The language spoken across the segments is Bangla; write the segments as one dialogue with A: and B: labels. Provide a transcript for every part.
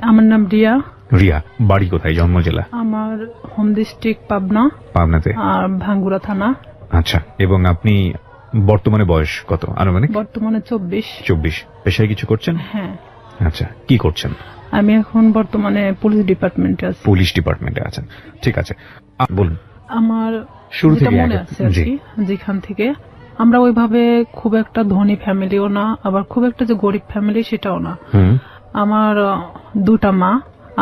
A: আমার নাম রিয়া।
B: রিয়া, বাড়ি কোথায়, জন্ম জেলা?
A: আমার হোম ডিস্ট্রিক্ট পাবনা।
B: পাবনাতে।
A: আর ভাঙ্গুড়া থানা।
B: আচ্ছা, এবং আপনি বর্তমানে বয়স কত আনুমানিক?
A: বর্তমানে 24।
B: 24। পেশায় কিছু করছেন?
A: হ্যাঁ।
B: আচ্ছা, কি করছেন?
A: আমি এখন বর্তমানে পুলিশ ডিপার্টমেন্টে আছি।
B: পুলিশ ডিপার্টমেন্টে আছেন, ঠিক আছে, বলুন।
A: আমার
B: শুরু থেকে
A: মনে আছে যেখান থেকে আমরা ওইভাবে খুব একটা ধনী ফ্যামিলিও না, আবার খুব একটা যে গরিব ফ্যামিলি সেটাও না। আমার দুটা মা,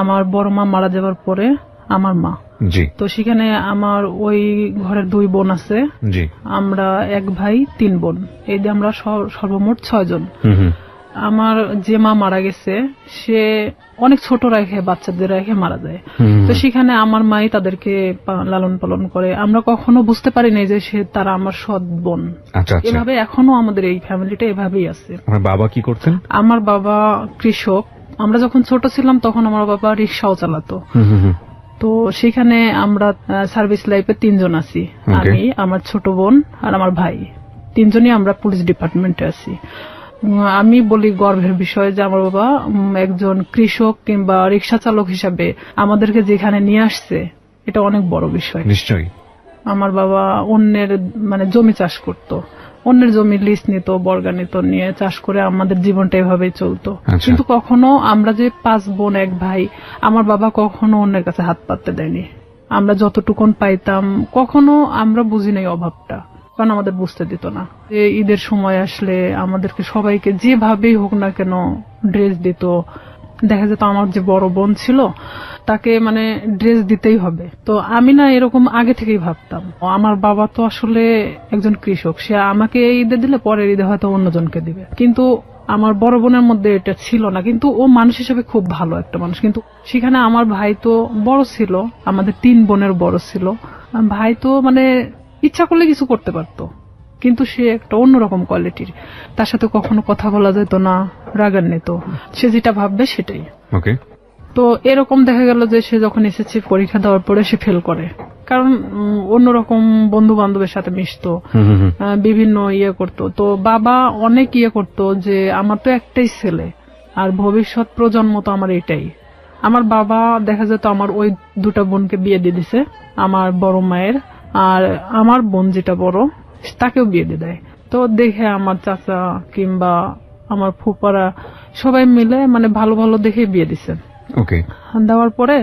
A: আমার বড় মা মারা যাওয়ার পরে আমার মা।
B: জি।
A: তো সেখানে আমার ওই ঘরের 2 বোন আছে।
B: জি।
A: আমরা 1 ভাই 3 বোন, এই যে আমরা সর্বমোট 6 জন। আমার যে মা মারা গেছে সে অনেক ছোট রেখে বাচ্চাদের রেখে মারা যায়। তো সেখানে আমার মাই তাদেরকে লালন পালন করে। আমরা কখনো বুঝতে পারি নাই যে তারা আমার সৎ বোন। এভাবে এখনো আমাদের এই ফ্যামিলিটা এভাবেই আছে।
B: আমার বাবা কি করতেন? আমার
A: বাবা কৃষক। আমরা যখন ছোট ছিলাম তখন আমার বাবা রিক্সাও চালাতো। তো সেখানে আমরা সার্ভিস লাইফে 3 জন আছি, আমি, আমার ছোট বোন আর আমার ভাই। 3 জনই আমরা পুলিশ ডিপার্টমেন্টে আছি। আমি বলি গর্বের বিষয় যে আমার বাবা একজন কৃষক কিংবা রিক্সা চালক হিসাবে আমাদেরকে যেখানে নিয়ে আসছে, এটা অনেক বড় বিষয়।
B: নিশ্চয়ই।
A: আমার বাবা অন্যের জমি চাষ করতো, অন্যের জমি লিজ নিত, বর্গা নিত, নিয়ে চাষ করে আমাদের জীবনটা এভাবেই চলতো। কিন্তু কখনো আমরা যে 5 বোন 1 ভাই, আমার বাবা কখনো অন্যের কাছে হাত পাততে দেয়নি। আমরা যতটুকুন পাইতাম কখনো আমরা বুঝি নাই অভাবটা, কারণ আমাদের বুঝতে দিত না। ঈদের সময় আসলে আমাদেরকে সবাইকে যেভাবেই হোক না কেন ড্রেস দিত। দেখা যেত আমার যে বড় বোন ছিল তাকে ড্রেস দিতেই হবে। তো আমি না এরকম আগে থেকেই ভাবতাম, আমার বাবা তো আসলে একজন কৃষক, সে আমাকে ঈদে দিলে পরের ঈদে হয়তো অন্যজনকে দিবে। কিন্তু আমার বড় বোনের মধ্যে এটা ছিল না। কিন্তু ও মানুষ হিসেবে খুব ভালো একটা মানুষ। কিন্তু সেখানে আমার ভাই তো বড় ছিল, আমাদের 3 বোনের বড় ছিল। ভাই তো ইচ্ছা করলে কিছু করতে পারতো, কিন্তু সে একটা অন্যরকম কোয়ালিটির। তার সাথে কখনো কথা বলা যেত না, রাগান্বিত, সে যেটা ভাববে সেটাই। তো এরকম দেখা গেল যে সে যখন এসএসসি পরীক্ষা দেওয়ার পরে সে ফেল করে, কারণ অন্যরকম বন্ধু বান্ধবের সাথে মিশতো, বিভিন্ন করতো। তো বাবা অনেক করতো যে আমার তো একটাই ছেলে আর ভবিষ্যৎ প্রজন্ম তো আমার এটাই। আমার বাবা দেখা যেত আমার ওই 2টা বোনকে বিয়ে দিয়ে দিছে, আমার বড় মায়ের, আর আমার বোন যেটা বড় তাকেও বিয়ে দিয়ে দেয়। তো দেখে আমার চাচা কিংবা আমার ফুপারা সবাই মিলে ভালো ভালো দেখে বিয়ে দিছে। দেওয়ার পরে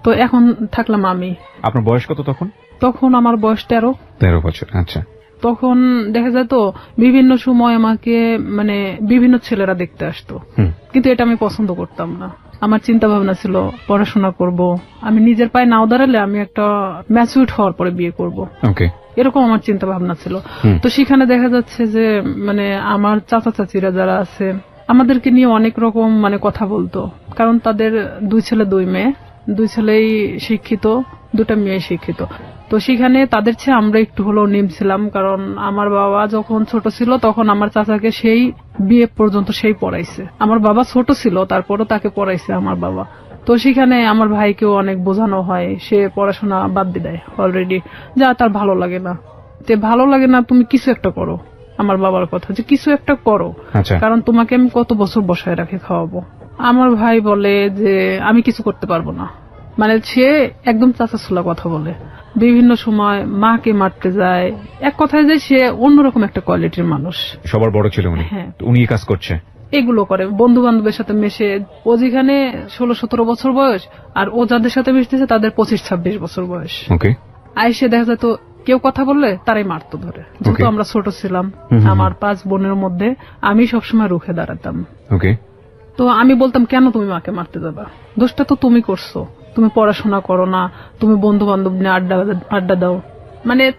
A: তো এখন থাকলাম আমি।
B: আপনার বয়স কত তখন?
A: তখন আমার বয়স 13
B: বছর। আচ্ছা।
A: তখন দেখা যায় তো বিভিন্ন সময় আমাকে বিভিন্ন ছেলেরা দেখতে আসতো, কিন্তু এটা আমি পছন্দ করতাম না। আমার চিন্তা ভাবনা ছিল পড়াশোনা করব, আমি নিজের পায়ে নাও দাঁড়ালে আমি একটা ম্যাচিউরড হওয়ার পরে বিয়ে করব, এরকম আমার চিন্তা ভাবনা ছিল। তো সেখানে দেখা যাচ্ছে যে আমার চাচা চাচিরা যারা আছে আমাদেরকে নিয়ে অনেক রকম কথা বলতো, কারণ তাদের 2 ছেলে 2 মেয়ে, 2 ছেলেই শিক্ষিত, 2টা মেয়ে শিক্ষিত। তো সেখানে তাদের চেয়ে আমরা একটু হলেও নিমছিলাম, কারণ আমার বাবা যখন ছোট ছিল তখন আমার চাচাকে সেই বিয়ে পর্যন্ত সেই পড়াইছে। আমার বাবা ছোট ছিল তারপরও তাকে পড়াইছে আমার বাবা। তো সেখানে আমার ভাইকেও অনেক বোঝানো হয়, সে পড়াশোনা বাদ দিয়ে দেয় অলরেডি, যা তার ভালো লাগে না। ভালো লাগে না, তুমি কিছু একটা করো। আমার বাবার কথা যে কিছু একটা করো, কারণ তোমাকে আমি কত বছর বসায় রাখে খাওয়াবো। আমার ভাই বলে যে আমি কিছু করতে পারবো না, সে একদম চাচাছোলা কথা বলে, বিভিন্ন সময় মাকে মারতে যায়। এক কথায় যে সে অন্যরকম একটা কোয়ালিটির মানুষ।
B: সবার বড় ছিল উনি। হ্যাঁ, উনি কাজ করছে,
A: এগুলো করে, বন্ধু বান্ধবের সাথে মেশে। ও যেখানে 16-17 বছর বয়স, আর ও যাদের সাথে মিশতেছে তাদের 25-26 বছর বয়স। আইসে দেখা যেত কেউ কথা বললে তারাই মারতো ধরে। যেহেতু আমরা ছোট ছিলাম, আমার 5 বোনের মধ্যে আমি সবসময় রুখে দাঁড়াতাম। তো আমি বলতাম, কেন তুমি মাকে মারতে যাবা, দোষটা তো তুমি করছো, তুমি পড়াশোনা করো না, তুমি বন্ধু বান্ধব নিয়ে আড্ডা দাও।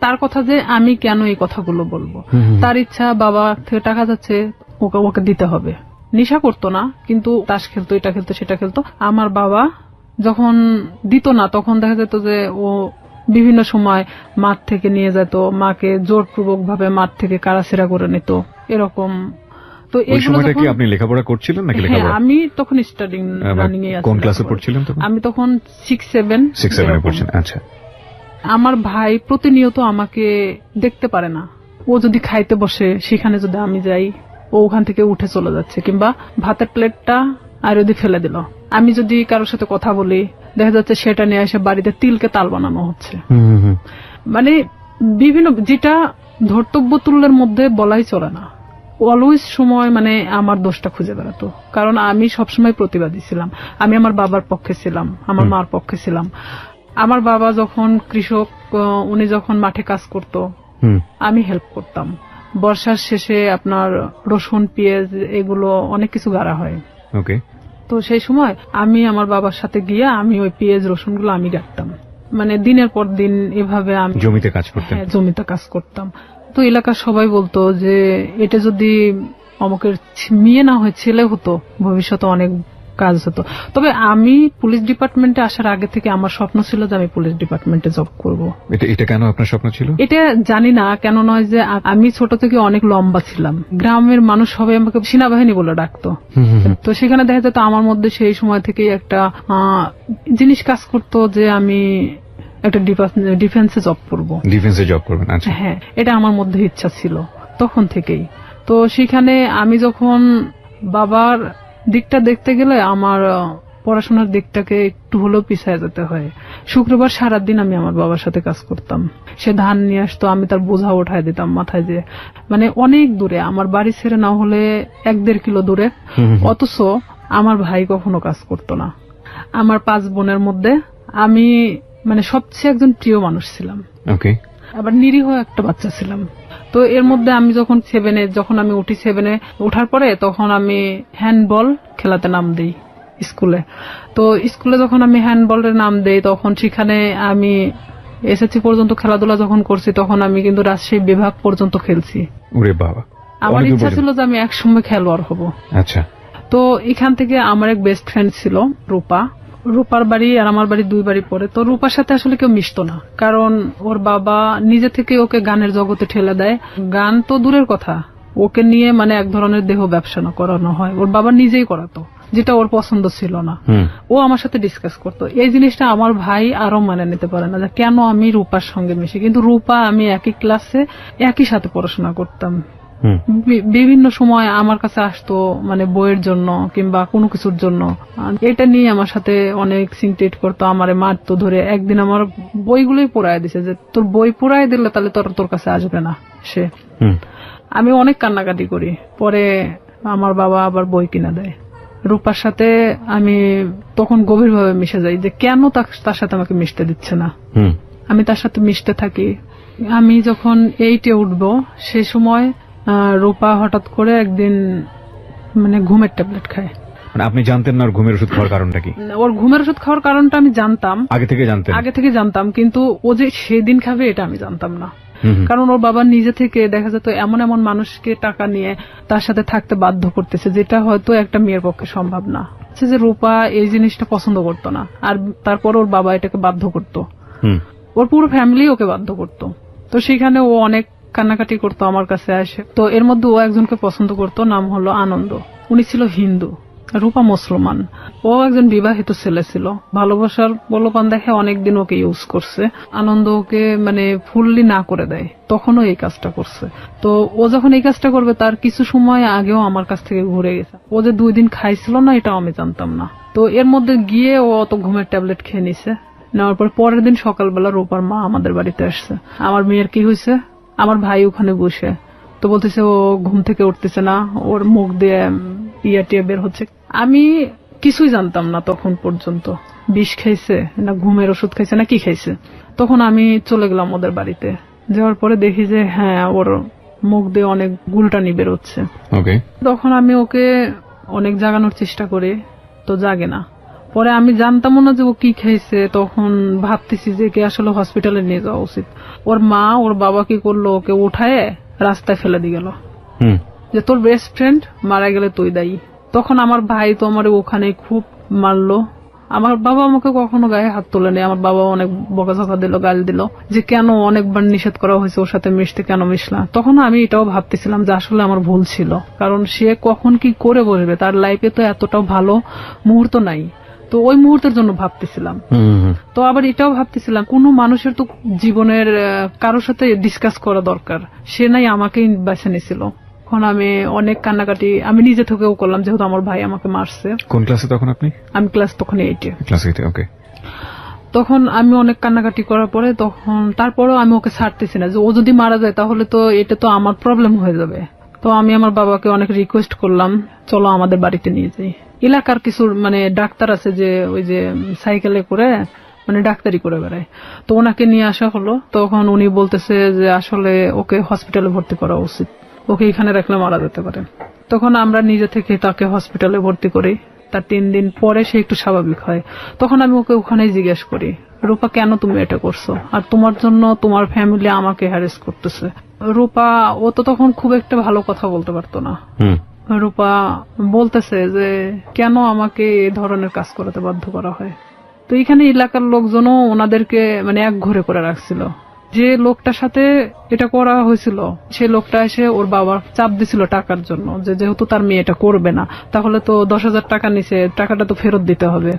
A: তার কথা যে আমি কেন এই কথাগুলো বলবো, তার ইচ্ছা বাবা থেকে টাকা যাচ্ছে ওকে দিতে হবে। নেশা করতো না, কিন্তু তাস খেলতো, এটা খেলতো, সেটা খেলতো। আমার বাবা যখন দিত না তখন দেখা যেত যে ও বিভিন্ন সময় মাঠ থেকে নিয়ে যেত, মাকে জোরপূর্বক ভাবে মাঠ থেকে কারাছেড়া করে নিত, এরকম।
B: তো এই সময়টা কি আপনি লেখাপড়া করছিলেন নাকি? লেখাপড়া
A: আমি তখন স্টাডিং রানিং এ আছি।
B: কোন ক্লাসে পড়ছিলেন তখন?
A: আমি তখন 6-7
B: এ পড়ছেন। আচ্ছা।
A: আমার ভাই প্রতিনিয়ত আমাকে দেখতে পারে না। ও যদি খাইতে বসে সেখানে যদি আমি যাই, ও ওখান থেকে উঠে চলে যাচ্ছে, কিংবা ভাতের প্লেটটা আর যদি ফেলে দিল। আমি যদি কারোর সাথে কথা বলি, দেখা যাচ্ছে সেটা নিয়ে এসে বাড়িতে তিলকে তাল বানানো হচ্ছে। মানে বিভিন্ন, যেটা ধর্তব্য তুল্যের মধ্যে বলাই চলে না। অলওয়েজ সময় মানে আমার দোষটা খুঁজে বেড়াতো, কারণ আমি সবসময় প্রতিবাদী ছিলাম। আমি আমার বাবার পক্ষে ছিলাম, আমার মার পক্ষে ছিলাম। আমার বাবা যখন কৃষক, উনি যখন মাঠে কাজ করত, আমি হেল্প করতাম। বর্ষার শেষে আপনার রসুন, পেঁয়াজ এগুলো অনেক কিছু গাড়া হয়।
B: ওকে।
A: তো সেই সময় আমি আমার বাবার সাথে গিয়ে আমি ওই পেঁয়াজ রসুন গুলো আমি কাটতাম। মানে দিনের পর দিন এভাবে আমি
B: জমিতে কাজ করতাম।
A: হ্যাঁ, জমিতে কাজ করতাম। তো এলাকার সবাই বলতো যে এটা যদি অমুকের মেয়ে না হয় ছেলে হতো, ভবিষ্যতে অনেক কাজ হতো। তবে আমি পুলিশ ডিপার্টমেন্টে আসার আগে থেকে আমার স্বপ্ন ছিল যে আমি পুলিশ ডিপার্টমেন্টে জব করব।
B: এটা কেন আপনার স্বপ্ন ছিল?
A: এটা জানি না কেন, নয় যে আমি ছোট থেকে অনেক লম্বা ছিলাম। গ্রামের মানুষ সবাই আমাকে সেনাবাহিনী বলে ডাকতো। তো সেখানে দেখা যেত আমার মধ্যে সেই সময় থেকে একটা জিনিস কাজ করতো যে আমি একটা ডিফেন্সে জব করব।
B: ডিফেন্সে জব করবেন? আচ্ছা।
A: হ্যাঁ, এটা আমার মধ্যে ইচ্ছা ছিল তখন থেকেই। তো সেখানে আমি যখন বাবার দিকটা দেখতে গেলে আমার পড়াশোনার দিকটাকে একটু হলেও পিছিয়ে যেতে হয়। শুক্রবার সারাদিন আমি আমার বাবার সাথে কাজ করতাম। সে ধান নিয়ে আসতো, আমি তার বোঝা উঠায় দিতাম মাথায়, যে মানে অনেক দূরে, আমার বাড়ি ছেড়ে না হলে 1-1.5 কিলো দূরে। অথচ আমার ভাই কখনো কাজ করতো না। আমার 5 বোনের মধ্যে আমি মানে সবচেয়ে একজন প্রিয় মানুষ ছিলাম।
B: ওকে।
A: আবার নিরীহ একটা বাচ্চা ছিলাম। তো এর মধ্যে আমি যখন 7-এ, যখন আমি উঠি 7-এ ওঠার পরে, তখন আমি হ্যান্ডবল খেলাতে নাম দেই স্কুলে। তো স্কুলে যখন আমি হ্যান্ডবলের নাম দেই, তখন সেখানে আমি এসএসসি পর্যন্ত খেলাধুলা যখন করছি, তখন আমি কিন্তু রাজশাহী বিভাগ পর্যন্ত খেলছি।
B: ওরে বাবা!
A: আমার ইচ্ছা ছিল যে আমি একসময় খেলোয়াড় হব।
B: আচ্ছা।
A: তো এখান থেকে আমার এক বেস্ট ফ্রেন্ড ছিল রূপা। রূপার বাড়ি আর আমার বাড়ি 2 বাড়ি পরে। তো রূপার সাথে আসলে কেউ মিশতো না, কারণ ওর বাবা নিজে থেকে ওকে গানের জগতে ঠেলে দেয়। গান তো দূরের কথা, ওকে নিয়ে মানে এক ধরনের দেহ ব্যবসা করানো হয়। ওর বাবা নিজেই করাতো, যেটা ওর পছন্দ ছিল না। ও আমার সাথে ডিসকাস করতো। এই জিনিসটা আমার ভাই আরো মানে নিতে পারে না, যে কেন আমি রূপার সঙ্গে মিশি। কিন্তু রূপা আমি একই ক্লাসে একই সাথে পড়াশোনা করতাম। বিভিন্ন সময় আমার কাছে আসতো, মানে বইয়ের জন্য কিংবা কোনো কিছুর জন্য। এটা নিয়ে আমার সাথে অনেক সিনক্রেট করতো, আমারে মারতো ধরে। একদিন আমার বইগুলোই পোড়ায় দিছে, যে তোর বই পোড়ায় দিলে তাহলে তোর কাছে আসবে না সে। আমি অনেক কান্নাকাটি করি। পরে আমার বাবা আবার বই কিনা দেয়। রূপার সাথে আমি তখন গভীরভাবে মিশে যাই, যে কেন তার সাথে আমাকে মিশতে দিচ্ছে না। আমি তার সাথে মিশতে থাকি। আমি যখন 8-এ উঠবো, সেই সময় রূপা হঠাৎ করে একদিন মানে ঘুমের ট্যাবলেট খায়।
B: মানে আপনি জানতেন না ওর ঘুমের ওষুধ খাওয়ার কারণটা কি?
A: ওর ঘুমের ওষুধ খাওয়ার কারণটা আমি জানতাম, আগে থেকে জানতাম, কিন্তু ও যে সেদিন খাবে এটা আমি জানতাম না। কারণ ওর বাবা নিজে থেকে দেখা যেত এমন এমন মানুষকে টাকা নিয়ে তার সাথে থাকতে বাধ্য করতেছে, যেটা হয়তো একটা মেয়ের পক্ষে সম্ভব না। যে রূপা এই জিনিসটা পছন্দ করতো না, আর তারপর ওর বাবা এটাকে বাধ্য করতো। ওর পুরো ফ্যামিলি ওকে বাধ্য করতো। তো সেখানে ও অনেক কান্নাকাটি করতো আমার কাছে আসে। তো এর মধ্যে ও একজনকে পছন্দ করতো, নাম হলো আনন্দ। উনি ছিল হিন্দু, রূপা মুসলমান। ও একজন বিবাহিত ছেলে ছিল। ভালোবাসার প্রলোভন দেখে অনেকদিন ওকে ইউজ করছে। আনন্দ ওকে মানে ফুললি না করে দেয়, তখনও এই কাজটা করছে। তো ও যখন এই কাজটা করবে, তার কিছু সময় আগেও আমার কাছ থেকে ঘুরে গেছে। ও যে 2 দিন খাইছিল না, এটাও আমি জানতাম না। তো এর মধ্যে গিয়ে ও অত ঘুমের ট্যাবলেট খেয়ে নিছে। নেওয়ার পর পরের দিন সকালবেলা রূপার মা আমাদের বাড়িতে আসছে। আমার মেয়ের কি হয়েছে, আমার ভাই ওখানে বসে। তো বলতেছে ও ঘুম থেকে উঠতেছে না, ওর মুখ দিয়ে টিয়া বের হচ্ছে। আমি কিছুই জানতাম না তখন পর্যন্ত, বিষ খাইছে না ঘুমের ওষুধ খাইছে না কি খাইছে। তখন আমি চলে গেলাম ওদের বাড়িতে। যাওয়ার পরে দেখি যে হ্যাঁ, ওর মুখ দিয়ে অনেক গুলটানি বেরোচ্ছে। তখন আমি ওকে অনেক জাগানোর চেষ্টা করি, তো জাগে না। পরে আমি জানতামও না যে ও কি খাইছে। তখন ভাবতেছি যে কে আসলে হসপিটালে নিয়ে যাওয়া উচিত। ওর মা ওর বাবা কি করলো, ওকে উঠায় রাস্তায় ফেলে দিয়ে গেল, যে তোর বেস্ট ফ্রেন্ড মারা গেলে তুই দায়ী। তখন আমার ভাই তো আমার ওখানে খুব মারলো। আমার বাবা আমাকে কখনো গায়ে হাত তোলেনি। আমার বাবা অনেক বকাঝকা দিল, গাল দিল, যে কেন অনেকবার নিষেধ করা হয়েছে ওর সাথে মিশতে, কেন মিশলা। তখন আমি এটাও ভাবতেছিলাম যে আসলে আমার ভুল ছিল, কারণ সে কখন কি করে বসবে, তার লাইফে তো এতটাও ভালো মুহূর্ত নাই। তো ওই মুহূর্তের জন্য ভাবতেছিলাম। তো আবার এটাও ভাবতেছিলাম কোন মানুষের তো জীবনের কারোর সাথে ডিসকাস করা দরকার, সে নাই আমাকেই বেছে নিয়েছিল। তখন আমি অনেক কান্নাকাটি আমি নিজে থেকেও করলাম, যেহেতু আমার ভাই আমাকে মারছে।
B: কোন ক্লাসে তখন আপনি?
A: আমি ক্লাস তখন 8-এ।
B: ক্লাস 8-এ, ওকে।
A: তখন আমি অনেক কান্নাকাটি করার পরে তখন তারপরেও আমি ওকে ছাড়তেছি না, যে ও যদি মারা যায় তাহলে তো এটা তো আমার প্রবলেম হয়ে যাবে। তো আমি আমার বাবাকে অনেক রিকোয়েস্ট করলাম, চলো আমাদের বাড়িতে নিয়ে যাই। এলাকার কিছু ডাক্তার আছে যে ওই যে সাইকেলে করে ডাক্তারি করে বেড়ায়, তো ওনাকে নিয়ে আসা হলো। তখন উনি বলতেছে যে আসলে ওকে হসপিটালে ভর্তি করা উচিত, ওকে এখানে রাখলে মারা যেতে পারে। তখন আমরা নিজে থেকে তাকে হসপিটালে ভর্তি করি। তার 3 দিন পরে সে একটু স্বাভাবিক হয়। তখন আমি ওকে ওখানেই জিজ্ঞেস করি, রূপা কেন তুমি এটা করছো, আর তোমার জন্য তোমার ফ্যামিলি আমাকে হ্যারেস করতেছে। রূপা ও তো তখন খুব একটা ভালো কথা বলতে পারতো না। রূপা বলতেছে যে কেন আমাকে এই ধরনের কাজ করতে বাধ্য করা হয়। তো এখানে এলাকার লোকজনও ওনাদেরকে এক ঘরে করে রাখছিল। যে লোকটার সাথে এটা করা হয়েছিল সে লোকটা এসে ওর বাবার চাপ দিছিল টাকার জন্য, যে যেহেতু তার মেয়ে এটা করবে না তাহলে তো 10,000 টাকা নিছে, টাকাটা তো ফেরত দিতে হবে।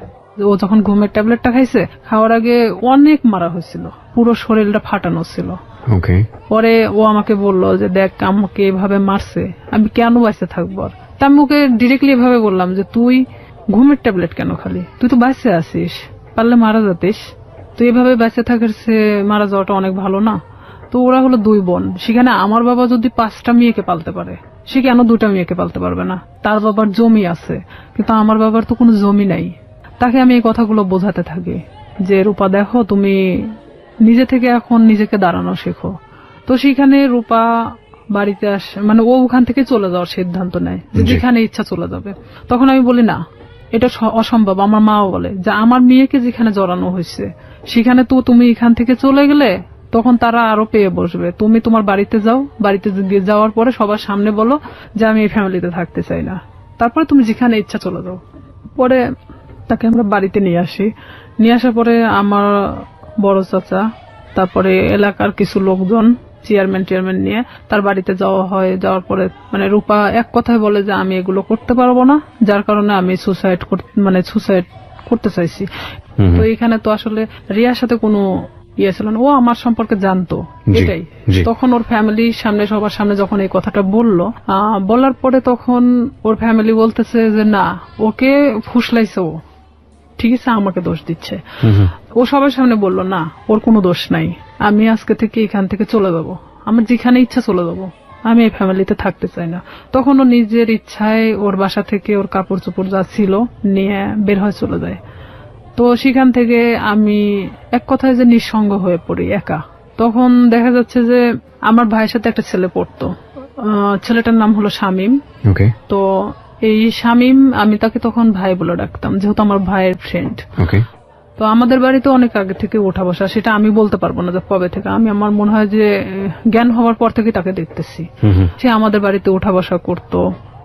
A: ও যখন ঘুমের ট্যাবলেটটা খাইছে, খাওয়ার আগে অনেক মারা হয়েছিল, পুরো শরীরটা ফাটানো ছিল। পরে ও আমাকে বলল যে দেখ আমাকে এভাবে মারছে, আমি কেন বাঁচতে থাকবো। তা আমি ওকে ডিরেক্টলি এভাবে বললাম যে তুই ঘুমের ট্যাবলেট কেন খালি, তুই তো বাঁচতে আছিস, পারলে মারা যাতিস, তো এভাবে বেঁচে থাকার সে মারা যাওয়াটা অনেক ভালো না। তো ওরা হলো 2 বোন, সেখানে আমার বাবা যদি 5টা মেয়েকে পালতে পারে, সে কেন 2টা মেয়েকে পালতে পারবে না। তার বাবার জমি আছে, কিন্তু আমার বাবার তো কোনো জমি নাই। তাকে আমি এই কথাগুলো বোঝাতে থাকি যে রূপা দেখো তুমি নিজে থেকে এখন নিজেকে দাঁড়ানো শেখো। তো সেখানে রূপা বাড়িতে আসে, ও ওখান থেকে চলে যাওয়ার সিদ্ধান্ত নেয়, যেখানে ইচ্ছা চলে যাবে। তখন আমি বলি না, এটা অসম্ভব। আমার মাও বলে যে আমার মেয়েকে যেখানে জড়ানো হয়েছে সেখানে তো তুমি এখান থেকে চলে গেলে তখন তারা আরো পেয়ে বসবে। তুমি তোমার বাড়িতে যাও, বাড়িতে যাওয়ার পরে সবার সামনে বলো যে আমি এই ফ্যামিলিতে থাকতে চাই না, তারপরে তুমি যেখানে ইচ্ছা চলে যাও। পরে তাকে আমরা বাড়িতে নিয়ে আসি। নিয়ে আসার পরে আমার বড় চাচা, তারপরে এলাকার কিছু লোকজন, চেয়ারম্যান নিয়ে তার বাড়িতে যাওয়া হয়। যাওয়ার পরে রূপা এক কথায় বলে যে আমি এগুলো করতে পারবো না, যার কারণে আমি সুসাইড করতে চাইছি। তো এখানে তো আসলে রিয়ার সাথে কোনো ইয়ে ছিল না, ও আমার সম্পর্কে জানতো এটাই। তখন ওর ফ্যামিলির সামনে, সবার সামনে যখন এই কথাটা বলার পরে তখন ওর ফ্যামিলি বলতেছে যে না, ওকে ফুসলাইছে, ও ঠিক আছে আমাকে দোষ দিচ্ছে। ও সবার সামনে বলল না, ওর কোনো দোষ নাই, আমি আজকে থেকে এখান থেকে চলে যাবো, আমার যেখানে ইচ্ছা চলে যাবো, আমি এই ফ্যামিলিতে থাকতে চাই না। তখন ও নিজের ইচ্ছায় ওর বাসা থেকে ওর কাপড় চোপড় যা ছিল নিয়ে বের হয়ে চলে যায়। তো সেখান থেকে আমি এক কথায় যে নিঃসঙ্গ হয়ে পড়ি, একা। তখন দেখা যাচ্ছে যে আমার ভাইয়ের সাথে একটা ছেলে পড়তো, ছেলেটার নাম হলো শামীম। তো এই শামীম, আমি তাকে তখন ভাই বলে ডাকতাম, যেহেতু আমার ভাইয়ের ফ্রেন্ড। তো আমাদের বাড়িতে অনেক আগে থেকে ওঠা বসা, সেটা আমি বলতে পারবো না যে কবে থেকে। আমার মনে হয় যে জ্ঞান হওয়ার পর থেকে তাকে দেখতেছি। সে আমাদের বাড়িতে ওঠা বসা করতো,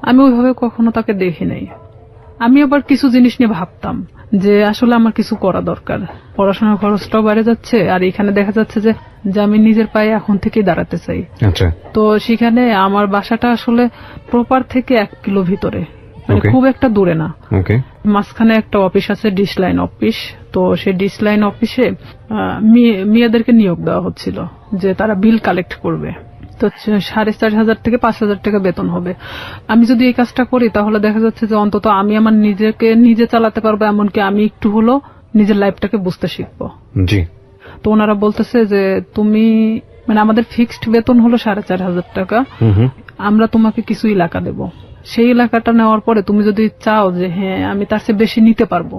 A: আমি ওইভাবে কখনো তাকে দেখি নাই। আমি আবার কিছু জিনিস নিয়ে ভাবতাম যে আসলে আমার কিছু করা দরকার, পড়াশোনার খরচটাও বেড়ে যাচ্ছে, আর এখানে দেখা যাচ্ছে যে আমি নিজের পায়ে এখন থেকে দাঁড়াতে চাই। তো সেখানে আমার বাসাটা আসলে প্রপার থেকে 1 কিলো ভিতরে, খুব একটা দূরে না। মাঝখানে একটা অফিস আছে, ডিশ লাইন অফিস। তো সেই ডিশ লাইন অফিসে মেয়েদেরকে নিয়োগ দেওয়া হচ্ছিল যে তারা বিল কালেক্ট করবে। তো 4,500 থেকে 5,000 টাকা বেতন হবে। আমি যদি এই কাজটা করি তাহলে দেখা যাচ্ছে যে অন্তত আমি আমার নিজেকে নিজে চালাতে পারবো, এমনকি আমি একটু হলো নিজের লাইফটাকে বুঝতে শিখবো। তো ওনারা বলতেছে যে তুমি আমাদের ফিক্সড বেতন হলো 4,500 টাকা, আমরা তোমাকে কিছু এলাকা দেবো, সেই এলাকাটা নেওয়ার পরে তুমি যদি চাও যে হ্যাঁ আমি তার চেয়ে বেশি নিতে পারবো,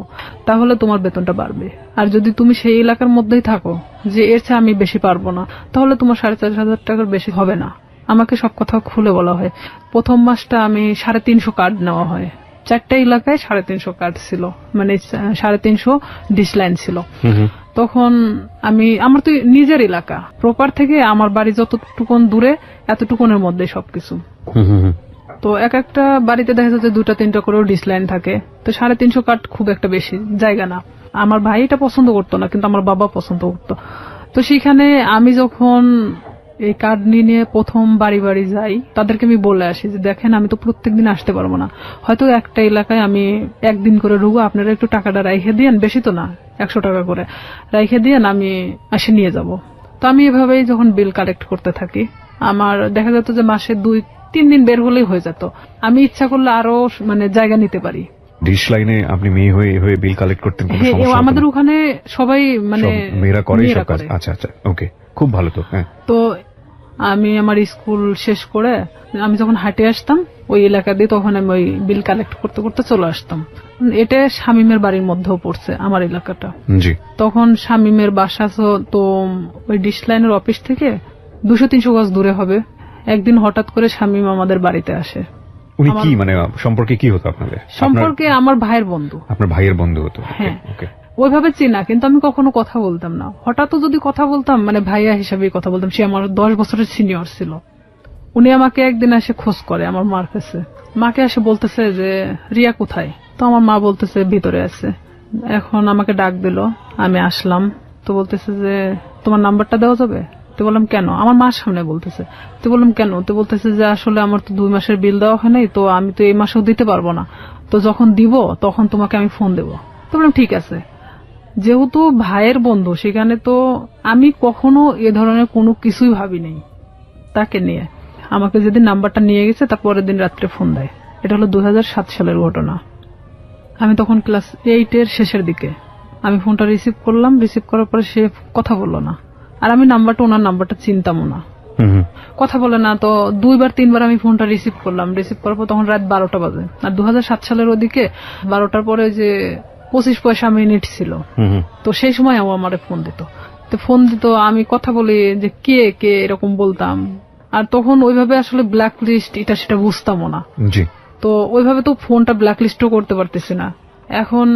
A: তাহলে তোমার বেতনটা বাড়বে। আর যদি তুমি সেই এলাকার মধ্যেই থাকো যে এর চেয়ে আমি বেশি পারবো না, তাহলে তোমার 4,500 টাকার বেশি হবে না। আমাকে সব কথা খুলে বলা হয়। প্রথম মাসটা আমি 350 কার্ড নেওয়া হয়, 4টা এলাকায় 350 কার্ড ছিল, 350 ডিশ লাইন ছিল। তখন আমার তো নিজের এলাকা, প্রপার থেকে আমার বাড়ি যতটুকুন দূরে এতটুকুনের মধ্যে সবকিছু। তো এক একটা বাড়িতে দেখা যাচ্ছে 2টা-3টা করেও ডিশ লাইন থাকে। তো 350 কার্ড খুব একটা বেশি জায়গা না। আমার ভাই এটা পছন্দ করতো না, কিন্তু আমার বাবা পছন্দ করতো। তো সেখানে আমি যখন এই কার্ড নিয়ে প্রথম বাড়ি বাড়ি যাই, তাদেরকে আমি বলে আসি যে দেখেন আমি তো প্রত্যেকদিন আসতে পারবো না, হয়তো একটা এলাকায় আমি একদিন করে ঢুকবো, আপনারা একটু টাকাটা রাইখে দিয়েন, বেশি তো না, 100 টাকা করে রাইখে দিয়েন, আমি এসে নিয়ে যাব। তো আমি এভাবেই যখন বিল কালেক্ট করতে থাকি, আমার দেখা যেত যে মাসে 2 3 দিন বের হলেই হয়ে যেত। আমি ইচ্ছা করলে আরো মানে জায়গা নিতে পারি।
B: ডিশ লাইনে আপনি মেয়ে হয়ে হয়ে বিল কালেক্ট করতেন, কোনো সমস্যা হতো না?
A: আমাদের ওখানে সবাই মানে
B: মেয়েরা করে সব কাজ। আচ্ছা আচ্ছা, ওকে, খুব ভালো তো। হ্যাঁ, তো
A: আমি আমার স্কুল শেষ করে আমি যখন হাঁটে আসতাম ওই এলাকা দিয়ে, তখন আমি ওই বিল কালেক্ট করতে করতে চলে আসতাম। এটা শামীমের বাড়ির মধ্যেও পড়ছে আমার এলাকাটা।
B: জি।
A: তখন শামীমের বাসা তো ওই ডিশ লাইনের অফিস থেকে 200-300 গজ দূরে হবে। একদিন হঠাৎ করে শামীম আমাদের বাড়িতে আসে।
B: উনি কি মানে সম্পর্কে কি হতো আপনাদের?
A: সম্পর্কে আমার ভাইয়ের বন্ধু।
B: আপনার ভাইয়ের বন্ধু হতো?
A: হ্যাঁ, ওইভাবে চিনা, কিন্তু আমি কখনো কথা বলতাম না। হঠাৎ যদি কথা বলতাম মানে ভাইয়া হিসাবে কথা বলতাম। সে আমার 10 বছরের সিনিয়র ছিল। উনি আমাকে একদিন এসে খোঁজ করে আমার মার কাছে। মাকে এসে বলতেছে যে রিয়া কোথায়? তো আমার মা বলতেছে ভিতরে আছে। এখন আমাকে ডাক দিল, আমি আসলাম। তো বলতেছে যে তোমার নাম্বারটা দেওয়া যাবে? তো বললাম কেন? আমার মার সামনে বলতেছে। তো বললাম কেন? তো বলতেছে যে আসলে আমার তো 2 মাসের বিল দেওয়া হয় নাই, তো আমি তো এই মাসেও দিতে পারবো না, তো যখন দিব তখন তোমাকে আমি ফোন দেবো। তো বললাম ঠিক আছে। যেহেতু ভাইয়ের বন্ধু, সেখানে তো আমি কখনো এ ধরনের কোনো কিছুই ভাবি নাই তাকে নিয়ে। আমাকে যেদিন নাম্বারটা নিয়ে গেছে তার পরের দিন রাত্রে ফোন দেয়। এটা হলো 2007 সালের ঘটনা। আমি তখন ক্লাস 8 এর শেষের দিকে। আমি ফোনটা রিসিভ করলাম। রিসিভ করার পরে সে কথা বললো না, আর আমি ওনার নাম্বারটা চিনতামও না। কথা বলে না। তো 2-3 বার আমি ফোনটা রিসিভ করলাম। রিসিভ করার পর তখন রাত 12টা বাজে। আর 2007 সালের ওদিকে 12টার পরে যে 25 পয়সা মিনিট ছিল, তো সেই সময় ও আমারে ফোন দিত। তো ফোন দিত, আমি কথা বলি যে কে কে এরকম বলতাম। আর তখন ওইভাবে আসলে ব্ল্যাক লিস্ট এটা সেটা বুঝতামও না। তো ওইভাবে তো ফোনটা ব্ল্যাক লিস্টও করতে পারতেছি না। এখন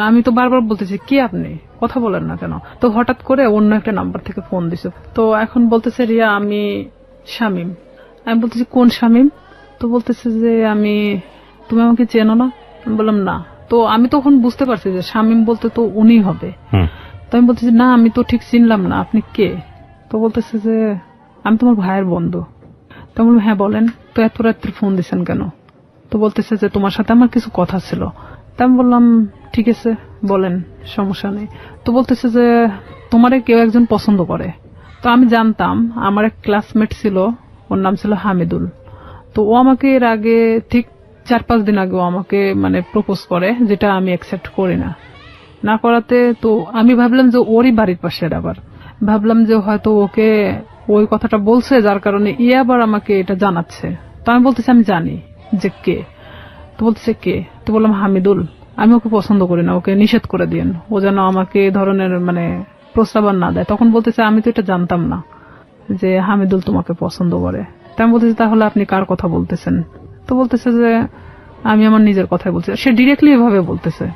A: আমি তো বারবার বলতেছি কে আপনি, কথা বলেন না কেন? তো হঠাৎ করে অন্য একটা নাম্বার থেকে ফোন দিছে। তো এখন বলতেছে রিয়া আমি শামীম। আমি বলতেছি কোন শামীম? তো বলতেছে যে তুমি আমাকে চেনো না? আমি বললাম না। তো আমি তখন বুঝতে পারছি যে শামীম বলতে তো উনি হবে। তো আমি বলতেছি না, আমি তো ঠিক চিনলাম না, আপনি কে? তো বলতেছে যে আমি তোমার ভাইয়ের বন্ধু। তো বললাম হ্যাঁ বলেন। তো এত রাত্রে ফোন দিচ্ছেন কেন? তো বলতেছে যে তোমার সাথে আমার কিছু কথা ছিল। তা আমি বললাম ঠিক আছে বলেন, সমস্যা নেই। তো বলতেছে যে তোমারে কেউ একজন পছন্দ করে। তো আমি জানতাম, আমার এক ক্লাসমেট ছিল, ওর নাম ছিল হামিদুল। তো ও আমাকে এর আগে ঠিক 4-5 দিন আগে আমাকে মানে প্রপোজ করে, যেটা আমি অ্যাকসেপ্ট করি না করাতে তো আমি ভাবলাম যে ওরই বাড়ির পাশের। আবার ভাবলাম যে হয়তো ওকে ওই কথাটা বলছে, যার কারণে আবার আমাকে এটা জানাচ্ছে। তো আমি বলতেছি আমি জানি যে কে। তো বলতেছে কে? তো বললাম হামিদুল। আমি ওকে পছন্দ করি না, ওকে নিষেধ করে দিন, ও যেন আমাকে এই ধরনের মানে প্রস্তাবনা না দেয়। তখন বলতেছে আমি তো এটা জানতাম না যে হামিদুল তোমাকে পছন্দ করে। তা আমি বলতেছি তাহলে আপনি কার কথা বলতেছেন? তো বলতেছে যে আমি আমার নিজের কথাই বলছি। সে ডিরেক্টলি এভাবে বলতেছে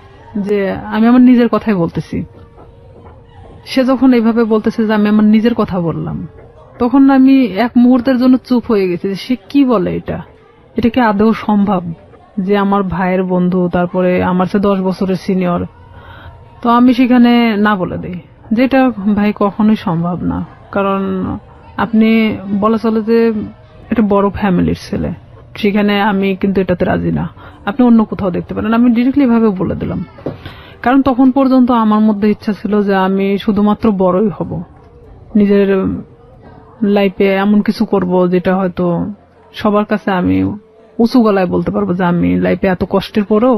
A: যে আমি আমার নিজের কথাই বলতেছি। সে যখন এইভাবে বলতেছে যে আমি আমার নিজের কথা বললাম, তখন আমি এক মুহূর্তের জন্য চুপ হয়ে গেছি যে সে কি বলে, এটা কি আদৌ সম্ভব যে আমার ভাইয়ের বন্ধু, তারপরে আমার চেয়ে 10 বছরের সিনিয়র? তো আমি সেখানে না বলে দিই, যেটা ভাই কখনোই সম্ভব না। কারণ আপনি বলা চলে যে এটা বড় ফ্যামিলির ছেলে, সেখানে আমি কিন্তু এটাতে রাজি না, আপনি অন্য কোথাও দেখতে পারেন। আমি ডিরেক্টলি ভাবে বলে দিলাম। কারণ তখন পর্যন্ত আমার মধ্যে ইচ্ছা ছিল যে আমি শুধুমাত্র বড়ই হব, নিজের লাইফে এমন কিছু করব যেটা হয়তো সবার কাছে আমি উঁচু গলায় বলতে পারবো যে আমি লাইফে এত কষ্টের পরেও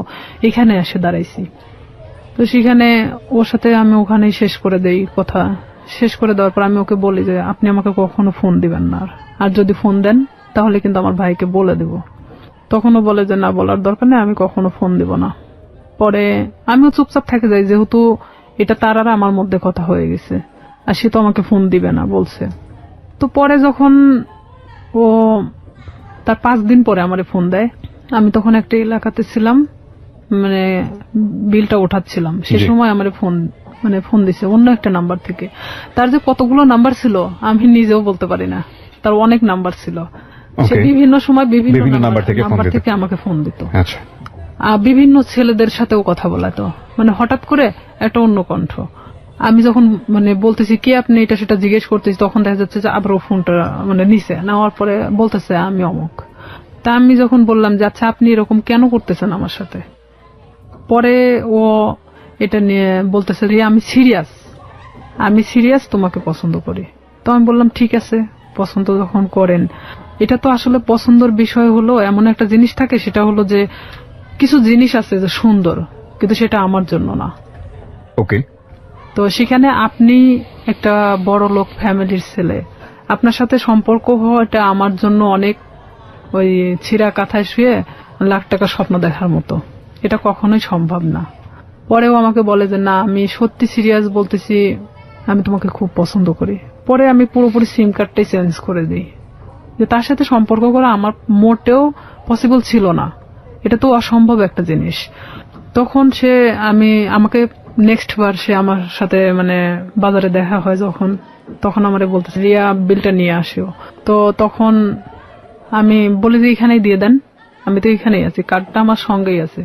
A: এখানে এসে দাঁড়াইছি। তো সেখানে ওর সাথে আমি ওখানেই শেষ করে দেই কথা। শেষ করে দেওয়ার পর আমি ওকে বলি যে আপনি আমাকে কখনো ফোন দিবেন না, আর যদি ফোন দেন তাহলে কিন্তু আমার ভাইকে বলে দেব। তখনও বলে যে না, বলার দরকার নেই, আমি কখনো ফোন দিব না। পরে আমিও চুপচাপ থেকে যাই, যেহেতু এটা তার আর আমার মধ্যে কথা হয়ে গেছে, আর সে তো আমাকে ফোন দিবে না বলছে। তো পরে যখন ও তার 5 দিন পরে আমারে ফোন দেয়, আমি তখন একটা এলাকাতে ছিলাম, মানে বিলটা ওঠাচ্ছিলাম, সে সময় আমারে ফোন দিছে অন্য একটা নাম্বার থেকে। তার যে কতগুলো নাম্বার ছিল আমি নিজেও বলতে পারি না, তার অনেক নাম্বার ছিল। সে বিভিন্ন সময় বিভিন্ন নাম্বার থেকে আমাকে ফোন দিত। বিভিন্ন ছেলেদের সাথেও কথা বলাতো, মানে হঠাৎ করে একটা অন্য কণ্ঠ। আমি যখন মানে বলতেছি কে আপনি, এটা সেটা জিজ্ঞেস করতেছি, তখন দেখা যাচ্ছে যে আবার ফোনটা মানে নিচে নেওয়ার পরে বলতেছে আমি অমুক। তা আমি যখন বললাম যে আচ্ছা আপনি এরকম কেন করতেছেন আমার সাথে, পরে ও এটা নিয়ে বলতেছে রিয়া আমি সিরিয়াস তোমাকে পছন্দ করি। তো আমি বললাম ঠিক আছে, পছন্দ যখন করেন এটা তো আসলে পছন্দের বিষয় হলো এমন একটা জিনিস থাকে, সেটা হলো যে কিছু জিনিস আছে যে সুন্দর, কিন্তু সেটা আমার জন্য না।
B: ওকে।
A: তো সেখানে আপনি একটা বড় লোক ফ্যামিলির ছেলে, আপনার সাথে সম্পর্ক হওয়াটা আমার জন্য অনেক ওই ছিঁড়া কাঁথায় শুয়ে লাখ টাকার স্বপ্ন দেখার মতো। এটা কখনোই সম্ভব না। পরেও আমাকে বলে যে না, আমি সত্যি সিরিয়াস বলতেছি, আমি তোমাকে খুব পছন্দ করি। পরে আমি পুরোপুরি সিম কার্ডটাই চেঞ্জ করে দিই, যে তার সাথে সম্পর্ক করা আমার মোটেও পসিবল ছিল না। এটা তো অসম্ভব একটা জিনিস। তখন আমাকে নেক্সট বার সে আমার সাথে মানে বাজারে দেখা হয় যখন, তখন আমারে বলতেছে রিয়া বিলটা নিয়ে আসিও। তো তখন আমি বলি যে এখানেই দিয়ে দেন, আমি তো এখানেই আছি, কার্ডটা আমার সঙ্গেই আছে,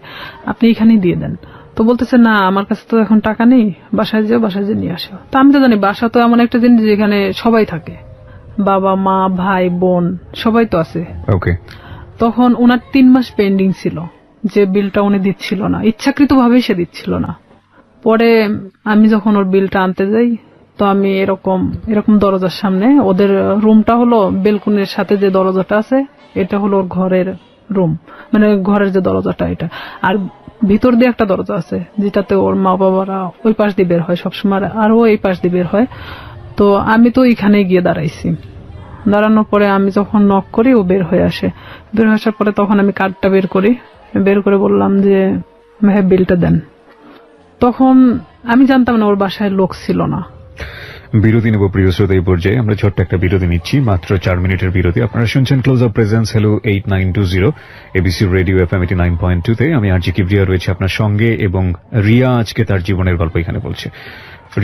A: আপনি এখানেই দিয়ে দেন। তো বলতেছে না, আমার কাছে তো এখন টাকা নেই, বাসায় যেয়ে নিয়ে আসো। তো আমি তো জানি বাসা তো এমন একটা জিনিস যেখানে সবাই থাকে, বাবা মা ভাই বোন সবাই তো আছে।
B: ওকে।
A: তখন ওনার 3 মাস পেন্ডিং ছিল, যে বিলটা উনি দিচ্ছিল না, ইচ্ছাকৃতভাবেই সে দিচ্ছিল না। পরে আমি যখন ওর বিলটা আনতে যাই, তো আমি এরকম দরজার সামনে, ওদের রুমটা হলো বেলকুনির সাথে যে দরজাটা আছে, এটা হলো ওর ঘরের রুম, মানে ঘরের যে দরজাটা এটা, আর ভিতর দিয়ে একটা দরজা আছে যেটাতে ওর মা বাবারা ওই পাশ দিয়ে বের হয় সবসময়, আর ও এই পাশ দিয়ে বের হয়। তো আমি তো এখানে গিয়ে দাঁড়াইছি। দাঁড়ানোর পরে আমি যখন নক করি, ও বের হয়ে আসে। বের হয়ে আসার পরে তখন আমি কার্ডটা বের করে বললাম যে ভাই বিলটা দেন। তখন আমি জানতাম না ওর বাসায় লোক ছিল না।
B: বিরতি নেব প্রিয় শ্রোতা। এই পর্যায়ে আমরা ছোট্ট একটা বিরতি নিচ্ছি, মাত্র 4 মিনিটের বিরতি। আপনারা শুনছেন close up presence hello 8920 ABC radio FM 89.2 তে। আমি আরজি কিবরিয়া রয়েছে আপনার সঙ্গে, এবং রিয়া আজকে তার জীবনের গল্প এখানে বলছে।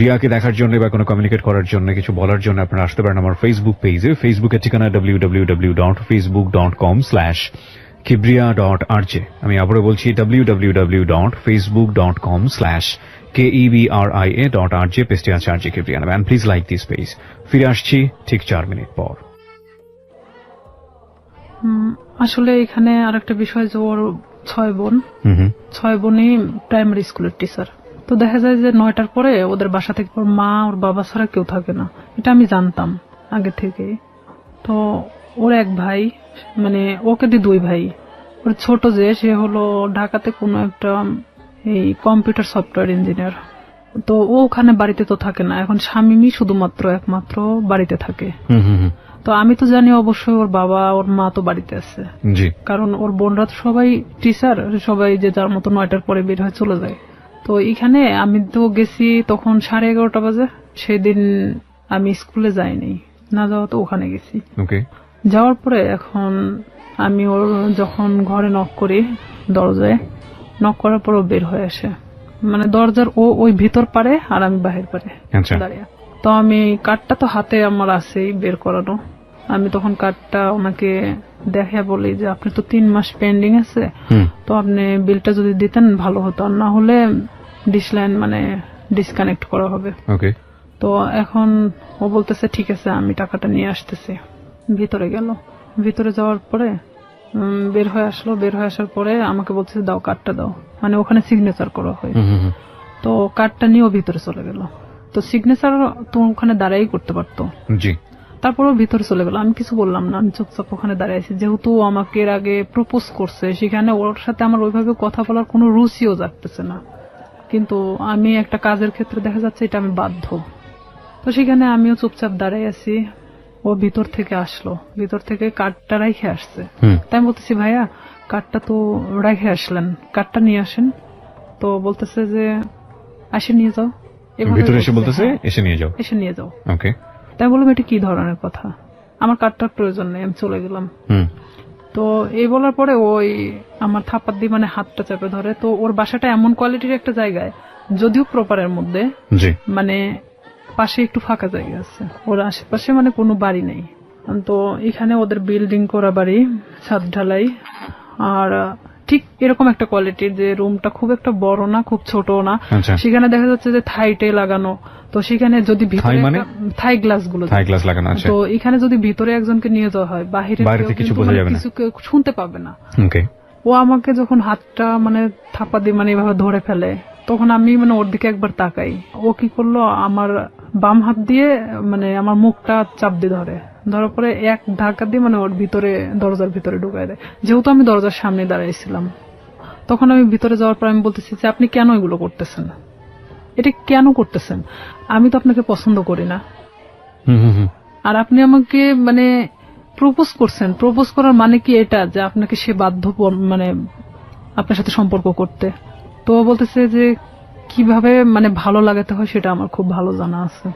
B: রিয়াকে দেখার জন্য বা কোনো কমিউনিকেট করার জন্য, কিছু বলার জন্য আপনারা আসতে পারেন আমার ফেসবুক পেজে। ফেসবুকের ঠিকানা www.facebook.com/kibria.rj। আমি আবারও বলছি www.facebook.com/KEBRIA.RJ। পেজটি আছে আরজি কিবরিয়া নামে। And please like this page. ফিরে আসছি ঠিক 4 মিনিট পর।
A: আসলে এখানে আরেকটা বিষয় যে ওর 6 বোন, 6 বোনই প্রাইমারি স্কুলের টিচার। তো দেখা যায় যে 9টার পরে ওদের বাসা থেকে ওর মা ওর বাবা ছাড়া কেউ থাকে না, এটা আমি জানতাম আগে থেকে। তো ওর এক ভাই, মানে ওকে দিয়ে 2 ভাই। ওর ছোট যে, সে হলো ঢাকাতে কোনো একটা এই কম্পিউটার সফটওয়্যার ইঞ্জিনিয়ার। তো ও ওখানে বাড়িতে তো থাকে না, এখন স্বামী একমাত্র বাড়িতে থাকে। তো আমি তো জানি অবশ্যই ওর বাবা ওর মা তো বাড়িতে আছে, কারণ ওর বোনরা তো সবাই টিচার, সবাই যে যার মতো 9টার পরে বের হয়ে চলে যায়। তো এখানে আমি তো গেছি তখন 11:30 বাজে। সেদিন আমি স্কুলে যাইনি, না যাওয়া তো ওখানে গেছি। যাওয়ার পরে এখন আমি ওর যখন ঘরে নক করি, দরজায় নক করার পর ও বের হয়ে আসে, মানে দরজার ওই ভিতর পারে আর আমি বাহির পারে দাঁড়িয়ে। তো আমি কার্ডটা তো হাতে আমার আছেই বের করানো, আমি তখন কার্ডটা ওনাকে দেখে বলি যে আপনি তো 3 মাস পেন্ডিং আছে, তো আপনি বিলটা যদি দিতেন ভালো হতো, আর না হলে ডিশ লাইন মানে ডিসকানেক্ট করা হবে। তো এখন ও বলতেছে ঠিক আছে, আমি টাকাটা নিয়ে আসতেছি। ভিতরে গেল, ভিতরে যাওয়ার পরে বের হয়ে আসার পরে আমাকে বলতেছে দাও কার্ডটা দাও, মানে ওখানে সিগনেচার করা হয়। তো কার্ডটা নিয়ে ও ভিতরে চলে গেল। তো সিগনেচার তো ওখানে দাঁড়াই করতে পারতো, তারপরও ভিতরে চলে গেল। আমি কিছু বললাম না, আমি চুপচাপ ওখানে দাঁড়িয়ে আছি। যেহেতু আমাকে এর আগে প্রপোজ করছে, সেখানে ওর সাথে আমার ওইভাবে কথা বলার কোনো রুচিও জাগতেছে না, কিন্তু আমি একটা কাজের ক্ষেত্রে দেখা যাচ্ছে এটা আমি বাধ্য। তো সেখানে আমিও চুপচাপ দাঁড়াই আছি। ও ভিতর থেকে আসলো, ভিতর থেকে কার্ডটা রেখে আসছে। তাই আমি বলতেছি ভাইয়া কার্ডটা তো রেখে আসলেন, কার্ডটা নিয়ে আসেন। তো বলতেছে যে আসে নিয়ে যাও। এসে নিয়ে যাও। তাই বললাম এটা কি ধরনের কথা, আমার কার্ডটার প্রয়োজন নেই, আমি চলে গেলাম। তো এই বলার পরে ওই আমার থাপ্পড় দিয়ে মানে হাতটা চেপে ধরে। তো ওর বাসাটা এমন কোয়ালিটির একটা জায়গায়, যদিও প্রপারের মধ্যে, মানে পাশে একটু ফাঁকা জায়গা আছে, ওর আশেপাশে মানে কোনো বাড়ি নেই। তো এখানে ওদের বিল্ডিং করা বাড়ি, ছাদ ঢালাই, আর ঠিক এরকম একটা কোয়ালিটির যে রুমটা খুব একটা বড় না খুব ছোট না। সেখানে দেখা যাচ্ছে যে থাইটে লাগানো। তো সেখানে যদি ভিতরে থাই গ্লাস গুলো লাগানো আছে, তো এখানে যদি ভিতরে একজনকে নিয়ে যাওয়া হয়, বাইরে কিছু শুনতে পাবে না। ও আমাকে যখন হাতটা মানে থাপা দিয়ে মানে এভাবে ধরে ফেলে, তখন আমি মানে ওর দিকে একবার তাকাই। ও কি করলো, আমার বাম হাত দিয়ে মানে আমার মুখটা চাপ দিয়ে ধরে, ধরার পরে এক ধাক্কা দিয়ে মানে ওর ভিতরে দরজার ভিতরে ঢুকায় দেয়। যেহেতু আমি দরজার সামনে দাঁড়াইছিলাম, তখন আমি ভিতরে যাওয়ার পর আমি বলতেছি যে আপনি কেন এগুলো করতেছেন, এটা কেন করতেছেন? আমি তো আপনাকে পছন্দ করি না, আর আপনি আমাকে মানে প্রপোজ করছেন। প্রপোজ করার মানে কি এটা যে আপনাকে সে বাধ্য মানে আপনার সাথে সম্পর্ক করতে? তো বলতেছে যে কিভাবে মানে ভালো লাগাতে হয় সেটা আমার খুব ভালো জানা আছে,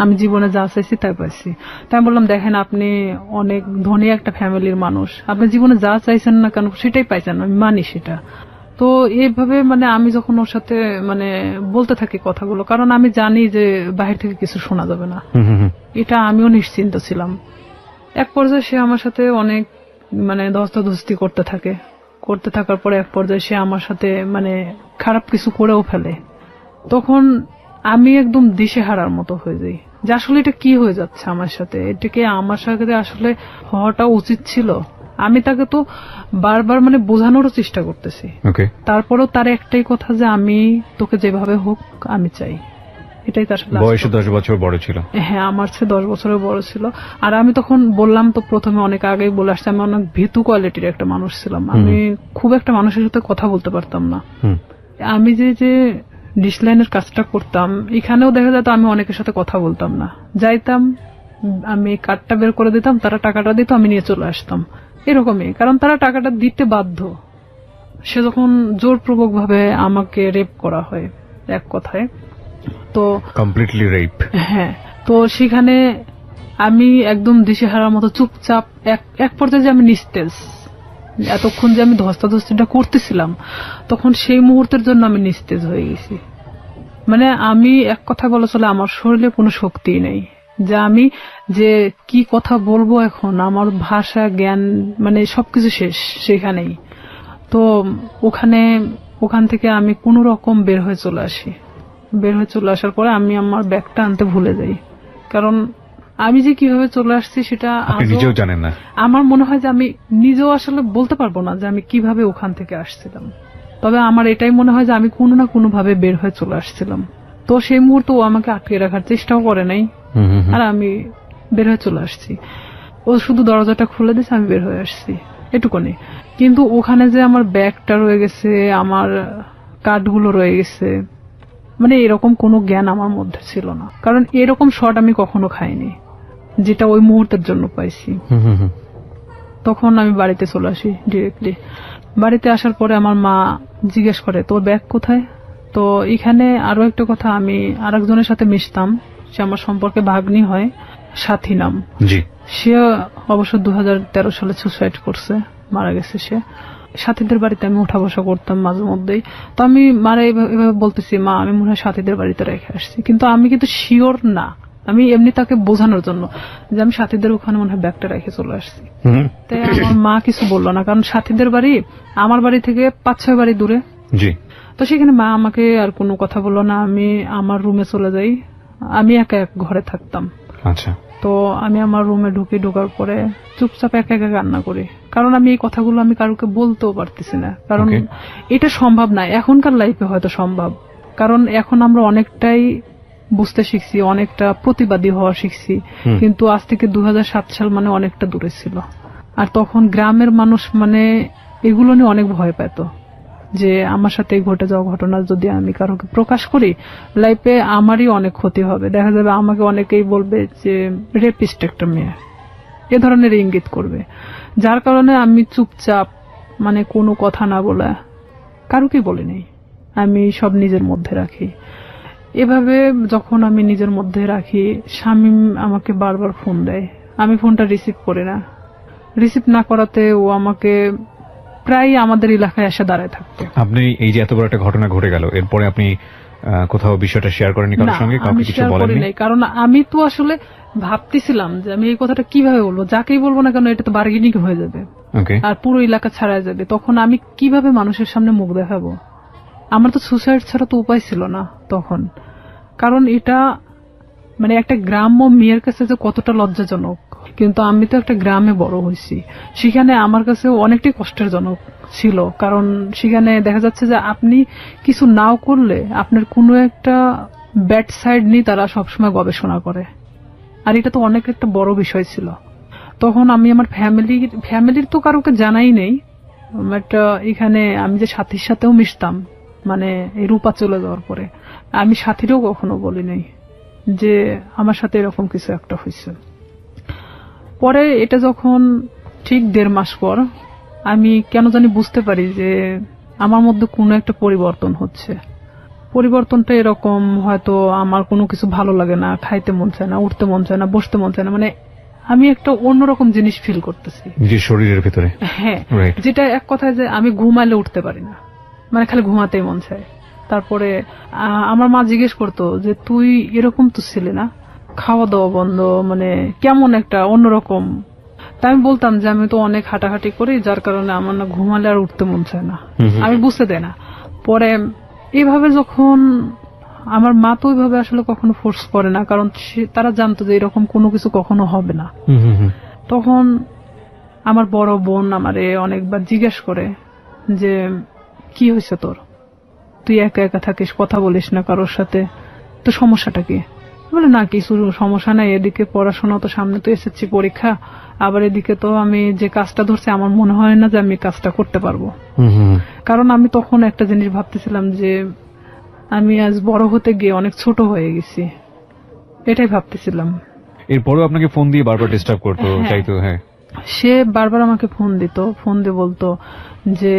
A: আমি জীবনে যা চাইছি তাই পাইছি। তাই আমি বললাম দেখেন আপনি অনেক ধনী একটা ফ্যামিলির মানুষ, আপনি জীবনে যা চাইছেন না কেন সেটাই পাইছেন, আমি মানি সেটা। তো এইভাবে মানে আমি যখন ওর সাথে মানে বলতে থাকি কথাগুলো, কারণ আমি জানি যে বাহির থেকে কিছু শোনা যাবে না, এটা আমিও নিশ্চিন্ত ছিলাম। এক পর্যায়ে সে আমার সাথে অনেক মানে ধস্তাধস্তি করতে থাকে, করতে থাকার পরে এক পর্যায়ে সে আমার সাথে মানে খারাপ কিছু করেও ফেলে। তখন আমি একদম দিশেহারার মতো হয়ে যাই যে আসলে এটা কি হয়ে যাচ্ছে আমার সাথে, এটাকে আমার সাথে আসলে হওয়াটা উচিত ছিল। আমি তাকে তো বারবার মানে বোঝানোরও চেষ্টা করতেছি, তারপরেও তার একটাই কথা যে আমি তোকে যেভাবে হোক আমি চাই, এটাই তার সাথে।
B: বয়সে 10 বছর বড় ছিল।
A: হ্যাঁ, আমার চেয়ে 10 বছরের বড় ছিল। আর আমি তখন বললাম তো প্রথমে অনেক আগেই বলে আসছি, আমি অনেক ভীতু কোয়ালিটির একটা মানুষ ছিলাম, আমি খুব একটা মানুষের সাথে কথা বলতে পারতাম না। আমি যে ডিসলাইনের কাজটা করতাম এখানেও দেখা যেত আমি অনেকের সাথে কথা বলতাম না, যাইতাম আমি কার্ডটা বের করে দিতাম, তারা টাকাটা দিত, আমি নিয়ে চলে আসতাম, এরকমই। কারণ তারা টাকাটা দিতে বাধ্য। সে যখন জোরপূর্বক ভাবে আমাকে রেপ করা হয় এক কথায়, তো
B: কমপ্লিটলি রেপ।
A: হ্যাঁ, তো সেখানে আমি একদম দিশেহারার মতো চুপচাপ, এক পর্যায়ে যে আমি নিস্তেজ, এতক্ষণ যে আমি ধস্তাধস্তিটা করতেছিলাম তখন সেই মুহূর্তের জন্য আমি নিস্তেজ হয়ে গেছি। মানে আমি এক কথা বলা চলে আমার শরীরে কোনো শক্তি নেই, যে আমি যে কি কথা বলবো এখন, আমার ভাষা জ্ঞান মানে সবকিছু শেষ সেখানেই। তো ওখান থেকে আমি কোনো রকম বের হয়ে চলে আসি। বের হয়ে চলে আসার পরে আমি আমার ব্যাগটা আনতে ভুলে যাই, কারণ আমি যে কিভাবে চলে আসছি সেটা
B: নিজেও জানেন না।
A: আমার মনে হয় যে আমি নিজেও আসলে বলতে পারবো না যে আমি কিভাবে ওখান থেকে আসছিলাম, তবে আমার এটাই মনে হয় যে আমি কোনো না কোনো ভাবে বের হয়ে চলে আসছিলাম। তো সেই মুহূর্তে ও আমাকে আটকে রাখার চেষ্টাও করে নাই, আর আমি বের হয়ে চলে আসছি। ও শুধু দরজাটা খুলে দিয়েছে, আমি বের হয়ে আসছি, এটুকুনি। কিন্তু ওখানে যে আমার ব্যাগটা রয়ে গেছে, আমার কার্ডগুলো রয়ে গেছে, মানে এরকম কোনো জ্ঞান আমার মধ্যে ছিল না, কারণ এরকম শট আমি কখনো খাইনি যেটা ওই মুহূর্তের জন্য পাইছি। তখন আমি বাড়িতে চলে আসি ডিরেক্টলি। বাড়িতে আসার পরে আমার মা জিজ্ঞেস করে তোর ব্যাগ কোথায়। তো এখানে আরো একটা কথা, আমি আরেকজনের সাথে মিশতাম, সে আমার সম্পর্কে ভাগ্নি হয়, সাথী নাম। সে অবশ্য 2013 সালে সুসাইড করছে, মারা গেছে সে। সাথীদের বাড়িতে আমি উঠা বসা করতাম মাঝে মধ্যেই। তো আমি মারা এভাবে বলতেছি, মা আমি মনে হয় সাথীদের বাড়িতে রেখে আসছি, কিন্তু আমি কিন্তু শিওর না, আমি এমনি তাকে বোঝানোর জন্য যে আমি সাথীদের ওখানে মনে হয় ব্যাগটা রেখে চলে আসছি। তাই আমার মা কিছু বললো না, কারণ সাথীদের বাড়ি আমার বাড়ি থেকে 5-6 বাড়ি দূরে। তো সেখানে মা আমাকে আর কোনো কথা বললো না, আমি আমার রুমে চলে যাই। আমি একা এক ঘরে থাকতাম।
B: আচ্ছা।
A: তো আমি আমার রুমে ঢোকার পরে চুপচাপ একা একা কান্না করি, কারণ আমি এই কথাগুলো আমি কারোকে বলতেও পারতেছি না, কারণ এটা সম্ভব না। এখনকার লাইফে হয়তো সম্ভব, কারণ এখন আমরা অনেকটাই বুঝতে শিখছি, অনেকটা প্রতিবাদী হওয়া শিখছি, কিন্তু আজ থেকে 2007 সাল মানে অনেকটা দূরে ছিল। আর তখন গ্রামের মানুষ মানে এগুলো নিয়ে অনেক ভয় পেত, যে আমার সাথে ঘটে যাওয়া ঘটনা যদি আমি কারোকে প্রকাশ করি লাইফে আমারই অনেক ক্ষতি হবে, দেখা যাবে আমাকে অনেকেই বলবে যে রেপিস্ট একটা মেয়ে, এ ধরনের ইঙ্গিত করবে। যার কারণে আমি চুপচাপ মানে কোনো কথা না বলে কারোকেই বলিনি, আমি সব নিজের মধ্যে রাখি। এভাবে যখন আমি নিজের মধ্যে রাখি, শামীম আমাকে বারবার ফোন দেয়, আমি ফোনটা রিসিভ করি না। রিসিভ না করাতে ও আমাকে প্রায় আমাদের এলাকায় এসে দাঁড়ায় থাকতো।
B: আপনি এই যে এত বড় একটা ঘটনা ঘটে গেল, এরপরে আপনি কোথাও বিষয়টা শেয়ার করেননি কারোর সঙ্গে? কাউকে কিছু বলেননি?
A: কারণ আমি তো আসলে ভাবতেছিলাম যে আমি এই কথাটা কিভাবে বলবো, যাকেই বলবো না কেন এটা তো বার্গেনিং হয়ে যাবে আর পুরো এলাকা ছাড়া যাবে। তখন আমি কিভাবে মানুষের সামনে মুখ দেখাবো? আমার তো সুসাইড ছাড়া তো উপায় ছিল না তখন, কারণ এটা মানে একটা গ্রাম্য মেয়ের কাছে যে কতটা লজ্জাজনক। কিন্তু আমি তো একটা গ্রামে বড় হয়েছি, সেখানে আমার কাছে অনেকটাই কষ্টের জনক ছিল, কারণ সেখানে দেখা যাচ্ছে যে আপনি কিছু নাও করলে আপনার কোনো একটা ব্যাড সাইড নিয়ে তারা সবসময় গবেষণা করে, আর এটা তো অনেক একটা বড় বিষয় ছিল। তখন আমি আমার ফ্যামিলির তো কারোকে জানাই নেই, বাট এখানে আমি যে সাথীর সাথেও মিশতাম, মানে এই রূপা চলে যাওয়ার পরে আমি সাথীরও কখনো বলি নাই যে আমার সাথে এরকম কিছু একটা হয়েছে। পরে এটা যখন ঠিক 1.5 মাস পর আমি কেন জানি বুঝতে পারি যে আমার মধ্যে কোনো একটা পরিবর্তন হচ্ছে। পরিবর্তনটা এরকম, হয়তো আমার কোনো কিছু ভালো লাগে না, খাইতে মন চায় না, উঠতে মন চায় না, বসতে মন চায় না, মানে আমি একটা অন্যরকম জিনিস ফিল করতেছি
B: যে শরীরের ভিতরে।
A: হ্যাঁ, যেটা এক কথায় যে আমি ঘুমাইলে উঠতে পারি না, মানে খালি ঘুমাতেই মন চায়। তারপরে আমার মা জিজ্ঞেস করতো যে তুই এরকম তো ছিলে না, খাওয়া দাওয়া বন্ধ, মানে কেমন একটা অন্যরকম। তাই আমি বলতাম যে আমি তো অনেক হাঁটাহাঁটি করি, যার কারণে আমার না ঘুমালে আর উঠতে মন চায় না, আমি বুঝতে দেয় না। পরে এইভাবে যখন আমার মা তো ওইভাবে আসলে কখনো ফোর্স করে না, কারণ তারা জানতো যে এরকম কোনো কিছু কখনো হবে না। তখন আমার বড় বোন আমারে অনেকবার জিজ্ঞেস করে যে কি হয়েছে তোর, তুই একা একা থাকিস, কথা বলিস না কারোর সাথে, তো সমস্যাটা কি? বলে না কিছু সমস্যা নাই, এদিকে পড়াশোনা তো, সামনে তো এসএসসি পরীক্ষা, আবার এদিকে তো আমি যে কাজটা ধরছি আমার মনে হয় না যে আমি কাজটা করতে পারবো। কারণ আমি তখন একটা জিনিস ভাবতেছিলাম যে আমি আজ বড় হতে গিয়ে অনেক ছোট হয়ে গেছি, এটাই ভাবতেছিলাম।
B: এরপরও আপনাকে ফোন দিয়ে বারবার ডিস্টার্ব করতো, চাইতো? হ্যাঁ,
A: সে বারবার আমাকে ফোন দিত, ফোন দিয়ে বলতো যে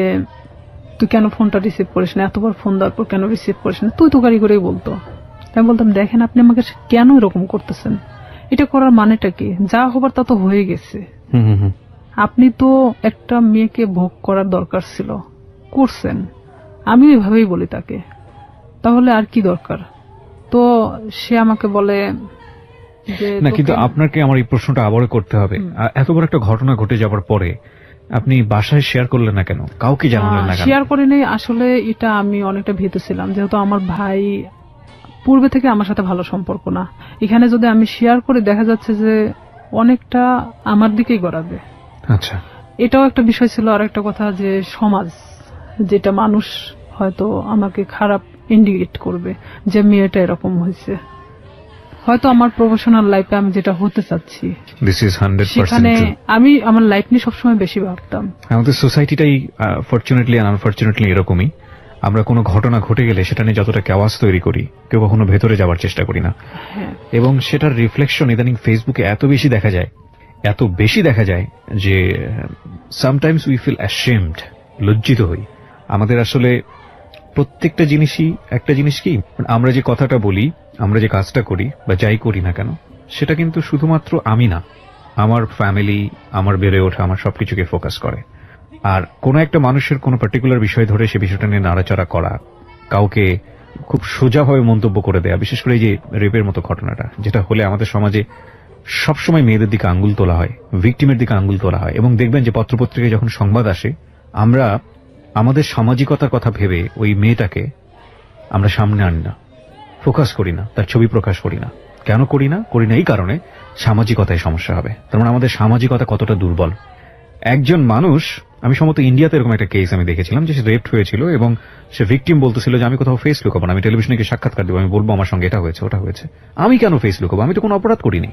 A: তুই কেন ফোনটা রিসিভ করিস না, এতবার ফোন দেওয়ার পর কেন রিসিভ করিস না, তুই তো গাড়ি করেই বলতো। আমি বলতাম দেখেন আপনি আমাকে কেন এরকম করতেছেন, এটা করার মানেটা কি, যা হবার তা তো হয়ে গেছে, আপনি তো একটা মেয়েকে ভোগ করার দরকার ছিল, করছেন। আমি এভাবেই বলি তাকে, তাহলে আর কি দরকার? তো সে আমাকে বলে যে
B: না, কিন্তু আপনাকে আমার এই প্রশ্নটা আবারও করতে হবে, এত বড় একটা ঘটনা ঘটে যাবার পরে আপনি বাসায় শেয়ার করলেন না কেন, কাউকে জানালেন না কেন?
A: শেয়ার করিনি, আসলে এটা আমি অনেকটা ভীত ছিলাম, যেহেতু আমার ভাই পূর্বে থেকে আমার সাথে ভালো সম্পর্ক না, এখানে যদি আমি শেয়ার করে দেখা যাচ্ছে যে অনেকটা আমার দিকেই গড়াবে।
B: আচ্ছা,
A: এটাও একটা বিষয় ছিল। আর একটা কথা যে সমাজ, যেটা মানুষ হয়তো আমাকে খারাপ ইন্ডিকেট করবে যে মেয়েটা এরকম হয়েছে, হয়তো আমার প্রফেশনাল লাইফে আমি যেটা হতে চাচ্ছি সেখানে আমি আমার লাইফ নিয়ে সবসময় বেশি ভাবতাম।
B: আমাদের সোসাইটিটাই ফরচুনেটলি আর আনফরচুনেটলি এরকমই, আমরা কোনো ঘটনা ঘটে গেলে সেটা নিয়ে যতটা কেওয়াস তৈরি করি, কেউ কখনো ভেতরে যাওয়ার চেষ্টা করি না। এবং সেটার রিফ্লেকশন ইদানিং ফেসবুকে এত বেশি দেখা যায় যে সামটাইমস উই ফিল অ্যাশেমড, লজ্জিত হই। আমাদের আসলে প্রত্যেকটা জিনিসই একটা জিনিস কি, আমরা যে কথাটা বলি, আমরা যে কাজটা করি বা যাই করি না কেন, সেটা কিন্তু শুধুমাত্র আমি না, আমার ফ্যামিলি, আমার বেড়ে ওঠা, আমার সবকিছুকে ফোকাস করে। আর কোনো একটা মানুষের কোনো পার্টিকুলার বিষয় ধরে সে বিষয়টা নিয়ে নাড়াচাড়া করা, কাউকে খুব সোজাভাবে মন্তব্য করে দেয়া, বিশেষ করে এই যে রেপের মতো ঘটনাটা, যেটা হলে আমাদের সমাজে সবসময় মেয়েদের দিকে আঙ্গুল তোলা হয়, ভিকটিমের দিকে আঙ্গুল তোলা হয়। এবং দেখবেন যে পত্রপত্রিকায় যখন সংবাদ আসে, আমরা আমাদের সামাজিকতার কথা ভেবে ওই মেয়েটাকে আমরা সামনে আনি না, ফোকাস করি না, তার ছবি প্রকাশ করি না। কেন করি না এই কারণে সামাজিকতায় সমস্যা হবে। তার মানে আমাদের সামাজিকতা কতটা দুর্বল। একজন মানুষ, আমি সম্ভবত ইন্ডিয়াতে এরকম একটা কেস আমি দেখেছিলাম যে সে রেপড হয়েছিল এবং সে ভিকটিম বলতেছিল যে আমি কোথাও ফেস লুকাবো না, আমি টেলিভিশনে গিয়ে সাক্ষাৎকার দেবো, আমি বলবো আমার সঙ্গে এটা হয়েছে ওটা হয়েছে। আমি কেন ফেস লুকাবো, আমি তো কোনো অপরাধ করিনি।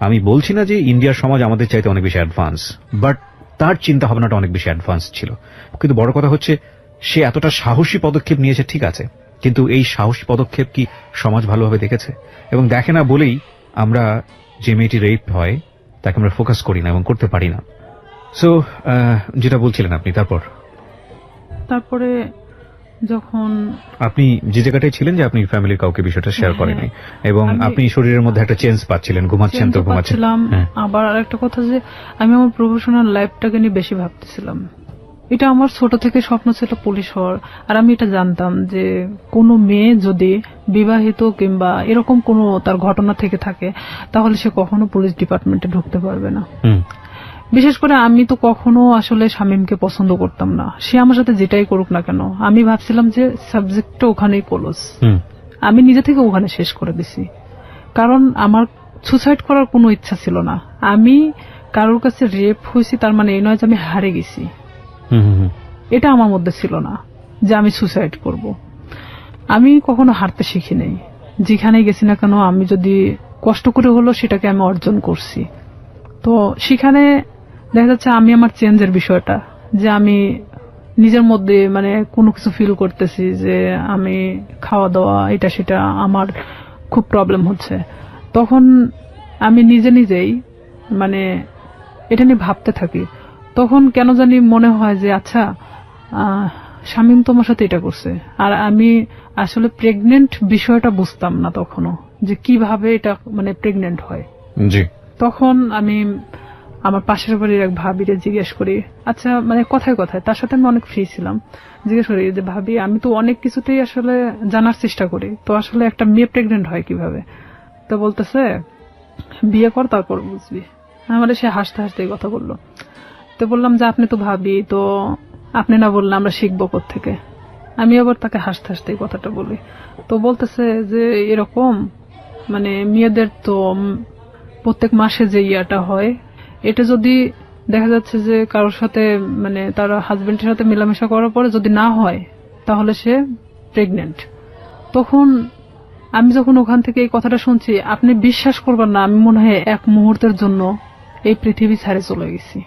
B: আমি বলছি না যে ইন্ডিয়ার সমাজ আমাদের চাইতে অনেক বেশি অ্যাডভান্স, বাট তার চিন্তা ভাবনাটা অনেক বেশি অ্যাডভান্স ছিল। কিন্তু বড় কথা হচ্ছে সে এতটা সাহসী পদক্ষেপ নিয়েছে, ঠিক আছে, কিন্তু এই সাহসী পদক্ষেপ কি সমাজ ভালোভাবে দেখেছে? এবং দেখে না বলেই আমরা যে মেয়েটি রেপ হয় তাকে আমরা ফোকাস করি না এবং করতে পারি না। সো যেটা বলছিলেন আপনি, তারপরে
A: যখন
B: আপনি যে জায়গাটায় ছিলেন যে আপনি ফ্যামিলির কাউকে বিষয়টা শেয়ার করেনি এবং আপনি শরীরের মধ্যে একটা চেঞ্জ পাচ্ছিলেন, ঘুমাচ্ছেন তো ঘুমাচ্ছিলাম।
A: আবার আরেকটা কথা যে আমি আমার প্রফেশনাল লাইফটাকে নিয়ে বেশি ভাবতেছিলাম। এটা আমার ছোট থেকে স্বপ্ন ছিল পুলিশ হওয়ার। আর আমি এটা জানতাম যে কোনো মেয়ে যদি বিবাহিত কিংবা এরকম কোনো তার ঘটনা থেকে থাকে তাহলে সে কখনো পুলিশ ডিপার্টমেন্টে ঢুকতে পারবে না। বিশেষ করে আমি তো কখনো আসলে শামীমকে পছন্দ করতাম না, সে আমার সাথে যেটাই করুক না কেন। আমি ভাবছিলাম যে সাবজেক্টটা ওখানেই ক্লোজ, আমি নিজে থেকে ওখানে শেষ করে দিছি। কারণ আমার সুসাইড করার কোনো ইচ্ছা ছিল না। আমি কারোর কাছে রেপ হয়েছি তার মানে এই নয় যে আমি হারে গেছি, এটা আমার মধ্যে ছিল না যে আমি সুসাইড করব। আমি কখনো হারতে শিখি নাই, যেখানেই গেছি না কেন আমি যদি কষ্ট করে হলো সেটাকে আমি অর্জন করছি। তো সেখানে দেখা যাচ্ছে আমি আমার চেঞ্জের বিষয়টা, যে আমি নিজের মধ্যে মানে কোনো কিছু ফিল করতেছি যে আমি খাওয়া দাওয়া এটা সেটা আমার খুব প্রবলেম হচ্ছে, তখন আমি নিজে নিজেই মানে এটা নিয়ে ভাবতে থাকি। তখন কেন জানি মনে হয় যে আচ্ছা শামীম তোমার সাথে এটা করছে, আর আমি আসলে প্রেগনেন্ট বিষয়টা বুঝতাম না তখনও, যে কিভাবে এটা মানে প্রেগনেন্ট হয়।
B: জি।
A: তখন আমি আমার পাশের বাড়ির এক ভাবিরে জিজ্ঞেস করি, আচ্ছা মানে কথায় কথায়, তার সাথে আমি অনেক ফ্রি ছিলাম, জিজ্ঞেস করি যে ভাবি আমি তো অনেক কিছুতেই আসলে জানার চেষ্টা করি, তো আসলে একটা মেয়ে প্রেগনেন্ট হয় কিভাবে? তো বলতেছে বিয়ে কর তারপর বুঝবি। আমার সে হাসতে হাসতে কথা বললো। তো বললাম যে আপনি তো ভাবি, তো আপনি না বললে আমরা শিখবো কোত্থেকে? আমি আবার তাকে হাসতে হাসতে কথাটা বলি। তো বলতেছে যে এরকম মানে মেয়েদের তো প্রত্যেক মাসে যে ইয়াটা হয়, এটা যদি দেখা যাচ্ছে যে কারোর সাথে মানে তার হাজবেন্ডের সাথে মেলামেশা করার পরে যদি না হয় তাহলে সে প্রেগনেন্ট। তখন আমি যখন ওখান থেকে এই কথাটা শুনছি, আপনি বিশ্বাস করবেন না, আমি মনে হয় এক মুহূর্তের জন্য এই পৃথিবী ছেড়ে চলে গেছি।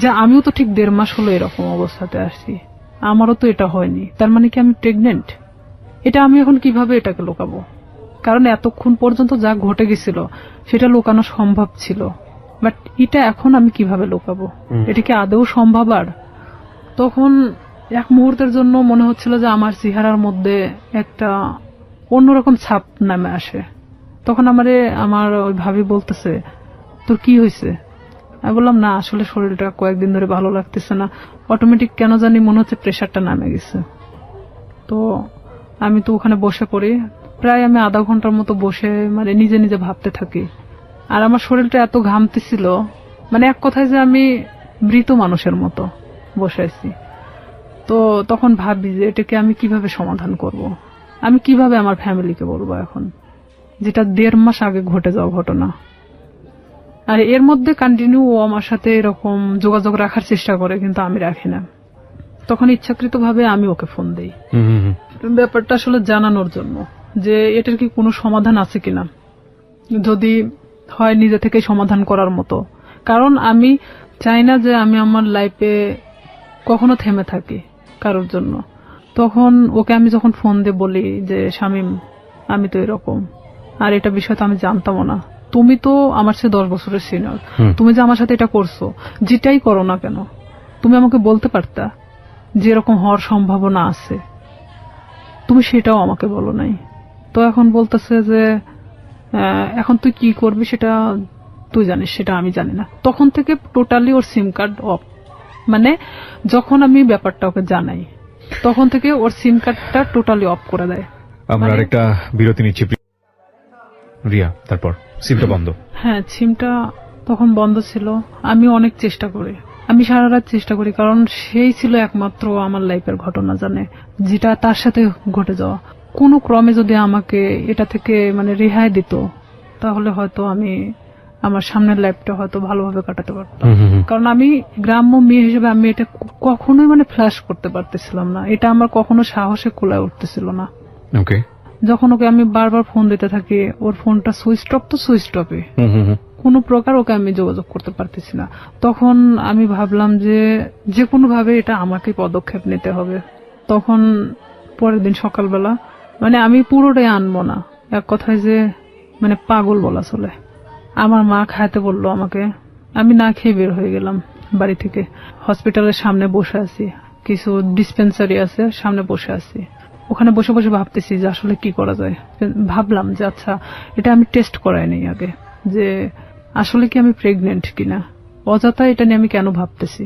A: যে আমিও তো ঠিক 1.5 মাস হলো এরকম অবস্থাতে আসছি, আমারও তো এটা হয়নি, তার মানে কি আমি প্রেগনেন্ট? এটা আমি এখন কিভাবে এটাকে লুকাবো? কারণ এতক্ষণ পর্যন্ত যা ঘটে গেছিল সেটা লুকানো সম্ভব ছিল, বাট এটা এখন আমি কিভাবে লুকাবো? এটা কি আদৌ সম্ভব? আর তখন এক মুহূর্তের জন্য মনে হচ্ছিল যে আমার চেহারার মধ্যে একটা অন্যরকম ছাপ নামে আসে। তখন আমার ওই ভাবি বলতেছে তোর কি হয়েছে? আমি বললাম না আসলে শরীরটা কয়েকদিন ধরে ভালো লাগতেছে না, অটোমেটিক কেন জানি মনে হচ্ছে প্রেশারটা নামে গেছে। তো আমি তো ওখানে বসে পড়ি, প্রায় আমি আধা ঘন্টার মতো বসে মানে নিজে নিজে ভাবতে থাকি। আর আমার শরীরটা এত ঘামতেছিল, মানে এক কথায় যে আমি মৃত মানুষের মতো বসে আছি। তো তখন ভাবি যে এটাকে আমি কিভাবে সমাধান করব, আমি কিভাবে আমার ফ্যামিলিকে বলবো এখন, যেটা 1.5 মাস আগে ঘটে যাওয়া ঘটনা। আর এর মধ্যে কন্টিনিউ ও আমার সাথে এরকম যোগাযোগ রাখার চেষ্টা করে, কিন্তু আমি রাখি না। তখন ইচ্ছাকৃতভাবে আমি ওকে ফোন দেই ব্যাপারটা আসলে জানানোর জন্য যে এটার কি কোনো সমাধান আছে কিনা, যদি হয় নিজে থেকে সমাধান করার মতো। কারণ আমি চাই না যে আমি আমার লাইফে কখনো থেমে থাকি কারোর জন্য। তখন ওকে আমি যখন ফোন দিয়ে বলি যে শামীম আমি তো এরকম, আর এটা বিষয় তো আমি জানতামও না, তুমি তো আমার চেয়ে 10 বছরের সিনিয়র, তুমি যে আমার সাথে এটা করছো, যেটাই করো না কেন তুমি আমাকে বলতে পারতা যে এরকম হওয়ার সম্ভাবনা আছে, তুমি সেটাও আমাকে বলো নাই। তো এখন বলতেছে যে এখন তুই কি করবি সেটা তুই জানিস, সেটা আমি জানি না। তখন থেকে totally or SIM card of, মানে যখন আমি ব্যাপারটা ওকে জানাই তখন থেকে ওর সিম কার্ডটা টোটালি অফ করে দেয়।
B: আমরা আরেকটা বিরতি নিচ্ছি রিয়া, তারপর সিমটা বন্ধ।
A: হ্যাঁ, সিমটা তখন বন্ধ ছিল। আমি অনেক চেষ্টা করি, আমি সারা রাত চেষ্টা করি, কারণ সেই ছিল একমাত্র আমার লাইফের ঘটনা জানে, যেটা তার সাথে ঘটে যাওয়া। কোনো ক্রমে যদি আমাকে এটা থেকে মানে রেহাই দিত তাহলে হয়তো আমি আমার সামনের লাইফটা হয়তো ভালোভাবে কাটাতে পারতাম। কারণ আমি গ্রাম্য মেয়ে হিসেবে আমি এটা কখনোই মানে ফ্ল্যাশ করতে পারতেছিলাম না, এটা আমার কখনো সাহসে কোলায় উঠতেছিল না।
B: ওকে,
A: যখন ওকে আমি বারবার ফোন দিতে থাকি, ওর ফোনটা সুইচ অফ তো সুইচ অফে, কোনো প্রকার ওকে আমি যোগাযোগ করতে পারতেছি না। তখন আমি ভাবলাম যে কোনো ভাবে এটা আমাকে পদক্ষেপ নিতে হবে। তখন পরের দিন সকালবেলা মানে আমি পুরোটাই আনবো না, এক কথায় যে মানে পাগল বলা চলে, আমার মা খাইতে বললো আমাকে, আমি না খেয়ে বের হয়ে গেলাম বাড়ি থেকে। হসপিটালের সামনে বসে আছি, কিছু ডিসপেন্সারি আছে সামনে বসে আছি, ওখানে বসে বসে ভাবতেছি যে আসলে কি করা যায়। ভাবলাম যে আচ্ছা এটা আমি টেস্ট করাই নেই আগে, যে আসলে কি আমি প্রেগনেন্ট কিনা, অযথা এটা নিয়ে আমি কেন ভাবতেছি,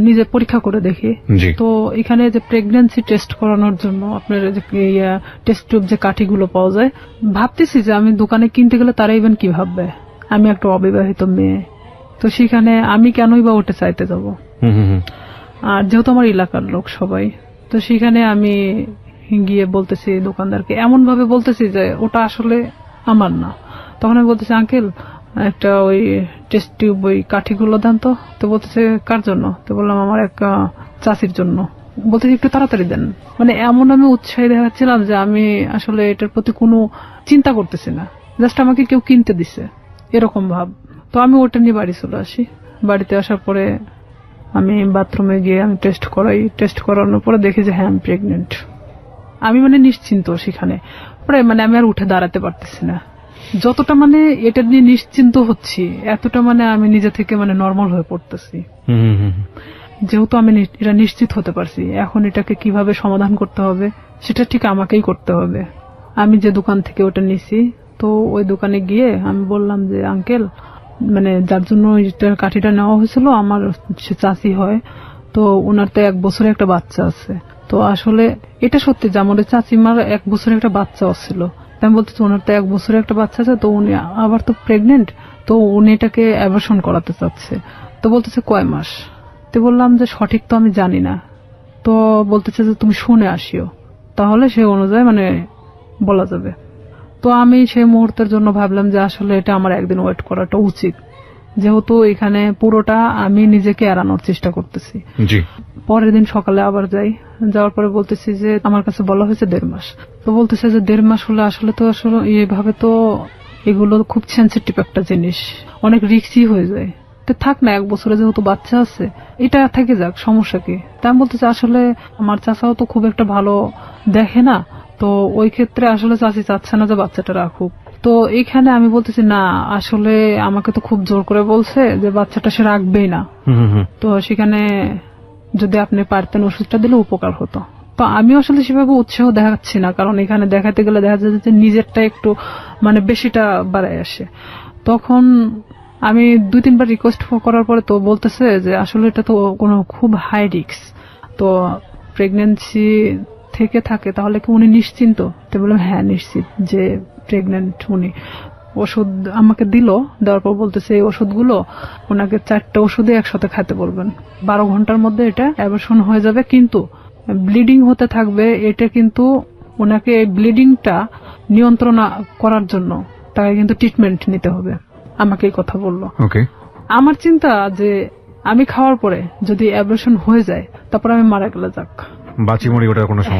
A: নিজে পরীক্ষা করে দেখি। তো এখানে যে প্রেগন্যান্সি টেস্ট করানোর জন্য আপনার যে টেস্ট টিউব যে কাঠিগুলো পাওয়া যায়, ভাবতেছি যে আমি দোকানে কিনতে গেলে তারা ইভেন কি ভাববে আমি একটা অবিবাহিত মেয়ে, তো সেখানে আমি কেনই বা ওটা চাইতে যাব। আর যেহেতু আমার এলাকার লোক সবাই, তো সেখানে আমি গিয়ে বলতেছি দোকানদারকে, এমন ভাবে বলতেছি যে ওটা আসলে আমার না। তখন আমি বলতেছি আঙ্কেল একটা ওই টেস্ট টিউব ওই কাঠিগুলো দেন তো। তো বলতেছে কার জন্য? তো বললাম আমার এক চাচির জন্য। বলতেছি একটু তাড়াতাড়ি দেন। মানে এমন আমি উৎসাহী দেখাচ্ছিলাম যে আমি আসলে এটার প্রতি কোনো চিন্তা করতেছি না, জাস্ট আমাকে কেউ কিনতে দিছে এরকম ভাব। তো আমি ওটা নিয়ে বাড়ি চলে আসি। বাড়িতে আসার পরে আমি বাথরুমে গিয়ে আমি টেস্ট করাই। টেস্ট করানোর পরে দেখি যে হ্যাঁ আমি প্রেগনেন্ট। আমি নিশ্চিন্ত সেখানে, পরে আমি আর উঠে দাঁড়াতে পারতেছি না। যতটা এটা নিয়ে নিশ্চিন্ত হচ্ছি, এতটা আমি নিজে থেকে নর্মাল হয়ে পড়তেছি। যেহেতু আমি এটা নিশ্চিত হতে পারছি, এখন এটাকে কিভাবে সমাধান করতে হবে সেটা ঠিক আমাকেই করতে হবে। আমি যে দোকান থেকে ওটা নিছি, তো ওই দোকানে গিয়ে আমি বললাম যে আঙ্কেল, যার জন্য কাঠিটা নেওয়া হয়েছিল আমার সে চাচি হয়, তো ওনার তো 1 বছরের একটা বাচ্চা আছে। তো আসলে এটা সত্যি যে আমার চাচিমার 1 বছরের একটা বাচ্চা ছিল। আমি বলতেছি ওনার তো 1 বছরের একটা বাচ্চা আছে, তো উনি আবার তো প্রেগনেন্ট, তো উনি এটাকে অ্যাবর্শন করাতে চাচ্ছে। তো বলতেছে কয় মাস? তো বললাম যে সঠিক তো আমি জানি না। তো বলতেছে যে তুমি শুনে আসিও, তাহলে সে অনুযায়ী বলা যাবে। তো আমি সেই মুহূর্তের জন্য ভাবলাম যে আসলে এটা আমার একদিন ওয়েট করাটা উচিত, যেহেতু এখানে পুরোটা আমি নিজেকে এড়ানোর চেষ্টা করতেছি। পরের দিন সকালে আবার যাওয়ার পরে বলতেছি যে আমার কাছে বলা হয়েছে 1.5 মাস। তো বলতেছে যে 1.5 মাস হলে আসলে এইভাবে তো এগুলো খুব সেন্সিটিভ একটা জিনিস, অনেক রিস্কি হয়ে যায়। তো থাক না, 1 বছরে যেহেতু বাচ্চা আছে এটা থেকে যাক, সমস্যা কি? তাই আমি বলতেছি আসলে আমার চাচাও তো খুব একটা ভালো দেখে না, তো ওই ক্ষেত্রে আসলে চাচি চাচ্ছে না যে বাচ্চাটা রাখুক। তো এখানে আমি বলতেছি না, আসলে আমাকে তো খুব জোর করে বলছে যে বাচ্চাটা সে রাখবেই না। তো সেখানে যদি আপনি পারতেন ওষুধটা দিলে উপকার হতো। তো আমি আসলে সেভাবে উৎসাহ দেখাচ্ছি না, কারণ এখানে দেখাতে গেলে দেখা যায় যে নিজেরটা একটু বেশিটা বাড়ায় আসে। তখন আমি 2-3 বার রিকোয়েস্ট করার পরে তো বলতেছে যে আসলে এটা তো কোনো খুব হাই রিস্ক, তো প্রেগন্যান্সি থেকে থাকে তাহলে কি উনি নিশ্চিন্ত? তো বললাম হ্যাঁ নিশ্চিত যে প্রেগন্যান্ট উনি। ওষুধ আমাকে দেওয়ার পর বলতেছে এই ওষুধগুলো ওনাকে 4টা ওষুধে একসাথে খেতে বলবেন, 12 ঘন্টার মধ্যে এটা অ্যাবর্শন হয়ে যাবে, কিন্তু ব্লিডিং হতে থাকবে। এটা কিন্তু ওনাকে এই ব্লিডিংটা নিয়ন্ত্রণ করার জন্য তাকে কিন্তু ট্রিটমেন্ট নিতে হবে। আমাকে এই কথা বললো। আমার চিন্তা যে আমি খাওয়ার পরে যদি অ্যাবর্শন হয়ে যায় তারপর আমি মারা গেলে যাক,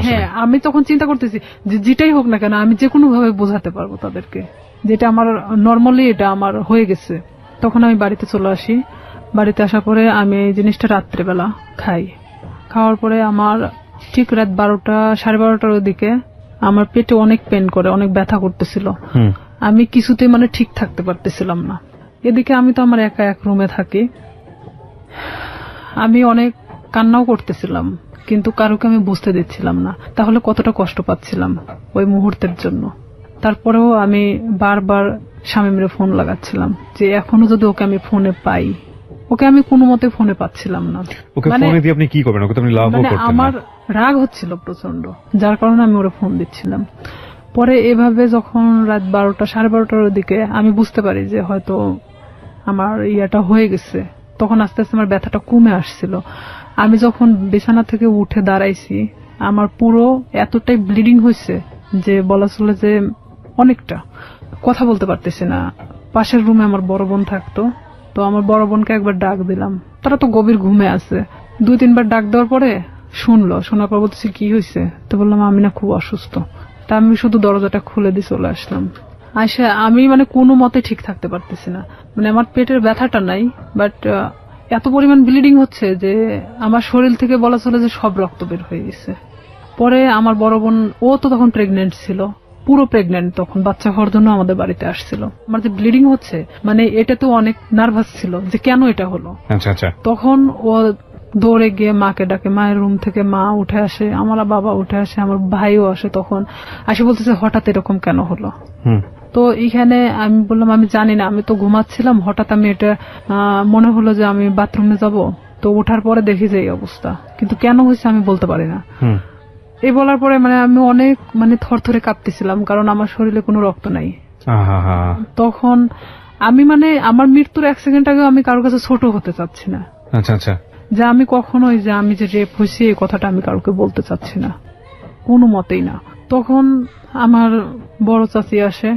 A: হ্যাঁ আমি তখন চিন্তা করতেছি যে যেটাই হোক না কেন আমি যে কোনো ভাবে বোঝাতে পারবো তাদেরকে যেটা আমার নর্মালি এটা আমার হয়ে গেছে। তখন আমি বাড়িতে চলে আসি। বাড়িতে আসার পরে আমি এই জিনিসটা রাত্রেবেলা খাই। খাওয়ার পরে আমার ঠিক রাত 12টা 12:30টার দিকে আমার পেটে অনেক পেন করে, অনেক ব্যথা করতেছিল। আমি কিছুতে ঠিক থাকতে পারতেছিলাম না। এদিকে আমি তো আমার একা এক রুমে থাকি, আমি অনেক কান্নাও করতেছিলাম, কিন্তু কারোকে আমি বুঝতে দিচ্ছিলাম না তাহলে কতটা কষ্ট পাচ্ছিলাম ওই মুহূর্তের জন্য। তারপরেও আমি বারবার শামীমের ফোন লাগাচ্ছিলাম যে এখনো যদি ওকে আমি ফোনে পাই। ওকে আমি কোনো মতে ফোনে পাচ্ছিলাম না।
B: আপনি কি করবেন?
A: আমার রাগ হচ্ছিল প্রচন্ড, যার কারণে আমি ওরা ফোন দিচ্ছিলাম। পরে এভাবে যখন রাত 12টা 12:30টার দিকে আমি বুঝতে পারি যে হয়তো আমার ইয়াটা হয়ে গেছে, তখন আস্তে আস্তে আমার ব্যথাটা কমে আসছিল। আমি যখন বিছানা থেকে উঠে দাঁড়াইছি আমার পুরো এতটাই ব্লিডিং হয়েছে যে বলা চলে যে অনেকটা, কথা বলতে পারতেছি না। পাশের রুমে আমার বড় বোন থাকতো, তো আমার বড় বোনকে একবার ডাক দিলাম, তারা তো গভীর ঘুমে আছে। 2-3 বার ডাক দেওয়ার পরে শোনার পর বলতেছি কি হয়েছে? তো বললাম আমি না খুব অসুস্থ। তা আমি শুধু দরজাটা খুলে দিয়ে চলে আসলাম। আসে আমি কোনো মতে ঠিক থাকতে পারতেছি না, আমার পেটের ব্যথাটা নাই, বাট এত পরিমাণ ব্লিডিং হচ্ছে যে আমার শরীর থেকে বলা চলে যে সব রক্ত বের হয়ে গেছে। পরে আমার বড় বোন, ও তো তখন প্রেগনেন্ট ছিল, পুরো প্রেগনেন্ট, তখন বাচ্চা হওয়ার জন্য আমাদের বাড়িতে আসছিল। আমার যে ব্লিডিং হচ্ছে এটা তো অনেক নার্ভাস ছিল যে কেন এটা হলো। তখন ও দৌড়ে গিয়ে মাকে ডাকে, মায়ের রুম থেকে মা উঠে আসে, আমার বাবা উঠে আসে, আমার ভাইও আসে। তখন আসে বলতেছে হঠাৎ এরকম কেন হলো। তো এইখানে আমি বললাম আমি জানি না, আমি তো ঘুমাচ্ছিলাম, হঠাৎ আমি এটা মনে হলো যে আমি বাথরুমে যাব, তো ওঠার পরে দেখি যে এই অবস্থা, কিন্তু কেন হয়েছে আমি বলতে পারি না। এই বলার পরে আমি অনেক থরথরে কাঁপতেছিলাম, কারণ আমার শরীরে কোনো রক্ত নাই। তখন আমি আমার মৃত্যুর 1 সেকেন্ড আগে আমি কারোর কাছে ছোট হতে চাচ্ছি না। যে আমি কখনোই যে আমি যে রেপ হয়েছি এই কথাটা আমি কাউকে বলতে চাচ্ছি না, কোনো মতেই না। তখন আমার বড় চাচি আসে,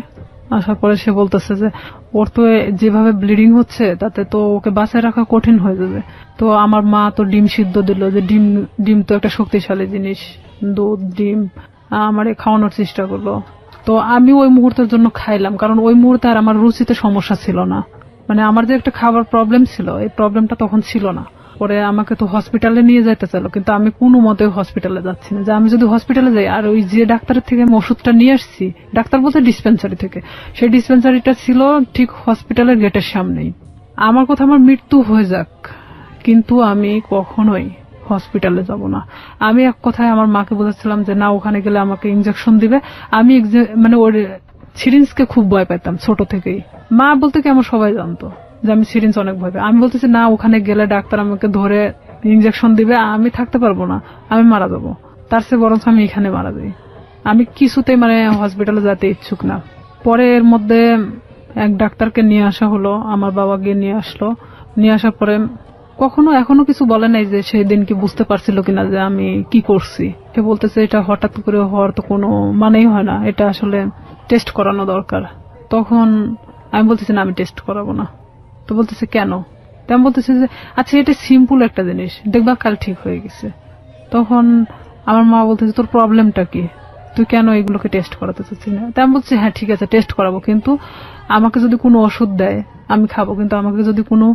A: আসার পরে সে বলতেছে যে ওর তো যেভাবে ব্লিডিং হচ্ছে তাতে তো ওকে বাঁচায় রাখা কঠিন হয়ে যাবে। তো আমার মা তো ডিম সিদ্ধ দিল, যে ডিম তো একটা শক্তিশালী জিনিস, দুধ ডিম আমারে খাওয়ানোর চেষ্টা করলো। তো আমি ওই মুহূর্তের জন্য খাইলাম, কারণ ওই মুহূর্তে আর আমার রুচিতে সমস্যা ছিল না। মানে আমার যে একটা খাবার প্রবলেম ছিল, এই প্রবলেমটা তখন ছিল না। পরে আমাকে তো হসপিটালে নিয়ে যাইতে চাইলো, কিন্তু আমি কোনো মতে হসপিটালে যাচ্ছি না। যে আমি যদি হসপিটালে যাই, আর ওই যে ডাক্তারের থেকে আমি ওষুধটা নিয়ে আসছি, ডাক্তার বলতে ডিসপেন্সারি থেকে, সেই ডিসপেন্সারিটা ছিল ঠিক হসপিটালের গেটের সামনেই। আমার কথা আমার মৃত্যু হয়ে যাক, কিন্তু আমি কখনোই হসপিটালে যাব না। আমি এক কথায় আমার মাকে বোঝাচ্ছিলাম যে না, ওখানে গেলে আমাকে ইনজেকশন দিবে। আমি মানে ওর সিরিঞ্জকে খুব ভয় পেতাম ছোট থেকেই। মা বলতে কি আমার সবাই জানতো যে আমি সিরিঞ্জ অনেক ভয় পাই। আমি বলতেছি না, ওখানে গেলে ডাক্তার আমাকে ধরে ইনজেকশন দিবে, আমি থাকতে পারবো না, আমি মারা যাবো। তার চেয়ে বরঞ্চ আমি এখানে মারা যাই। আমি কিছুতেই মানে হসপিটালে যেতে ইচ্ছুক না। পরে এর মধ্যে এক ডাক্তারকে নিয়ে আসা হলো, আমার বাবা গিয়ে নিয়ে আসলো। নিয়ে আসার পরে এখনো কিছু বলে নাই যে সেই দিন কি বুঝতে পারছিল কিনা যে আমি কি করছি। সে বলতেছে এটা হঠাৎ করে হওয়ার তো কোনো মানেই হয় না, এটা আসলে টেস্ট করানো দরকার। তখন আমি বলতেছি না, আমি টেস্ট করাবো না। তো বলতেছে কেন? আমি বলতেছে যে আচ্ছা, এটা সিম্পল একটা জিনিস, দেখবা কাল ঠিক হয়ে গেছে। তখন আমার মা বলতেছে তোর প্রবলেমটা কি, তুই কেন এগুলোকে টেস্ট করাতে চাচ্ছিস না? তাই আমি বলছি হ্যাঁ ঠিক আছে, টেস্ট করাবো, কিন্তু আমাকে যদি কোনো ওষুধ দেয় আমি খাবো, কিন্তু আমাকে যদি কোনো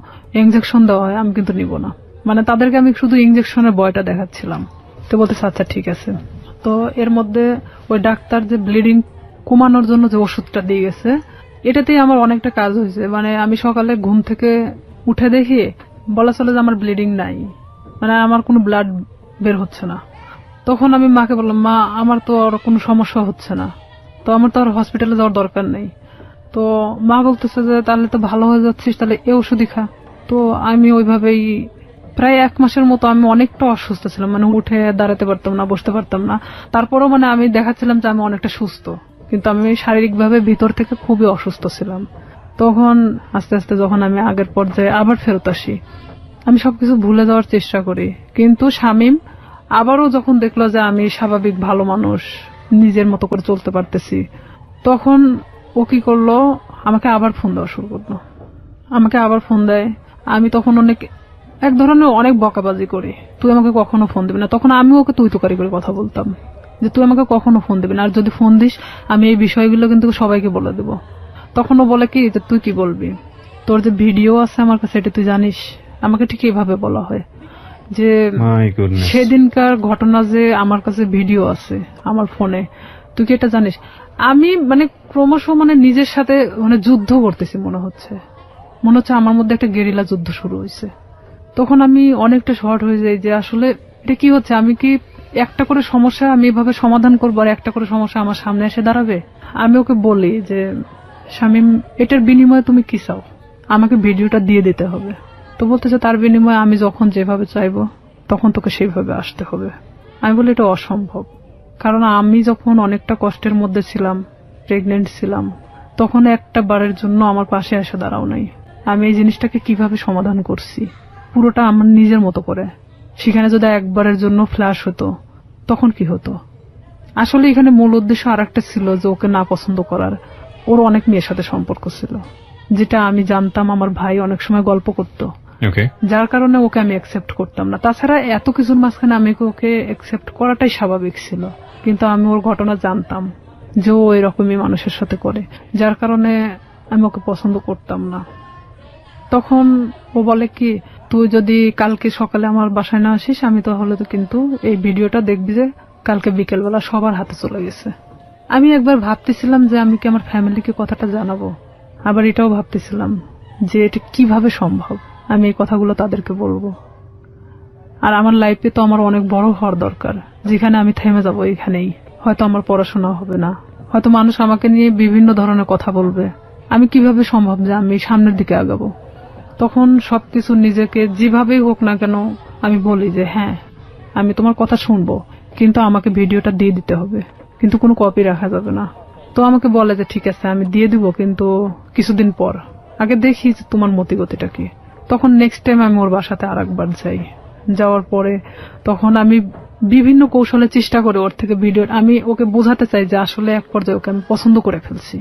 A: ইনজেকশন দেওয়া হয় আমি কিন্তু নিব না। মানে তাদেরকে আমি শুধু ইনজেকশনের ভয়টা দেখাচ্ছিলাম। তো বলতেছে আচ্ছা ঠিক আছে। তো এর মধ্যে ওই ডাক্তার যে ব্লিডিং কমানোর জন্য যে ওষুধটা দিয়ে গেছে, এটাতেই আমার অনেকটা কাজ হয়েছে। মানে আমি সকালে ঘুম থেকে উঠে দেখি বলা চলে যে আমার ব্লিডিং নাই, মানে আমার কোনো ব্লাড বের হচ্ছে না। তখন আমি মাকে বললাম, মা আমার তো আর কোনো সমস্যা হচ্ছে না, তো আমার তো আর হসপিটালে যাওয়ার দরকার নেই। তো মা বলতেছে যে তাহলে তো ভালো হয়ে যাচ্ছিস, তাহলে এই ওষুধই খা। তো আমি ওইভাবেই প্রায় 1 মাসের মতো আমি অনেকটা অসুস্থ ছিলাম, মানে উঠে দাঁড়াতে পারতাম না, বসতে পারতাম না। তারপরও মানে আমি দেখাচ্ছিলাম যে আমি অনেকটা সুস্থ, কিন্তু আমি শারীরিকভাবে ভিতর থেকে খুবই অসুস্থ ছিলাম। তখন আস্তে আস্তে যখন আমি আগের পর্যায়ে আবার ফেরত আসি, আমি সবকিছু ভুলে যাওয়ার চেষ্টা করি। কিন্তু শামীম আবারও যখন দেখলো যে আমি স্বাভাবিক ভালো মানুষ, নিজের মতো করে চলতে পারতেছি, তখন ও কি করলো, আমাকে আবার ফোন দেওয়া শুরু করলো। আমাকে আবার ফোন দেয়। আমি তখন এক ধরনের অনেক বকাবাজি করি, তুই আমাকে কখনো ফোন দিবি না। তখন আমি ওকে তুই তুকারি করে কথা বলতাম যে তুই আমাকে কখনো ফোন দিবি না, আর যদি ফোন দিস আমি এই বিষয়গুলো কিন্তু সবাইকে বলে দেবো। তখন ও বলে কি যে তুই কি বলবি, তোর যে ভিডিও আছে আমার কাছে এটা তুই জানিস। আমাকে ঠিক এইভাবে বলা হয় যে সেদিনকার ঘটনা যে আমার কাছে ভিডিও আছে আমার ফোনে, তুই কি এটা জানিস? আমি মানে ক্রমশ মানে নিজের সাথে মানে যুদ্ধ করতেছি মনে হচ্ছে আমার মধ্যে একটা গেরিলা যুদ্ধ শুরু হয়েছে। তখন আমি অনেকটা শর্ট হয়ে যাই যে আসলে এটা কি হচ্ছে, আমি কি একটা করে সমস্যা আমি এভাবে সমাধান করবো আর একটা করে সমস্যা আমার সামনে এসে দাঁড়াবে? আমি ওকে বলি যে শামীম, এটার বিনিময়ে তুমি কি চাও? আমাকে ভিডিওটা দিয়ে দিতে হবে। তো বলতেছে তার বিনিময়ে আমি যখন যেভাবে চাইবো তখন তোকে সেইভাবে আসতে হবে। আমি বলি এটা অসম্ভব, কারণ আমি যখন অনেকটা কষ্টের মধ্যে ছিলাম, প্রেগনেন্ট ছিলাম, তখন একটা বারের জন্য আমার পাশে এসে দাঁড়াও নাই। আমি এই জিনিসটাকে কিভাবে সমাধান করছি পুরোটা আমার নিজের মতো করে। সেখানে যদি একবারের জন্য ফ্ল্যাশ হতো তখন কি হতো? আসলে এখানে মূল উদ্দেশ্য আর একটা ছিল যে ওকে না পছন্দ করার। ওর অনেক মেয়ের সাথে সম্পর্ক ছিল, যেটা আমি জানতাম, আমার ভাই অনেক সময় গল্প করতো, যার কারণে ওকে আমি অ্যাকসেপ্ট করতাম না। তাছাড়া এত কিছুর মাঝখানে আমি ওকে অ্যাকসেপ্ট করাটাই স্বাভাবিক ছিল, কিন্তু আমি ওর ঘটনা জানতাম যে ও এরকমই মানুষের সাথে করে, যার কারণে আমি ওকে পছন্দ করতাম না। তখন ও বলে কি, তুই যদি কালকে সকালে আমার বাসায় না আসিস আমি তাহলে তো কিন্তু এই ভিডিওটা দেখবি যে কালকে বিকেলবেলা সবার হাতে চলে গেছে। আমি একবার ভাবতেছিলাম যে আমি কি আমার ফ্যামিলিকে কথাটা জানাবো, আবার এটাও ভাবতেছিলাম যে এটা কিভাবে সম্ভব আমি এই কথাগুলো তাদেরকে বলবো। আর আমার লাইফে তো আমার অনেক বড় হওয়ার দরকার, যেখানে আমি থেমে যাবো এখানেই। হয়তো আমার পড়াশোনা হবে না, হয়তো মানুষ আমাকে নিয়ে বিভিন্ন ধরনের কথা বলবে। আমি কিভাবে সম্ভব যে আমি সামনের দিকে আগাবো? তখন সবকিছু নিজেকে যেভাবেই হোক না কেন আমি বলি যে হ্যাঁ আমি তোমার কথা শুনবো, কিন্তু আমাকে ভিডিওটা দিয়ে দিতে হবে, কিন্তু কোনো কপি রাখা যাবে না। তো আমাকে বলে যে ঠিক আছে আমি দিয়ে দিব, কিন্তু কিছুদিন পর, আগে দেখি যে তোমার মতিগতিটা কি। তখন নেক্সট টাইম আমি ওর বাসাতে আরেকবার যাই। যাওয়ার পরে তখন আমি বিভিন্ন কৌশলে চেষ্টা করে ওর থেকে ভিডিও আমি ওকে বোঝাতে চাই যে আসলে এক পর্যায়ে ওকে আমি পছন্দ করে ফেলছি।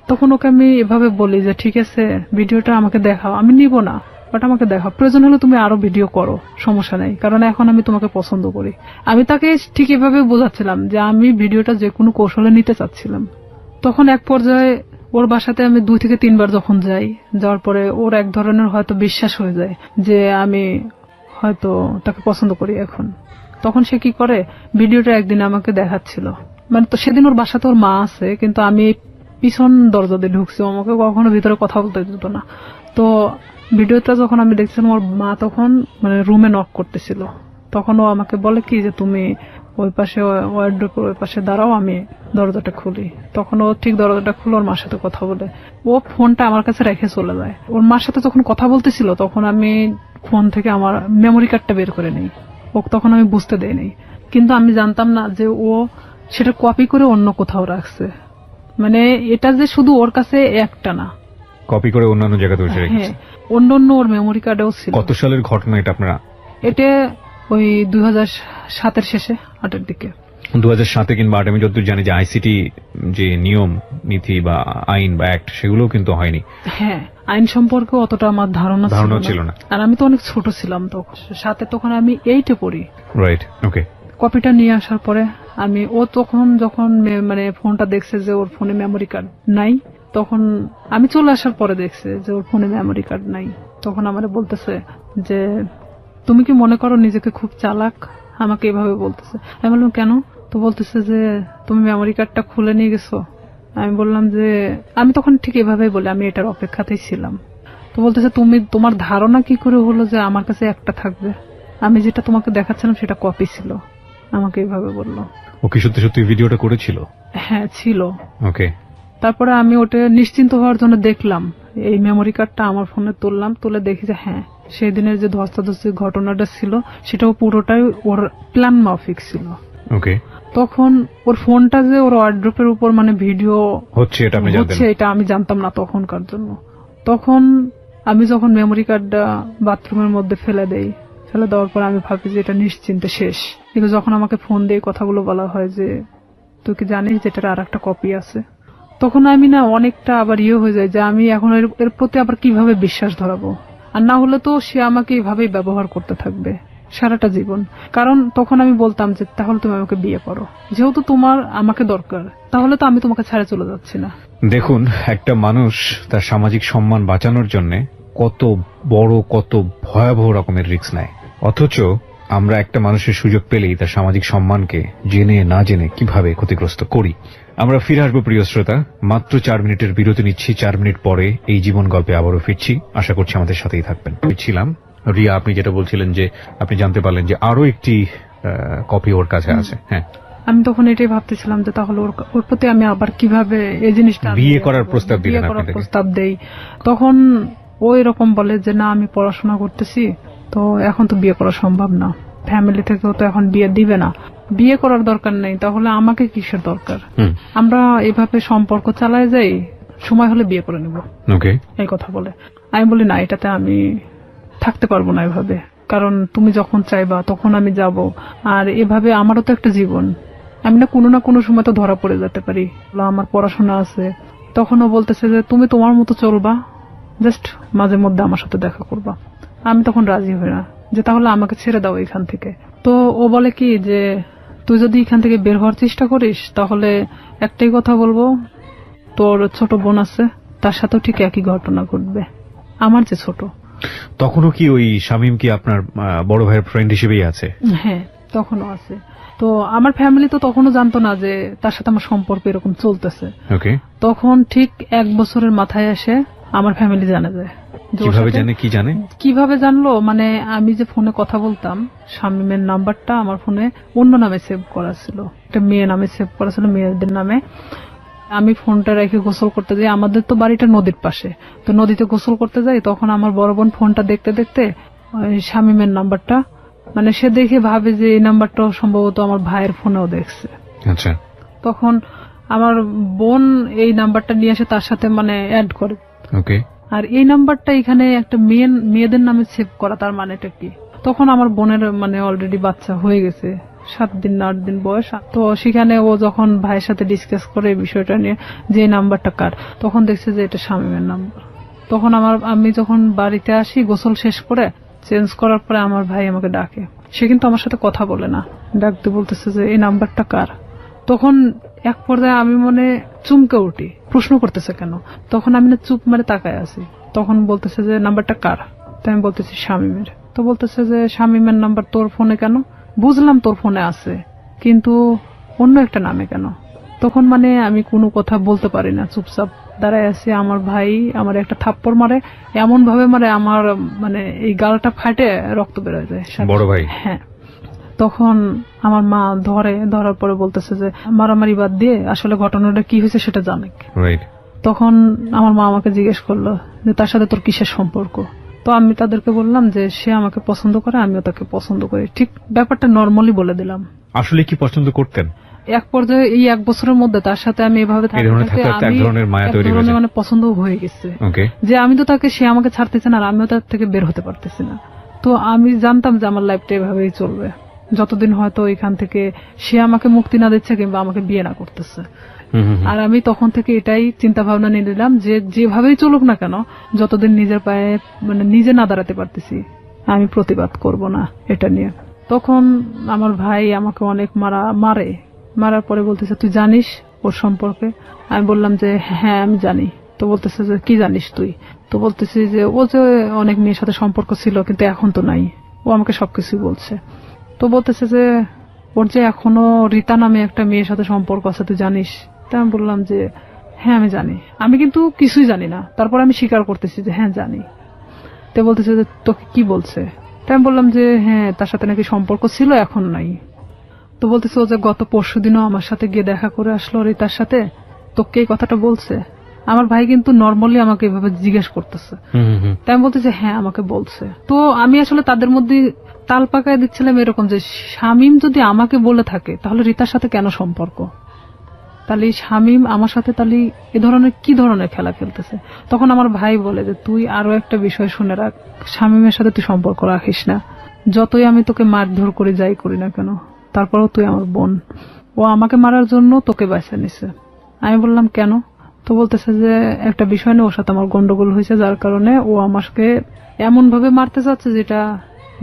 A: তখন ওকে আমি এভাবে বলি যে ঠিক আছে ভিডিওটা আমাকে দেখাও, আমি নিব না, বাট আমাকে দেখাও, প্রয়োজন হলে তুমি আরো ভিডিও করো, সমস্যা নেই, কারণ এখন আমি তোমাকে পছন্দ করি। আমি তাকে ঠিক এভাবে বোঝাচ্ছিলাম যে আমি ভিডিওটা যে কোনো কৌশলে নিতে চাচ্ছিলাম। তখন এক পর্যায়ে ওর বাসাতে আমি 2 থেকে 3 বার যখন যাই, যাওয়ার পরে ওর এক ধরনের হয়তো বিশ্বাস হয়ে যায় যে আমি হয়তো তাকে পছন্দ করি এখন। তখন সে কি করে, ভিডিওটা একদিন আমাকে দেখাচ্ছিল, মানে তো সেদিন ওর বাসাতে ওর মা আছে, কিন্তু আমি পিছন দরজা দিয়ে ঢুকছি, আমাকে কখনো ভিতরে কথা বলতে দিত না। তো ভিডিওটা যখন আমি দেখছিলাম, ওর মা তখন মানে রুমে নক করতেছিল, তখন ও আমাকে বলে কি যে তুমি ওই পাশে ওয়ার্ড্রোবের ওই পাশে দাঁড়াও, আমি দরজাটা খুলি। তখন ও ঠিক দরজাটা খুলে ওর মার সাথে কথা বলে, ও ফোনটা আমার কাছে রেখে চলে যায়। ওর মার সাথে যখন কথা বলতেছিল তখন আমি ফোন থেকে আমার মেমোরি কার্ডটা বের করে নিই, ও তখন আমি বুঝতে দেইনি, কিন্তু আমি জানতাম না যে ও সেটা কপি করে অন্য কোথাও রাখছে। মানে এটা যে শুধু ওর কাছে একটা না,
B: কপি করে অন্যান্য জায়গাতে বসে রেখেছে।
A: অন্য ওর মেমোরি কার্ডেও ছিল।
B: কত সালের ঘটনা এটা আপনারা?
A: এটা ওই 2007-এর শেষে, 8-এর দিকে।
B: 2007 কিংবা 8 আমি যতদূর জানি যে আইসিটি যে নিয়ম নীতি বা আইন বা অ্যাক্ট সেগুলো কিন্তু হয়নি।
A: হ্যাঁ, আইন সম্পর্কে অতটা আমার ধারণা ছিল না, আর আমি তো অনেক ছোট ছিলাম তখন, সাথে তখন আমি 8-এ পড়ি।
B: রাইট, ওকে।
A: কপিটা নিয়ে আসার পরে ও তখন যখন মানে ফোনটা দেখছে যে ওর ফোনে মেমোরি কার্ড নাই, তখন আমি চলে আসার পরে দেখছে যে ওর ফোনে মেমোরি কার্ড নাই। তখন আমারে বলতেছে যে তুমি কি মনে করো নিজেকে খুব চালাক, আমাকে এভাবে বলতেছে। আমি বললাম কেন? তো বলতেছে যে তুমি মেমোরি কার্ডটা খুলে নিয়ে গেছো। আমি বললাম যে আমি তখন ঠিক এভাবেই বলি, আমি এটার অপেক্ষাতেই ছিলাম। তো বলতেছে তোমার ধারণা কি করে হলো যে আমার কাছে একটা থাকবে, আমি যেটা তোমাকে দেখাচ্ছিলাম সেটা কপি ছিল, আমাকে এইভাবে বললো।
B: ও কি সত্যি সত্যি ভিডিওটা করেছিল?
A: হ্যাঁ, ছিল।
B: ওকে।
A: তারপরে আমি ওটা নিশ্চিন্ত হওয়ার জন্য দেখলাম, এই মেমোরি কার্ডটা আমার ফোনে তুললাম, তুলে দেখি যে হ্যাঁ, সেই দিনের যে ধস্তাধস্তির ঘটনাটা ছিল সেটাও পুরোটাই ওর প্ল্যান মাফিক ছিল।
B: ওকে।
A: তখন ওর ফোনটা যে ওর ওয়ার্ড্রোবের উপর মানে ভিডিও
B: হচ্ছে এটা
A: আমি জানতাম না তখনকার জন্য। তখন আমি যখন মেমোরি কার্ডটা বাথরুমের মধ্যে ফেলে দেওয়ার পর আমি ভাবি যে এটা নিশ্চিন্তে শেষ। কিন্তু যখন আমাকে ফোন দিয়ে কথাগুলো বলা হয় যে তুই কি জানিস যে এটার আর একটা কপি আছে, তখন আমি না অনেকটা আবার হয়ে যায় যে আমি এখন এর প্রতি আবার কিভাবে বিশ্বাস ধরাবো। আর না হলে তো সে আমাকে এইভাবেই ব্যবহার করতে থাকবে সারাটা জীবন। কারণ তখন আমি বলতাম যে তাহলে তুমি আমাকে বিয়ে করো, যেহেতু তোমার আমাকে দরকার, তাহলে তো আমি তোমাকে ছেড়ে চলে যাচ্ছি না।
B: দেখুন, একটা মানুষ তার সামাজিক সম্মান বাঁচানোর জন্য কত বড় কত ভয়াবহ রকমের রিস্ক নেয়, অথচ আমরা একটা মানুষের সুযোগ পেলেই তার সামাজিক সম্মানকে জেনে না জেনে কিভাবে ক্ষতিগ্রস্ত করি। আমরা ফিরে আসবো প্রিয় শ্রোতা, মাত্র 4 মিনিটের বিরতি নিচ্ছি। 4 মিনিট পরে এই জীবন গল্পে আবারও ফিরছি, আশা করছি আমাদের সাথেই থাকবেন। ছিলাম রিয়া, আপনি যেটা বলছিলেন যে আপনি জানতে পারলেন যে আরো একটি কপি ওর কাছে আছে। হ্যাঁ, আমি
A: তখন এটাই ভাবতেছিলাম যে তাহলে ওর প্রতি আমি আবার কিভাবে এই জিনিসটা
B: বিয়ে করার প্রস্তাব
A: দেই। তখন ও এরকম বলে যে না, আমি পড়াশোনা করতেছি, তো এখন তো বিয়ে করা সম্ভব না, ফ্যামিলি থেকেও তো এখন বিয়ে দিবে না, বিয়ে করার দরকার নেই, তাহলে আমাকে কিসের দরকার, আমরা এভাবে সম্পর্ক চালায় যাই, সময় হলে বিয়ে করে নেব, এই কথা বলে। আমি বলি না, এটাতে আমি থাকতে পারবো না এভাবে, কারণ তুমি যখন চাইবা তখন আমি যাব, আর এভাবে আমারও তো একটা জীবন, আমি না কোনো সময় তো ধরা পড়ে যেতে পারি, আমার পড়াশোনা আছে। তখন ও বলতেছে যে তুমি তোমার মতো চলবা, জাস্ট মাঝে মধ্যে আমার সাথে দেখা করবা। আমি তখন রাজি হই না, যে তাহলে আমাকে ছেড়ে দাও এখান থেকে। তো ও বলে কি যে তুই যদি এখান থেকে বের হওয়ার চেষ্টা করিস তাহলে একটাই কথা বলবো, তোর ছোট বোন আছে, তার সাথেও ঠিক একই ঘটনা ঘটবে, আমার যে ছোট।
B: তখনও কি ওই শামীম কি আপনার বড় ভাইয়ের ফ্রেন্ড হিসেবেই আছে?
A: হ্যাঁ, তখনও আছে। তো আমার ফ্যামিলি তো তখনও জানতো না যে তার সাথে আমার সম্পর্ক এরকম চলতেছে। তখন ঠিক 1 বছরের মাথায় এসে আমার ফ্যামিলি জানা যায়। কিভাবে জানলো, মানে আমি যে ফোনে কথা বলতাম, শামীমের নাম্বারটা আমার ফোনে অন্য নামে সেভ করা ছিল, একটা মেয়ে নামে সেভ করা ছিল, মেয়েদের নামে। আমি ফোনটা রেখে গোসল করতে যাই, আমাদের তো বাড়িটা নদীর পাশে, তো নদীতে গোসল করতে যাই, তখন আমার বড় বোন ফোনটা দেখতে দেখতে শামীমের নাম্বারটা, মানে সে দেখে ভাবে যে এই নাম্বারটা সম্ভবত আমার ভাইয়ের ফোনেও দেখছে।
B: আচ্ছা।
A: তখন আমার বোন এই নাম্বারটা নিয়ে এসে তার সাথে মানে অ্যাড করে। আর এই নাম্বারটা এখানে একটা মেয়েদের নামে সেভ করা, তার মানেটা কি? তখন আমার বোনের মানে অলরেডি বাচ্চা হয়ে গেছে, 7 দিন না 8 দিন বয়স। তো সেখানে ও যখন ভাইয়ের সাথে ডিসকাস করে এই বিষয়টা নিয়ে যে নাম্বারটা কার, তখন দেখছে যে এটা শামীমের নাম্বার। তখন আমি যখন বাড়িতে আসি গোসল শেষ করে চেঞ্জ করার পরে আমার ভাই আমাকে ডাকে, সে কিন্তু আমার সাথে কথা বলে না, ডাকতে বলতেছে যে এই নাম্বারটা কার। তখন এক পর্যায়ে আমি চুমকে উঠি, প্রশ্ন করতেছে কেন। তখন আমি চুপ তাকায় আছি। তখন বলতেছে যে নাম্বারটা কার? তাই আমি বলতেছি শামীমের। তো বলতেছে যে শামীমের নাম্বার তোর ফোনে কেন? বুঝলাম তোর ফোনে আছে, কিন্তু অন্য একটা নামে কেন? তখন আমি কোনো কথা বলতে পারি না, চুপচাপ দাঁড়ায় আছি। আমার ভাই আমার একটা থাপ্পড় মারে, এমন ভাবে আমার এই গালটা ফাটে রক্ত বের হয়ে যায়।
B: বড় ভাই?
A: হ্যাঁ। তখন আমার মা ধরার পরে বলতেছে যে মারামারি বাদ দিয়ে আসলে ঘটনাটা কি হয়েছে সেটা জানে। তখন আমার মা আমাকে জিজ্ঞেস করলো যে তার সাথে তোর কিসের সম্পর্ক? তো আমি তাদেরকে বললাম যে সে আমাকে পছন্দ করে, আমিও তাকে পছন্দ করি। ঠিক ব্যাপারটা নর্মালি বলে দিলাম।
B: আসলে কি পছন্দ করতেন?
A: এক পর্যায়ে এই 1 বছরের মধ্যে তার সাথে আমি এভাবে পছন্দ হয়ে গেছে যে আমি তো তাকে, সে আমাকে ছাড়তেছে না আর আমিও তার থেকে বের হতে পারতেছি না। তো আমি জানতাম যে আমার লাইফটা এভাবেই চলবে যতদিন হয়তো এখান থেকে সে আমাকে মুক্তি না দিচ্ছে কিংবা আমাকে বিয়ে না করতেছে। আর আমি তখন থেকে এটাই চিন্তা ভাবনা নিয়ে নিলাম যে যেভাবেই চলুক না কেন, যতদিন নিজের পায়ে নিজে না দাঁড়াতে পারতেছি আমি প্রতিবাদ করব না এটা নিয়ে। তখন আমার ভাই আমাকে অনেক মারার পরে বলতেছে তুই জানিস ওর সম্পর্কে? আমি বললাম যে হ্যাঁ আমি জানি। তো বলতেছে যে কি জানিস তুই? তো বলতেছি যে ও যে অনেক মেয়ের সাথে সম্পর্ক ছিল কিন্তু এখন তো নাই, ও আমাকে সবকিছুই বলছে। তো বলতেছে যে ওর যে এখনো রীতা নামে একটা মেয়ের সাথে সম্পর্ক আছে তুই জানিস? তাই আমি বললাম যে হ্যাঁ আমি জানি, আমি কিন্তু কিছুই জানি না। তারপর আমি স্বীকার করতেছি যে হ্যাঁ জানি। তো বলতেছে যে তোকে কি বলছে? তাই আমি বললাম যে হ্যাঁ তার সাথে নাকি সম্পর্ক ছিল এখন নাই। তো বলতেছে ও যে গত পরশুদিনও আমার সাথে গিয়ে দেখা করে আসলো রীতার সাথে, তোকে এই কথাটা বলছে? আমার ভাই কিন্তু নর্মালি আমাকে এভাবে জিজ্ঞেস করতেছে। তাই আমি বলতেছি হ্যাঁ আমাকে বলছে। তো আমি আসলে তাদের মধ্যে তাল পাকায় দিচ্ছিলাম এরকম যে শামীম যদি আমাকে বলে থাকে তাহলে রীতার সাথে কেন সম্পর্ক? তাহলে শামীম আমার সাথে তাহলে এ ধরনের কি ধরনের খেলা খেলতেছে? তখন আমার ভাই বলে যে তুই আরো একটা বিষয় শুনে রাখ, শামীমের সাথে তুই সম্পর্ক রাখিস না। যতই আমি তোকে মারধর করে যাই করি না কেন, তারপরেও তুই আমার বোন। ও আমাকে মারার জন্য তোকে বাঁচা নিছে। আমি বললাম কেন? তো বলতেছে যে একটা বিষয় নিয়ে ওর সাথে আমার গন্ডগোল হয়েছে, যার কারণে ও আমাকে এমন ভাবে মারতে চাচ্ছে যেটা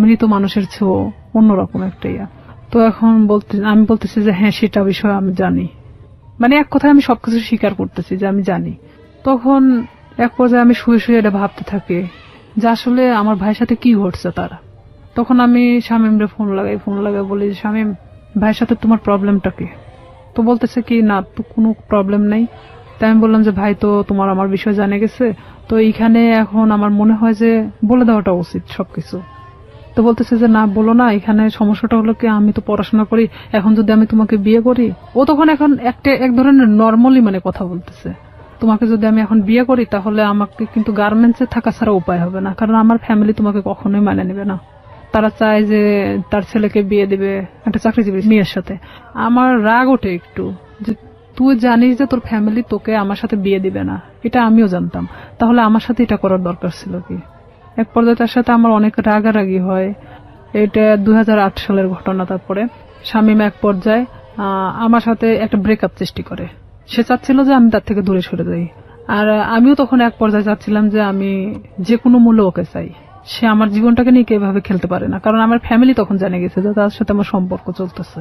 A: মৃত মানুষের চেয়েও অন্যরকম একটা ইয়া। তো এখন আমি বলতেছি যে হ্যাঁ সেটা বিষয় আমি জানি, এক কথায় আমি সবকিছু স্বীকার করতেছি যে আমি জানি। তখন এক পর্যায়ে আমি শুয়ে শুয়ে এটা ভাবতে থাকি যে আসলে আমার ভাইয়ের সাথে কি ঘটছে তারা। তখন আমি শামীমরে ফোন লাগাই বলি শামীম ভাইয়ের সাথে তোমার প্রবলেমটা কি? তো বলতেছে কি না তো কোনো প্রবলেম নেই। তাই আমি বললাম যে ভাই তো তোমার আমার বিষয় জানে গেছে, তো এইখানে এখন আমার মনে হয় যে বলে দেওয়াটা উচিত সবকিছু। তো বলতেছে যে না বলো না, এখানে সমস্যাটা হলো কি আমি তো পড়াশোনা করি, এখন যদি আমি তোমাকে বিয়ে করি, ও তখন এখন এক ধরনের নর্মালি কথা বলতেছে, তোমাকে যদি আমি এখন বিয়ে করি তাহলে আমাকে কিন্তু গার্মেন্টসে থাকা ছাড়া উপায় হবে না, কারণ আমার ফ্যামিলি তোমাকে কখনোই মানে নেবে না। তারা চায় যে তার ছেলেকে বিয়ে দিবে একটা চাকরিজীবী মেয়ের সাথে। আমার রাগ ওঠে একটু যে তুই জানিস যে তোর ফ্যামিলি তোকে আমার সাথে বিয়ে দিবে না, এটা আমিও জানতাম, তাহলে আমার সাথে এটা করার দরকার ছিল কি? এক পর্যায়ে তার সাথে আমার অনেক রাগারাগি হয়। এটা 2008 সালের ঘটনা। তারপরে শামীম এক পর্যায়ে আমার সাথে একটা ব্রেকআপ সৃষ্টি করে। সে চাচ্ছিল যে আমি তার থেকে দূরে সরে যাই, আর আমিও তখন এক পর্যায়ে চাচ্ছিলাম যে আমি যে কোনো মূল্যে ওকে চাই। সে আমার জীবনটাকে নিয়ে এভাবে খেলতে পারে না, কারণ আমার ফ্যামিলি তখন জেনে গেছে যে তার সাথে আমার সম্পর্ক চলতেছে।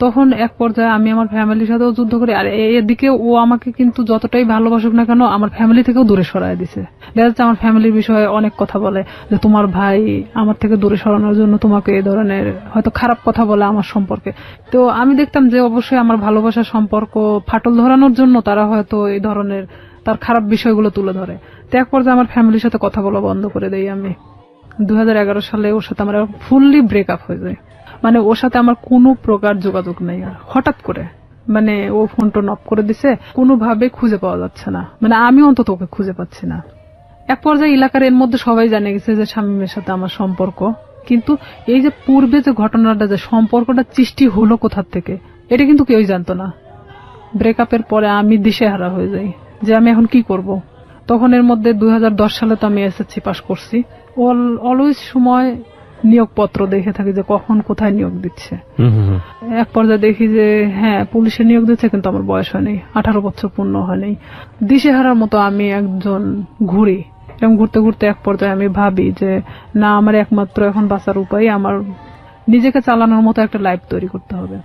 A: তখন এক পর্যায়ে আমি আমার ফ্যামিলির সাথেও যুদ্ধ করি, আর এদিকে ও আমাকে কিন্তু যতটাই ভালোবাসুক না কেন আমার ফ্যামিলি থেকেও দূরে সরায় দিছে। দেখা যাচ্ছে আমার ফ্যামিলির বিষয়ে অনেক কথা বলে যে তোমার ভাই আমার থেকে দূরে সরানোর জন্য তোমাকে এই ধরনের হয়তো খারাপ কথা বলে আমার সম্পর্কে। তো আমি দেখতাম যে অবশ্যই আমার ভালোবাসার সম্পর্ক ফাটল ধরানোর জন্য তারা হয়তো এই ধরনের তার খারাপ বিষয়গুলো তুলে ধরে। তো এক পর্যায়ে আমার ফ্যামিলির সাথে কথা বলা বন্ধ করে দেই আমি। 2011 সালে ওর সাথে আমার ফুললি ব্রেকআপ হয়ে যায়। ওর সাথে আমার কোনো প্রকার যোগাযোগ নেই। আর হঠাৎ করে ও ফোন টোন অফ করে দিছে, কোনোভাবে খুঁজে পাওয়া যাচ্ছে না, আমি অন্তত ওকে খুঁজে পাচ্ছি না। এক পর্যায়ে এলাকার এর মধ্যে সবাই জানে গেছে যে শামীমের সাথে আমার সম্পর্ক, কিন্তু এই যে পূর্বে যে ঘটনাটা, যে সম্পর্কটা সৃষ্টি হলো কোথার থেকে, এটা কিন্তু কেউই জানতো না। ব্রেকআপের পরে আমি দিশেহারা হয়ে যাই যে আমি এখন কি করব। তখন এর মধ্যে 2010 সালে তো আমি এসএসসি পাস করছি। অলওয়েজ সময় নিয়োগপত্র দেখে থাকি যে কখন কোথায় নিয়োগ দিচ্ছে। এক পর্যায়ে দেখি যে হ্যাঁ পুলিশে নিয়োগ দিচ্ছে, কিন্তু আমার বয়স হয়নি, 18 বছর পূর্ণ হয়নি। দিশেহারার মতো আমি একজন ঘুরি, এবং ঘুরতে ঘুরতে এক পর্যায়ে আমি ভাবি যে না, আমার একমাত্র এখন বাঁচার উপায় আমার নিজেকে চালানোর মতো একটা লাইফ তৈরি করতে হবে।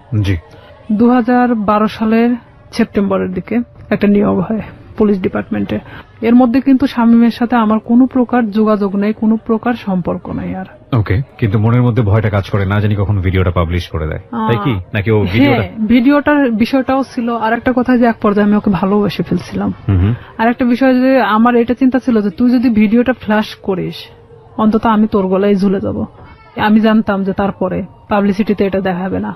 A: 2012 সালের সেপ্টেম্বরের দিকে একটা নিয়োগ হয় পুলিশ ডিপার্টমেন্টে। এর মধ্যে কিন্তু শামীমের সাথে আমার কোনো প্রকার যোগাযোগ নেই, কোনো প্রকার সম্পর্ক নাই আর।
B: ওকে, কিন্তু মনের মধ্যে ভয়টা কাজ করে, না জানি কখন ভিডিওটা পাবলিশ করে দেয়, তাই কি? নাকি ও
A: ভিডিওটার বিষয়টাও ছিল। আর একটা কথা যে এক পর্যায়ে আমি ওকে ভালোবেসে ফেলছিলাম। আর একটা বিষয় যে আমার এটা চিন্তা ছিল যে তুই যদি ভিডিওটা ফ্ল্যাশ করিস অন্তত আমি তোর গলায় ঝুলে যাব। আমি জানতাম যে তারপরে পাবলিসিটিতে এটা দেখাবে না।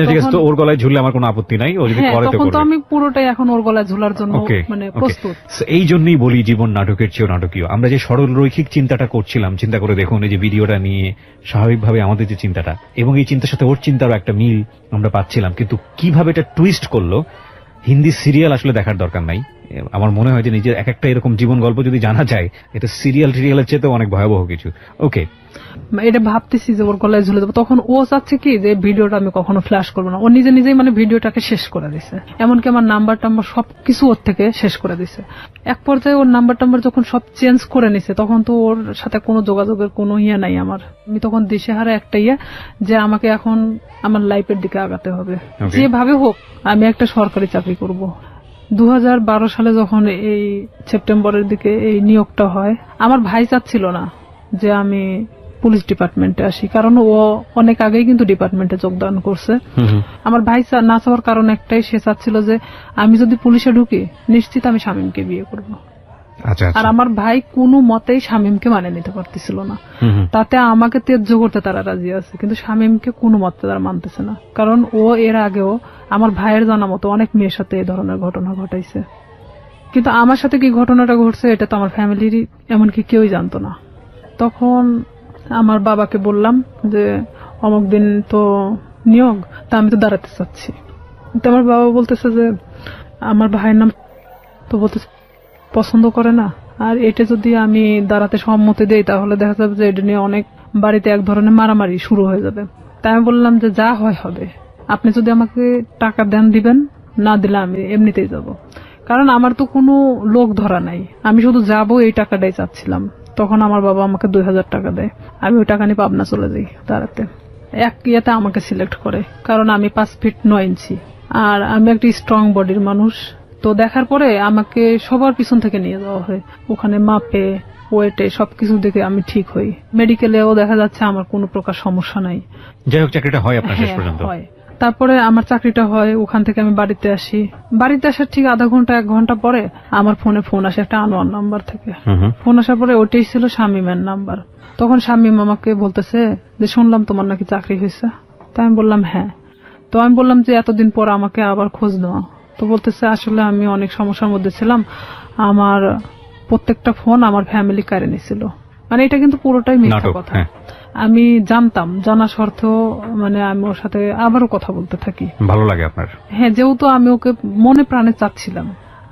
B: ঠিক আছে, তো ওর গলায় ঝুললে আমার কোনো আপত্তি নাই, ও যদি করে
A: তখন তো আমি পুরোটাই এখন ওর গলায় ঝুলার জন্য মানে প্রস্তুত।
B: এই জন্যই বলি জীবন নাটকের চেয়েও নাটকীয়। আমরা যে সরল রৈখিক চিন্তাটা করছিলাম, চিন্তা করে দেখুন এই যে ভিডিওটা নিয়ে স্বাভাবিকভাবে আমাদের যে চিন্তাটা এবং এই চিন্তার সাথে ওর চিন্তারও একটা মিল আমরা পাচ্ছিলাম, কিন্তু কিভাবে এটা টুইস্ট করলো। হিন্দি সিরিয়াল আসলে দেখার দরকার নাই। আমার মনে হয় যে নিজের এক একটা এরকম জীবন গল্প যদি জানা যায়, এটা সিরিয়ালের চেয়ে অনেক ভয়াবহ কিছু। ওকে,
A: এটা ভাবতেছি যে ওর গলায় ঝুলে দেবো। তখন ও চাচ্ছে কি যে ভিডিওটা আমি কখনো ফ্ল্যাশ করবো না। ও নিজেই মানে ভিডিওটাকে শেষ করে দিছে, এমনকি আমার নাম্বার টাম্বার সবকিছু ওর থেকে শেষ করে দিছে। এক পর্যায়ে ওর নাম্বার টাম্বার যখন সব চেঞ্জ করে নিছে তখন তো ওর সাথে কোনো যোগাযোগের কোনো নাই আমার। আমি তখন দিশেহারা একটা যে আমাকে এখন আমার লাইফের দিকে আগাতে হবে, যেভাবে হোক আমি একটা সরকারি চাকরি করব। 2012 সালে যখন এই সেপ্টেম্বরের দিকে এই নিয়োগটা হয়, আমার ভাই চাচ্ছিল না যে আমি পুলিশ ডিপার্টমেন্টে আসি, কারণ ও অনেক আগেই কিন্তু ডিপার্টমেন্টে যোগদান করছে। আমার ভাই না চাওয়ার কারণ একটাই, সে চাচ্ছিল যে আমি যদি পুলিশে ঢুকি নিশ্চিত আমি শামীমকে বিয়ে করব। আর আমার ভাই কোনো মতেই শামীমকে মানে নিতে পারতেছিল না। তাতে আমাকে ত্যায্য করতে তারা রাজি আছে, কিন্তু শামীমকে কোনো মতে তারা মানতেছে না, কারণ ও এর আগেও আমার ভাইয়ের জানা মতো অনেক মেয়ের সাথে এই ধরনের ঘটনা ঘটাইছে। কিন্তু আমার সাথে কি ঘটনাটা ঘটছে এটা তো আমার ফ্যামিলির এমনকি কেউই জানতো না। তখন আমার বাবাকে বললাম যে অমুক দিন তো নিয়োগ, তা আমি তো দাঁড়াতে চাচ্ছি। তো আমার বাবা বলতেছে যে আমার ভাইয়ের নাম তো বলতেছে পছন্দ করে না, আর এটা যদি আমি দাঁড়াতে সম্মতি দেই তাহলে দেখা যাবে যে এটা নিয়ে অনেক বাড়িতে এক ধরনের মারামারি শুরু হয়ে যাবে। তাই আমি বললাম যে যা হয় হবে, আপনি যদি আমাকে টাকা দেন দিবেন, না দিলে আমি এমনিতেই যাব, কারণ আমার তো কোনো লোক ধরা নাই, আমি শুধু যাবো এই টাকাটাই চাচ্ছিলাম। তখন আমার বাবা আমাকে 2000 টাকা দেয়, আমি ওই টাকা নিয়ে পাবনা চলে যাই দাঁড়াতে। এক ইয়েতে আমাকে সিলেক্ট করে, কারণ আমি 5 ফিট 9 ইঞ্চি আর আমি একটা স্ট্রং বডির মানুষ। তো দেখার পরে আমাকে সবার পিছন থেকে নিয়ে যাওয়া হয়, ওখানে মাপে ওয়েটে সবকিছু দেখে আমি ঠিক হই। মেডিকেলেও দেখা যাচ্ছে আমার কোনো প্রকার সমস্যা নাই।
B: যাই হোক, চাকরিটা হয় আপনার শেষ পর্যন্ত?
A: হয়। তারপরে আমার চাকরিটা হয়, ওখান থেকে আমি বাড়িতে আসি। বাড়িতে আসার ঠিক আধা ঘন্টা 1 ঘন্টা পরে আমার ফোনে ফোন আসে একটা আনোয়ার নাম্বার থেকে। ফোন আসার পরে ওটাই ছিল শামীমের নাম্বার। তখন শামীম আমাকে বলতেছে যে শুনলাম তোমার নাকি চাকরি হয়েছে। তাই আমি বললাম হ্যাঁ। তো আমি বললাম যে এতদিন পর আমাকে আবার খোঁজ নেওয়া। তো বলতেছে আসলে আমি অনেক সমস্যার মধ্যে ছিলাম, আমার প্রত্যেকটা ফোন আমার ফ্যামিলি কেড়ে নিয়েছিল। মানে এটা কিন্তু পুরোটাই মিথ্যা কথা। আমি জানতাম, জানা সত্ত্বেও মানে আমি ওর সাথে আবারও কথা বলতে থাকি।
B: ভালো লাগে আপনার? হ্যাঁ,
A: যেহেতু আমি ওকে মনে প্রাণে চাচ্ছিলাম,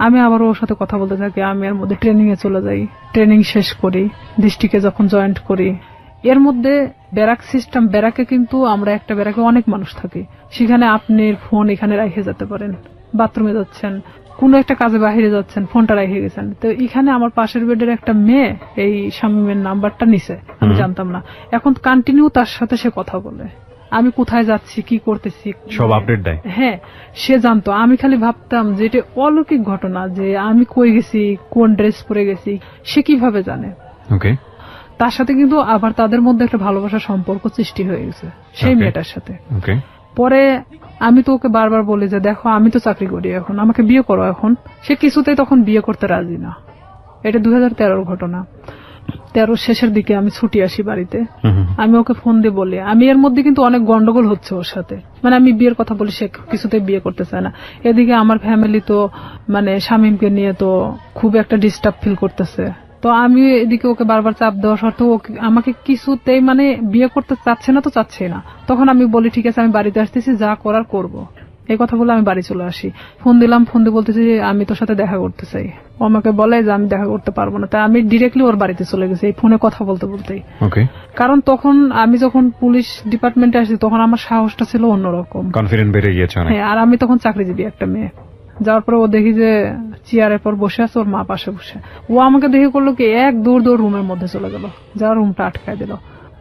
A: আমি আবারও ওর সাথে কথা বলতে থাকি। আমি এর মধ্যে ট্রেনিং এ চলে যাই, ট্রেনিং শেষ করি, ডিস্ট্রিক্টে যখন জয়েন্ট করি। এর মধ্যে ব্যারাক সিস্টেম, ব্যারাকে কিন্তু আমরা একটা ব্যারাকে অনেক মানুষ থাকি, সেখানে আপনি ফোন এখানে রেখে যেতে পারেন, বাথরুমে যাচ্ছেন, কোন একটা কাজে বাহিরে যাচ্ছেন, ফোনটা রেখে গেছেন। তো এখানে আমার পাশের বেডের একটা মেয়ে এই শামীমের নাম্বারটা নিছে, আমি জানতাম না। এখন কন্টিনিউ তার সাথে সে কথা বলে, আমি কোথায় যাচ্ছি, কি করতেছি
B: সব আপডেট দেয়।
A: হ্যাঁ, সে জানতো। আমি খালি ভাবতাম যে এটা অলৌকিক ঘটনা, যে আমি কই গেছি, কোন ড্রেস পরে গেছি, সে কিভাবে জানে।
B: ওকে,
A: তার সাথে কিন্তু আবার তাদের মধ্যে একটা ভালোবাসার সম্পর্ক সৃষ্টি হয়ে গেছে সেই মেয়েটার সাথে।
B: ওকে,
A: পরে আমি তো ওকে বারবার বলি যে দেখো আমি তো চাকরি করি, এখন আমাকে বিয়ে করো। এখন সে কিছুতেই তখন বিয়ে করতে রাজি না। এটা 2013 ঘটনা। 13 শেষের দিকে আমি ছুটি আসি বাড়িতে, আমি ওকে ফোন দিয়ে বলি, আমি এর মধ্যে কিন্তু অনেক গন্ডগোল হচ্ছে ওর সাথে, মানে আমি বিয়ের কথা বলি, সে কিছুতেই বিয়ে করতে চায় না। এদিকে আমার ফ্যামিলি তো মানে শামীমকে নিয়ে তো খুব একটা ডিস্টার্ব ফিল করতেছে। তো আমি এদিকে ওকে বারবার চাপ দেওয়া সত্ত্বেও আমাকে কিছুতেই মানে বিয়ে করতে চাচ্ছে না, তো চাচ্ছে না। তখন আমি বলি ঠিক আছে আমি বাড়িতে আসতেছি, যা করার করব। এই কথা বলে আমি বাড়ি চলে আসি। ফোন দিলাম, ফোন দিয়ে বলতেছি যে আমি তোর সাথে দেখা করতে চাই। ও আমাকে বলে যে আমি দেখা করতে পারবো না। তাই আমি ডিরেক্টলি ওর বাড়িতে চলে গেছি এই ফোনে কথা বলতে বলতেই। কারণ তখন আমি যখন পুলিশ ডিপার্টমেন্টে আসি তখন আমার সাহসটা ছিল অন্যরকম,
B: কনফিডেন্স বেড়ে গিয়েছে অনেক।
A: হ্যাঁ, আর আমি তখন চাকরিজীবী একটা মেয়ে। যাওয়ার পরে ও দেখি যে চেয়ারের পর বসে আছে, ওর মা পাশে বসে। ও আমাকে দেখে করলো কি, এক দৌড় রুমের মধ্যে চলে গেল, যাওয়ার রুমটা আটকায় দিল।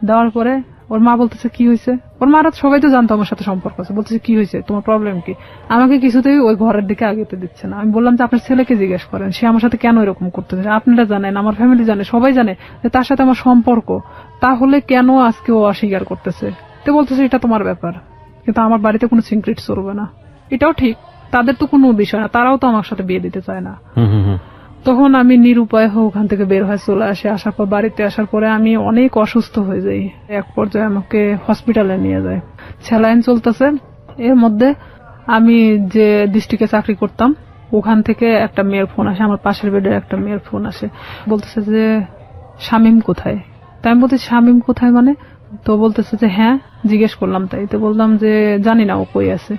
A: দেওয়ার পরে ওর মা বলতেছে কি হয়েছে, ওর মারা সবাই তো জানতো আমার সাথে সম্পর্ক আছে, বলতেছে কি হয়েছে, তোমার প্রবলেম কি? আমাকে কিছুতেই ওই ঘরের দিকে আগেতে দিচ্ছে না। আমি বললাম যে আপনার ছেলেকে জিজ্ঞেস করেন, সে আমার সাথে কেন এরকম করতেছে, আপনারা জানেন, আমার ফ্যামিলি জানে, সবাই জানে যে তার সাথে আমার সম্পর্ক, তাহলে কেন আজকে ও অস্বীকার করতেছে? তো বলতেছে এটা তোমার ব্যাপার, কিন্তু আমার বাড়িতে কোনো সিক্রেট চলবে না। এটাও ঠিক, তাদের তো কোনো বিষয় না, তারাও তো আমার সাথে বিয়ে দিতে চায় না। তখন আমি নিরুপায় হয়ে ওখান থেকে বের হয়ে চলে আসি। আসার পর বাড়িতে আসার পরে আমি অনেক অসুস্থ হয়ে যাই। এক পর্যায়ে আমাকে হসপিটালে নিয়ে যায়, স্যালাইন চলতেছে। এর মধ্যে আমি যে ডিস্ট্রিক্টে চাকরি করতাম ওখান থেকে একটা মেয়ের ফোন আসে, আমার পাশের বেডের একটা মেয়ের ফোন আসে, বলতেছে যে শামীম কোথায়? তাই আমি বলছি শামীম কোথায় মানে? তো বলতেছে যে হ্যাঁ, জিজ্ঞেস করলাম। তাই তো বললাম যে জানি না ও কই আছে।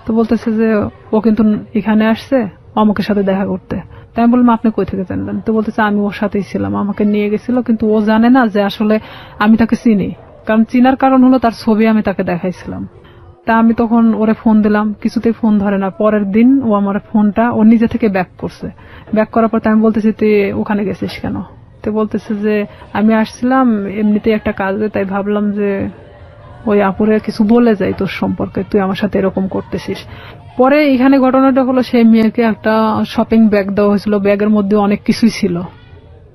A: তো বলতেছে যে ও কিন্তু এখানে আসছে অমুকের সাথে দেখা করতে। তাই আমি বললাম আপনি কই থেকে জানলেন? তো বলতেছে আমি ওর সাথেই ছিলাম, আমাকে নিয়ে গেছিল, কিন্তু ও জানে না যে আসলে আমি তাকে চিনি, কারণ চিনার কারণ হলো তার ছবি আমি তাকে দেখাইছিলাম। তা আমি তখন ওরে ফোন দিলাম, কিছুতেই ফোন ধরে না। পরের দিন ও আমার ফোনটা ও নিজে থেকে ব্যাক করছে। ব্যাক করার পর আমি বলতেছি তুই ওখানে গেছিস কেন? তো বলতেছে যে আমি আসছিলাম এমনিতেই একটা কাজে, তাই ভাবলাম যে ওই আপুরে কিছু বলে যাই তোর সম্পর্কে, তুই আমার সাথে এরকম করতেছিস। পরে এখানে ঘটনাটা হলো সেই মেয়েকে একটা শপিং ব্যাগ দেওয়া হয়েছিল, ব্যাগের মধ্যে অনেক কিছুই ছিল।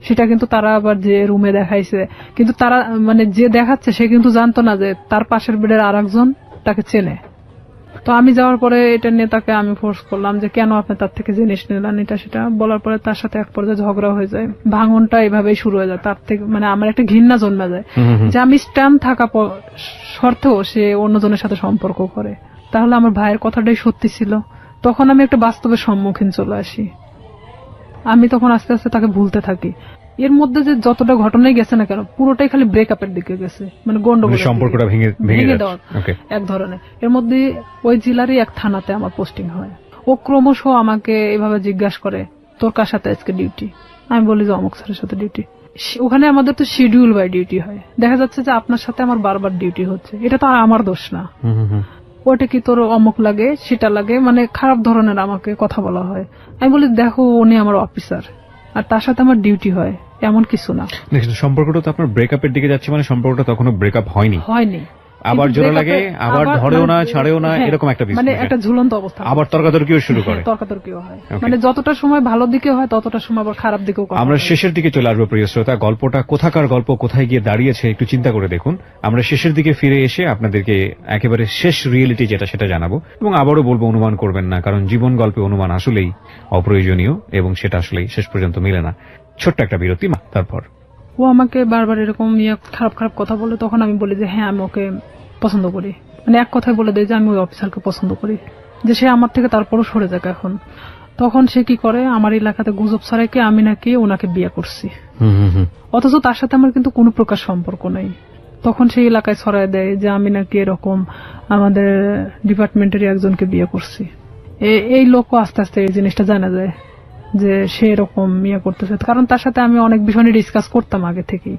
A: সেটা কিন্তু তারা আবার যে রুমে দেখাইছে, কিন্তু তারা মানে যে দেখাচ্ছে সে কিন্তু জানতো না যে তার পাশের বেডের আরেকজন তাকে চেনে। তো আমি যাওয়ার পরে এটা নিয়ে তাকে আমি ফোর্স করলাম যে কেন আপনি তার থেকে জিনিস নিলেন, এটা সেটা বলার পরে তার সাথে এক পর্যায়ে ঝগড়া হয়ে যায়, ভাঙনটা এভাবেই শুরু হয়ে যায়। তার থেকে মানে আমার একটা ঘৃণা জন্মে যায় যে আমি স্ট্যান্ড থাকা শর্তেও সে অন্যজনের সাথে সম্পর্ক করে। তাহলে আমার ভাইয়ের কথাটাই সত্যি ছিল। তখন আমি একটা বাস্তবের সম্মুখীন চলে আসি। আমি তখন আস্তে আস্তে তাকে ভুলতে থাকি। এর মধ্যে যে যতটা ঘটনাই গেছে না কেন পুরোটাই খালি ব্রেকআপের দিকে গেছে, মানে গন্ডগোল,
B: সম্পর্কটা ভেঙে
A: দেওয়ার এক ধরনের। এর মধ্যে ওই জেলারই এক থানাতে আমার পোস্টিং হয়। ও ক্রমশ আমাকে এভাবে জিজ্ঞাসা করে তোর কার সাথে আজকে ডিউটি? আমি বলি যে অমুক স্যারের সাথে ডিউটি। ওখানে আমাদের তো শিডিউল বাই ডিউটি হয়, দেখা যাচ্ছে যে আপনার সাথে আমার বারবার ডিউটি হচ্ছে, এটা তো আর আমার দোষ না। ওটা কি তোর অমুক লাগে সেটা লাগে, মানে খারাপ ধরনের আমাকে কথা বলা হয়। আমি বলি দেখো উনি আমার অফিসার আর তার সাথে আমার ডিউটি হয়, এমন কিছু না।
B: সম্পর্কটা তো আপনার ব্রেকআপের দিকে যাচ্ছে, মানে সম্পর্কটা তখনো ব্রেকআপ হয়নি, আবার জোড়া লাগে, আবার ধরেও না ছাড়েও না, এরকম একটা বিষয়,
A: মানে একটা ঝুলন্ত অবস্থা।
B: আবার তর্কাতর্কিও শুরু করে,
A: তর্কাতর্কিও হয়, মানে যতটা সময় ভালো দিকে হয় ততটা সময় আবার খারাপ দিকেও।
B: আমরা শেষের দিকে চলে আসবো প্রিয় শ্রোতা। গল্পটা কোথাকার গল্প, কোথায় গিয়ে দাঁড়িয়েছে একটু চিন্তা করে দেখুন। আমরা শেষের দিকে ফিরে এসে আপনাদেরকে একেবারে শেষ রিয়েলিটি যেটা সেটা জানাবো, এবং আবারও বলবো অনুমান করবেন না, কারণ জীবন গল্পে অনুমান আসলেই অপ্রয়োজনীয় এবং সেটা আসলেই শেষ পর্যন্ত মিলে না। ছোট্ট একটা বিরতি, তারপর
A: ও আমাকে বারবার এরকম খারাপ খারাপ কথা বলে। তখন আমি বলি যে হ্যাঁ আমি ওকে পছন্দ করি, মানে এক কথায় বলে দেয় যে আমি ওই অফিসারকে পছন্দ করি, যে সে আমার থেকে তারপরও সরে যাক এখন। তখন সে কি করে আমার এলাকাতে গুজব ছড়াইকে আমি নাকি ওনাকে বিয়ে করছি, অথচ তার সাথে আমার কিন্তু কোনো প্রকার সম্পর্ক নেই। তখন সেই এলাকায় ছড়াই দেয় যে আমি নাকি এরকম আমাদের ডিপার্টমেন্টের একজনকে বিয়ে করছি। এই লোকও আস্তে আস্তে এই জিনিসটা জানা যায় যে সে এরকম বিয়ে করতেছে, কারণ তার সাথে আমি অনেক বিষয় নিয়ে ডিসকাস করতাম আগে থেকেই।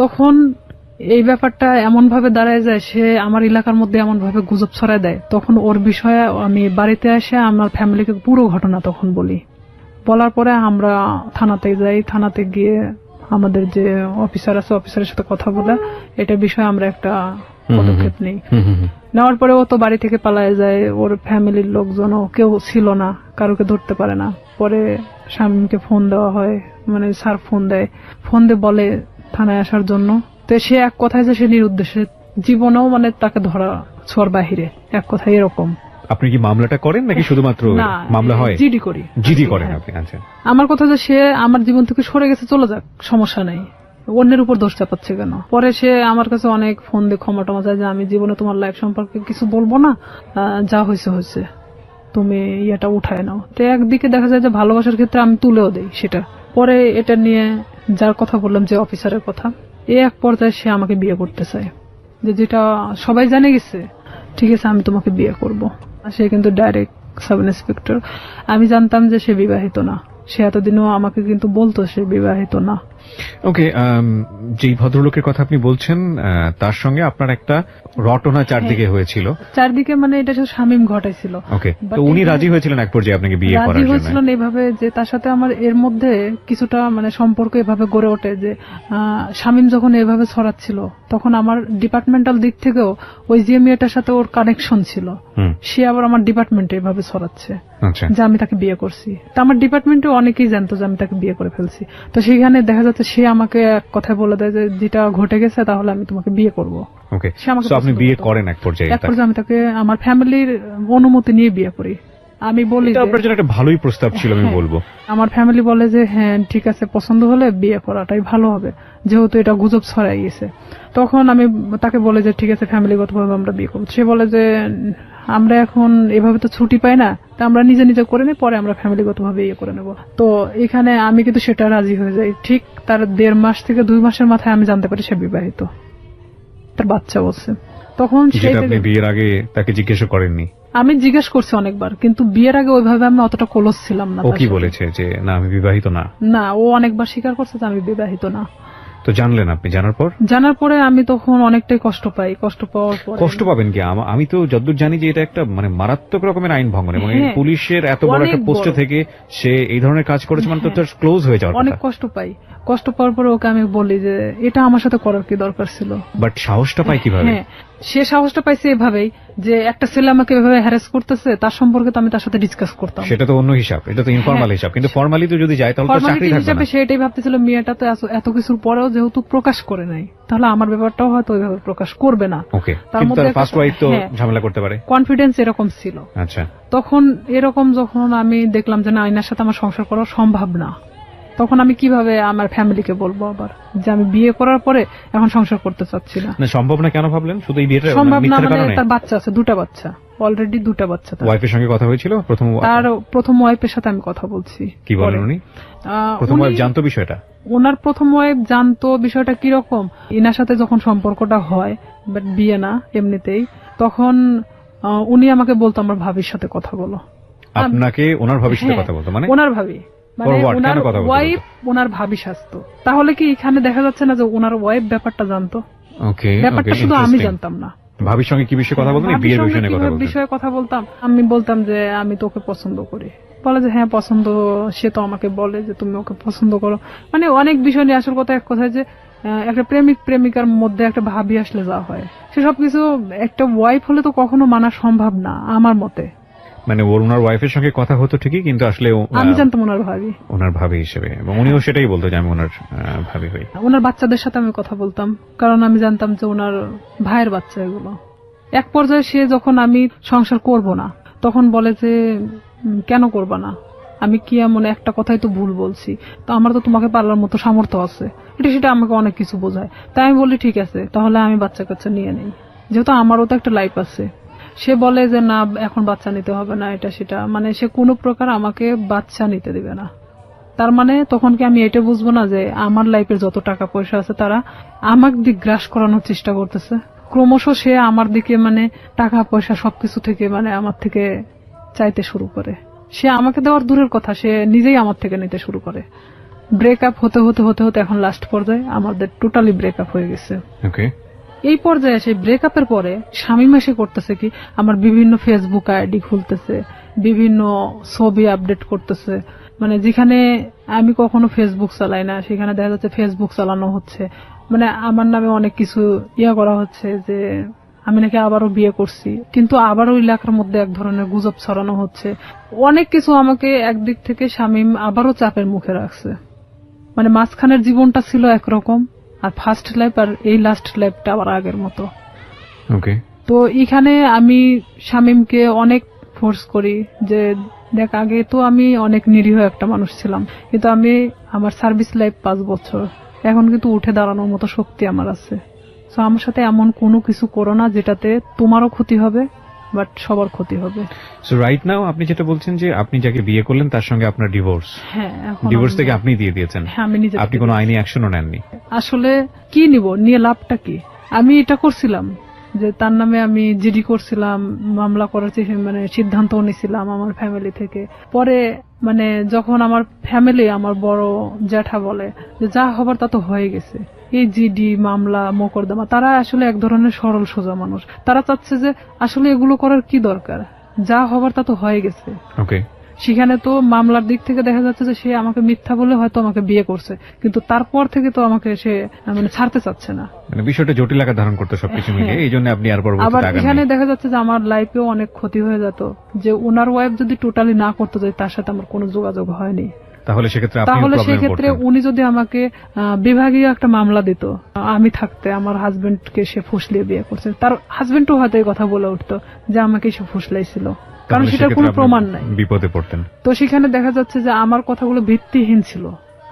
A: তখন এই ব্যাপারটা এমন ভাবে দাঁড়ায় যায়, সে আমার এলাকার মধ্যে এমন ভাবে গুজব ছড়ায় দেয়। তখন ওর বিষয়ে আমি বাড়িতে এসে আমার ফ্যামিলিকে পুরো ঘটনা তখন বলি। বলার পরে আমরা থানাতে যাই, থানাতে গিয়ে আমাদের যে অফিসার আছে অফিসারের সাথে কথা বলে এটা বিষয়ে আমরা একটা পদক্ষেপ নেই। নেওয়ার পরে ও তো বাড়ি থেকে পালায় যায়, ওর ফ্যামিলির লোকজনও কেউ ছিল না, কারোকে ধরতে পারে না। পরে শামীমকে ফোন দেওয়া হয়, মানে স্যার ফোন দেয়, ফোন দিয়ে বলে থানায় আসার জন্য। তো সে এক কথায় যে সে নিরুদ্দেশে, জীবনেও মানে তাকে ধরা ছোঁয়ার বাহিরে, এক কথায় এরকম।
B: আপনি কি মামলাটা করেন নাকি শুধুমাত্র মামলা হয়?
A: জিডি করি।
B: জিডি করেন আপনি? আচ্ছা।
A: আমার কথা যে সে আমার জীবন থেকে সরে গেছে, চলে যাক, সমস্যা নেই, অন্যের উপর দোষ চাপাচ্ছে কেন? পরে সে আমার কাছে অনেক ফোন দিয়ে ক্ষমা টমা চায় যে আমি জীবনে তোমার লাইফ সম্পর্কে কিছু বলবো না, যা হয়েছে হয়েছে, তুমি ইয়েটা উঠায় নাও। তো একদিকে দেখা যায় যে ভালোবাসার ক্ষেত্রে আমি তুলেও দেই সেটা। পরে এটা নিয়ে যার কথা বললাম যে অফিসারের কথা, এক পর্যায়ে সে আমাকে বিয়ে করতে চায়, যেটা সবাই জানে গেছে, ঠিক আছে আমি তোমাকে বিয়ে করব। সে কিন্তু ডাইরেক্ট সাব ইন্সপেক্টর। আমি জানতাম যে সে বিবাহিত না, সে এতদিনও আমাকে কিন্তু বলতো সে বিবাহিত না।
B: ওকে, যেই ভদ্রলোকের কথা আপনি বলছেন তার সঙ্গে আপনার একটা রটনা চারদিকে হয়েছিল।
A: চারদিকে মানে এটা শুধু শামীম ঘটাইছিল।
B: ওকে, তো উনি রাজি হয়েছিলেন এক পর্যায়ে আপনাকে বিয়ে করার
A: রাজি
B: জন্য?
A: হয়েছিলেন এইভাবে যে তার সাথে আমার এর মধ্যে কিছুটা মানে সম্পর্ক এভাবে গড়ে ওঠে যে শামীম যখন এভাবে ছড়াচ্ছিল তখন আমার ডিপার্টমেন্টাল দিক থেকেও ওই যে মেয়েটার সাথে ওর কানেকশন ছিল, সে আবার আমার ডিপার্টমেন্টে এভাবে ছড়াচ্ছে যে আমি তাকে বিয়ে করছি। তা আমার ডিপার্টমেন্টে অনেকেই জানতো যে আমি তাকে বিয়ে করে ফেলছি। তো সেখানে দেখা যাচ্ছে সে আমাকে এক কথায় বলে দেয় যে যেটা ঘটে গেছে তাহলে আমি তোমাকে বিয়ে করবো।
B: ওকে, সো আপনি বিয়ে করেন এক পর্যায়ে?
A: এক পর্যায়ে আমি তাকে আমার ফ্যামিলির অনুমতি নিয়ে বিয়ে করি। আমি বলি
B: এটা আপনার জন্য একটা ভালোই প্রস্তাব ছিল আমি বলবো।
A: আমার ফ্যামিলি বলে যে হ্যাঁ ঠিক আছে, পছন্দ হলে বিয়ে করাটাই ভালো হবে, যেহেতু এটা গুজব ছড়াই গেছে। তখন আমি তাকে বলে যে ঠিক আছে ফ্যামিলিগতভাবে আমরা বিয়ে করবো। সে বলে যে আমরা এখন এভাবে তো ছুটি পাই না, তা আমরা নিজে নিজে করে নিই, পরে আমরা ফ্যামিলিগতভাবে ইয়ে করে নেব। তো এখানে আমি কিন্তু সেটা রাজি হয়ে যাই। ঠিক তার 1.5 মাস থেকে 2 মাসের মাথায় আমি জানতে পারি সে বিবাহিত, তার বাচ্চা বলছে। তখন
B: আপনি বিয়ের আগে তাকে জিজ্ঞাসা করেননি?
A: আমি জিজ্ঞেস করছি অনেকবার, কিন্তু বিয়ের আগে ওইভাবে আমি অতটা ক্লোজ ছিলাম না।
B: ও কি বলেছে যে না আমি বিবাহিত না?
A: না, ও অনেকবার স্বীকার করছে যে আমি বিবাহিত না।
B: তো জানলেন আপনি? জানার পরে
A: আমি তখন অনেকটাই কষ্ট পাই। কষ্ট পাওয়ার পর
B: কষ্ট পাবেন কি? আমি তো যতদূর জানি যে এটা একটা মানে মারাত্মক রকমের আইন ভঙ্গন, এবং পুলিশের এত বড় একটা পোস্টে থেকে সে এই ধরনের কাজ করেছে মানে তো তার ক্লোজ হয়ে যাওয়ার কথা।
A: অনেক কষ্ট পাই। কষ্ট পাওয়ার পরে ওকে আমি বলি যে এটা আমার সাথে করার কি দরকার ছিল।
B: বাট সাহসটা পাই কিভাবে?
A: সে সাহসটা পাইছে এভাবেই যে একটা ছেলে আমাকে এভাবে হ্যারাস করতেছে, তার সম্পর্কে তো আমি তার সাথে ডিসকাস করতাম।
B: সেটা তো অন্য হিসাব, এটা তো ইনফর্মাল হিসাব। কিন্তু ফর্মালি তো যদি যায় তাহলে তো চাকরি থাকবে না।
A: সে এটাই ভাবতেছিল মেয়েটা তো এত কিছুর পরেও যেহেতু প্রকাশ করে নাই, তাহলে আমার ব্যাপারটাও হয়তো ওইভাবে প্রকাশ করবে না।
B: ওকে, কিন্তু তার ফার্স্ট ওয়াইফ তো ঝামেলা করতে পারে,
A: কনফিডেন্স এরকম ছিল।
B: আচ্ছা,
A: তখন এরকম যখন আমি দেখলাম যে না, এনার সাথে আমার সংসার করা সম্ভব না, তখন আমি কিভাবে আমার ফ্যামিলিকে বলবো আবার যে আমি বিয়ে করার পরে এখন সংসার করতে চাচ্ছি না?
B: সম্ভব না কেন ভাবলেন? শুধু এই বিয়েটা
A: সম্ভব না মানে তার বাচ্চা আছে, 2টা বাচ্চা, অলরেডি 2টা বাচ্চা।
B: ওয়াইফের সঙ্গে কথা হয়েছিল?
A: প্রথম ওয়াইফের সাথে আমি কথা বলছি।
B: কি বলেন উনি? প্রথম ওয়াইফ জানতো বিষয়টা? ওনার
A: প্রথম ওয়াইফ জানতো বিষয়টা কিরকম। ইনার সাথে যখন সম্পর্কটা হয়, বাট বিয়ে না এমনিতেই, তখন উনি আমাকে বলতো আমার ভাবির সাথে কথা বলো।
B: আপনাকে ওনার ভাবির সাথে কথা বলতো? মানে
A: ওনার ভাবি মানে ওনার ওয়াইফ ওনার ভাবি সাজতো। তাহলে কি এখানে দেখা যাচ্ছে না যে ওনার ওয়াইফ ব্যাপারটা জানতো?
B: ওকে,
A: ব্যাপারটা শুধু আমি জানতাম না।
B: ভাবির সঙ্গে কি বিষয়ে কথা বলতেন? বিয়ের বিষয়ে
A: কথা বলতাম। আমি বলতাম যে আমি তো ওকে পছন্দ করি। বলে যে হ্যাঁ পছন্দ, সে তো আমাকে বলে যে তুমি ওকে পছন্দ করো। মানে অনেক বিষয় নিয়ে, আসল কথা এক কথা যে একটা প্রেমিক প্রেমিকার মধ্যে একটা ভাবি আসলে যা হয়, সে সবকিছু একটা ওয়াইফ হলে তো কখনো মানা সম্ভব না আমার মতে।
B: মানে ওনার ওয়াইফের সঙ্গে কথা হতো ঠিকই, কিন্তু আসলে
A: আমি জানতাম ওনার ভাবি
B: হিসেবে, এবং উনিও সেটাই বলতো যে আমি ওনার ভাবি হই।
A: ওনার বাচ্চাদের সাথে আমি কথা বলতাম, কারণ আমি জানতাম যে ওনার ভাইয়ের বাচ্চা এগুলো। এক পর্যায়ে সে যখন আমি সংসার করব না, তখন বলে যে কেন করবা না, আমি কি এমন একটা কথাই তো ভুল বলছি, তো আমার তো তোমাকে পালার মতো সামর্থ্য আছে, এটা সেটা আমাকে অনেক কিছু বোঝায়। তাই আমি বলি ঠিক আছে তাহলে আমি বাচ্চা কাচ্চা নিয়ে নেই, যেহেতু আমারও তো একটা লাইফ আছে। সে বলে যে না এখন বাচ্চা নিতে হবে না, এটা সেটা, মানে সে কোনো প্রকার আমাকে বাচ্চা নিতে দিবে না। তার মানে তখন কি আমি এটা বুঝবো না যে আমার লাইফের যত টাকা পয়সা আছে তারা আমার দিক গ্রাস করানোর চেষ্টা করতেছে? ক্রমশ সে আমার দিকে মানে টাকা পয়সা সবকিছু থেকে মানে আমার থেকে চাইতে শুরু করে। সে আমাকে দেওয়ার দূরের কথা, সে নিজেই আমার থেকে নিতে শুরু করে। ব্রেকআপ হতে হতে হতে হতে এখন লাস্ট পর্যায়ে আমাদের টোটালি ব্রেকআপ হয়ে গেছে। এই পর্যায়ে এসে ব্রেকআপের পরে শামীম এসে করতেছে কি, আমার বিভিন্ন ফেসবুক আইডি খুলতেছে, বিভিন্ন ছবি আপডেট করতেছে, মানে যেখানে আমি কখনো ফেসবুক চালাই না সেখানে দেখা যাচ্ছে ফেসবুক চালানো হচ্ছে। মানে আমার নামে অনেক কিছু করা হচ্ছে যে আমি নাকি আবারও বিয়ে করছি, কিন্তু আবারও এলাকার মধ্যে এক ধরনের গুজব ছড়ানো হচ্ছে। অনেক কিছু আমাকে একদিক থেকে শামীম আবারও চাপের মুখে রাখছে। মানে মাঝখানের জীবনটা ছিল একরকম, আর ফার্স্ট লাইফ আর এই লাস্ট লাইফটা আবার আগের মতো। তো এখানে আমি শামীমকে অনেক ফোর্স করি যে দেখ আগে তো আমি অনেক নিরীহ একটা মানুষ ছিলাম, কিন্তু আমি আমার সার্ভিস লাইফ 5 বছর, এখন কিন্তু উঠে দাঁড়ানোর মতো শক্তি আমার আছে। তো আমার সাথে এমন কোনো কিছু করো না যেটাতে তোমারও ক্ষতি হবে বাট সবার ক্ষতি হবে।
B: সো রাইট নাও আপনি যেটা বলছেন যে আপনি যাকে বিয়ে করলেন তার সঙ্গে আপনার ডিভোর্স।
A: হ্যাঁ,
B: ডিভোর্স থেকে আপনি দিয়ে দিয়েছেন?
A: হ্যাঁ, আমি নিজে।
B: আপনি কোনো আইনি অ্যাকশনও নেননি?
A: আসলে কি নিব, নিয়ে লাভটা কি? আমি এটা করছিলাম যে তার নামে আমি জিডি করছিলাম, মামলা করার মানে সিদ্ধান্ত নিয়েছিলাম আমার ফ্যামিলি থেকে। পরে মানে যখন আমার ফ্যামিলি, আমার বড় জ্যাঠা বলে যে যা হবার তা তো হয়ে গেছে, এই জিডি মামলা মোকদ্দমা, তারা আসলে এক ধরনের সরল সোজা মানুষ, তারা চাচ্ছে যে আসলে এগুলো করার কি দরকার, যা হবার তা তো হয়ে গেছে।
B: ওকে,
A: সেখানে তো মামলার দিক থেকে দেখা যাচ্ছে যে সে আমাকে মিথ্যা বলে হয়তো আমাকে বিয়ে করছে, কিন্তু তারপর থেকে তো আমাকে সে মানে ছাড়তে চাচ্ছে না,
B: মানে বিষয়টা জটিল আকার ধারণ করতে সবকিছু মিলিয়ে, এই জন্য আপনি আর পরবর্তীতে
A: আবার
B: আগান
A: এখানে
B: নাই।
A: দেখা যাচ্ছে যে আমার লাইফেও অনেক ক্ষতি হয়ে যেত, যে ওনার ওয়াইফ যদি টোটালি না করতে যায়, তার সাথে আমার কোনো যোগাযোগ হয়নি,
B: তাহলে সেক্ষেত্রে
A: তাহলে সেক্ষেত্রে উনি যদি আমাকে বিভাগীয় একটা মামলা দিত, আমি থাকতে আমার হাজবেন্ডকে সে ফুসলিয়ে বিয়ে করছে, তার হাজবেন্ডও হয়তো এই কথা বলে উঠতো যে আমাকে সে ফুসলাইছিল, কারণ সেটার কোনো প্রমাণ নাই,
B: বিপদে পড়তেন।
A: তো সেখানে দেখা যাচ্ছে যে আমার কথাগুলো ভিত্তিহীন ছিল।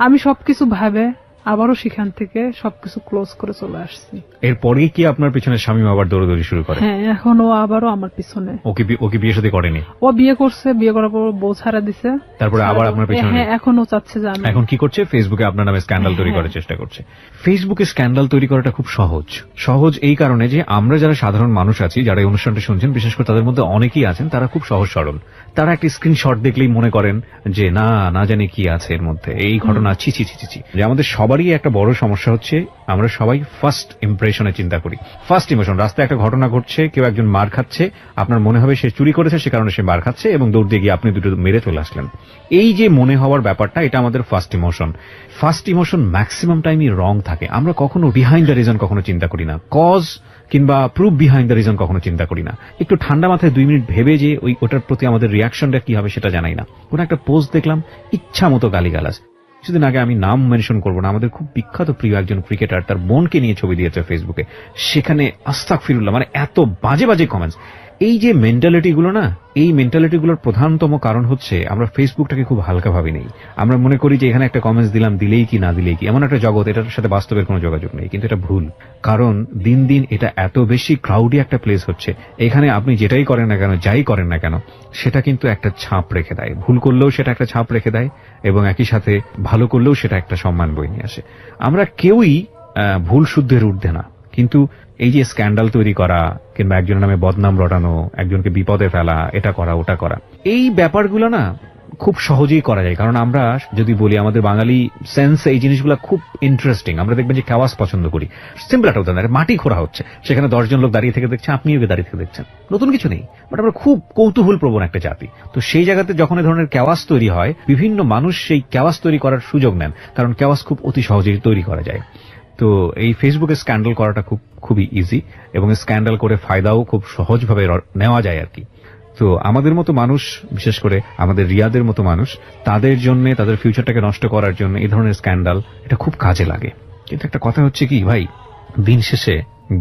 A: আমি সবকিছু ভাবে আবারও সেখান থেকে সবকিছু ক্লোজ করে চলে আসছি।
B: এরপরেই কি আপনার পিছনে স্বামী আবার দৌড়াদৌড়ি শুরু করে?
A: হ্যাঁ, এখন ও আবারও আমার পিছনে।
B: ওকে বিয়ে শাদী করেনি?
A: ও বিয়ে করছে, বিয়ে করার পর বউ ছাড়া দিছে,
B: তারপরে আবার আপনার পিছনে?
A: হ্যাঁ, এখন ও চাচ্ছে যে আমি।
B: এখন কি করছে? ফেসবুকে আপনার নামে স্ক্যান্ডাল তৈরি করার চেষ্টা করছে। ফেসবুকে স্ক্যান্ডাল তৈরি করাটা খুব সহজ এই কারণে যে আমরা যারা সাধারণ মানুষ আছি, যারা এই অনুষ্ঠানটা শুনছেন, বিশেষ করে তাদের মধ্যে অনেকেই আছেন তারা খুব সহজ সরল, তারা একটা স্ক্রিনশট দেখলেই মনে করেন যে না জানি কি আছে এর মধ্যে, এই ঘটনা ছি ছি ছি ছি। যে আমাদের সবারই একটা বড় সমস্যা হচ্ছে, আমরা সবাই ফার্স্ট ইমপ্রেশনে চিন্তা করি, ফার্স্ট ইমোশন। রাস্তায় একটা ঘটনা ঘটছে, কেউ একজন মার খাচ্ছে, আপনার মনে হবে সে চুরি করেছে, সে কারণে সে মার খাচ্ছে, এবং দৌড় দিয়ে গিয়ে আপনি দুটো মেরে চলে আসলেন। এই যে মনে হওয়ার ব্যাপারটা, এটা আমাদের ফার্স্ট ইমোশন ম্যাক্সিমাম টাইমই রং থাকে। আমরা কখনো বিহাইন্ড দ্য রিজন কখনো চিন্তা করি না, কজ কিংবা প্রুফ বিহাইন্ড দ্য রিজন কখনো চিন্তা করি না। একটু ঠান্ডা মাথায় 2 মিনিট ভেবে যে ওটার প্রতি আমাদের রিয়াকশনটা কি হবে সেটা জানাই না। কোন একটা পোস্ট দেখলাম, ইচ্ছা মতো গালিগালাজ। কিছুদিন আগে, আমি নাম মেনশন করবো না, আমাদের খুব বিখ্যাত প্রিয় একজন ক্রিকেটার তার বোনকে নিয়ে ছবি দিয়েছে ফেসবুকে, সেখানে আস্তাগফিরুল্লাহ, মানে এত বাজে কমেন্টস। এই যে মেন্টালিটি গুলো না, এই মেন্টালিটি গুলোর প্রধানতম কারণ হচ্ছে আমরা ফেসবুকটাকে খুব হালকা ভাবে নেই। আমরা মনে করি যে এখানে একটা কমেন্টস দিলাম, দিলেই কি না দিলেই কি, এমন একটা জগৎ, এটার সাথে বাস্তবের কোনো যোগাযোগ নেই। কিন্তু এটা ভুল, কারণ দিন দিন এটা এত বেশি ক্রাউডি একটা প্লেস হচ্ছে, এখানে আপনি যেটাই করেন না কেন, যাই করেন না কেন, সেটা কিন্তু একটা ছাপ রেখে দেয়। ভুল করলেও সেটা একটা ছাপ রেখে দেয়, এবং একই সাথে ভালো করলেও সেটা একটা সম্মান বয়ে নিয়ে আসে। আমরা কেউই ভুল শুদ্ধের ঊর্ধ্বে না, কিন্তু এই যে স্ক্যান্ডাল তৈরি করা কিংবা একজনের নামে বদনাম রটানো, একজনকে বিপদে ফেলা, এটা করা ওটা করা, এই ব্যাপারগুলো না খুব সহজেই করা যায়। কারণ আমরা যদি বলি, আমাদের বাঙালি সেন্স এই জিনিসগুলো খুব ইন্টারেস্টিং। আমরা দেখবেন যে কেওয়াস পছন্দ করি। সিম্পল একটা উদাহরণ, মাটি খোঁড়া হচ্ছে, সেখানে 10 জন লোক দাঁড়িয়ে থেকে দেখছে, আপনিও দাঁড়িয়ে থেকে দেখছেন, নতুন কিছু নেই, বাট আমরা খুব কৌতূহল প্রবণ একটা জাতি। তো সেই জায়গাতে যখন এই ধরনের কেওয়াস তৈরি হয়, বিভিন্ন মানুষ সেই কেওয়াস তৈরি করার সুযোগ নেন, কারণ কেওয়াস খুব অতি সহজেই তৈরি করা যায়। তো এই ফেসবুকে স্ক্যান্ডাল করাটা খুবই ইজি, এবং স্ক্যান্ডাল করে ফায়দাও খুব সহজভাবে নেওয়া যায় আর কি। তো আমাদের মতো মানুষ, বিশেষ করে আমাদের রিয়াদের মতো মানুষ, তাদের জন্য, তাদের ফিউচারটাকে নষ্ট করার জন্য এই ধরনের স্ক্যান্ডাল এটা খুব কাজে লাগে। কিন্তু একটা কথা হচ্ছে কি ভাই, দিন শেষে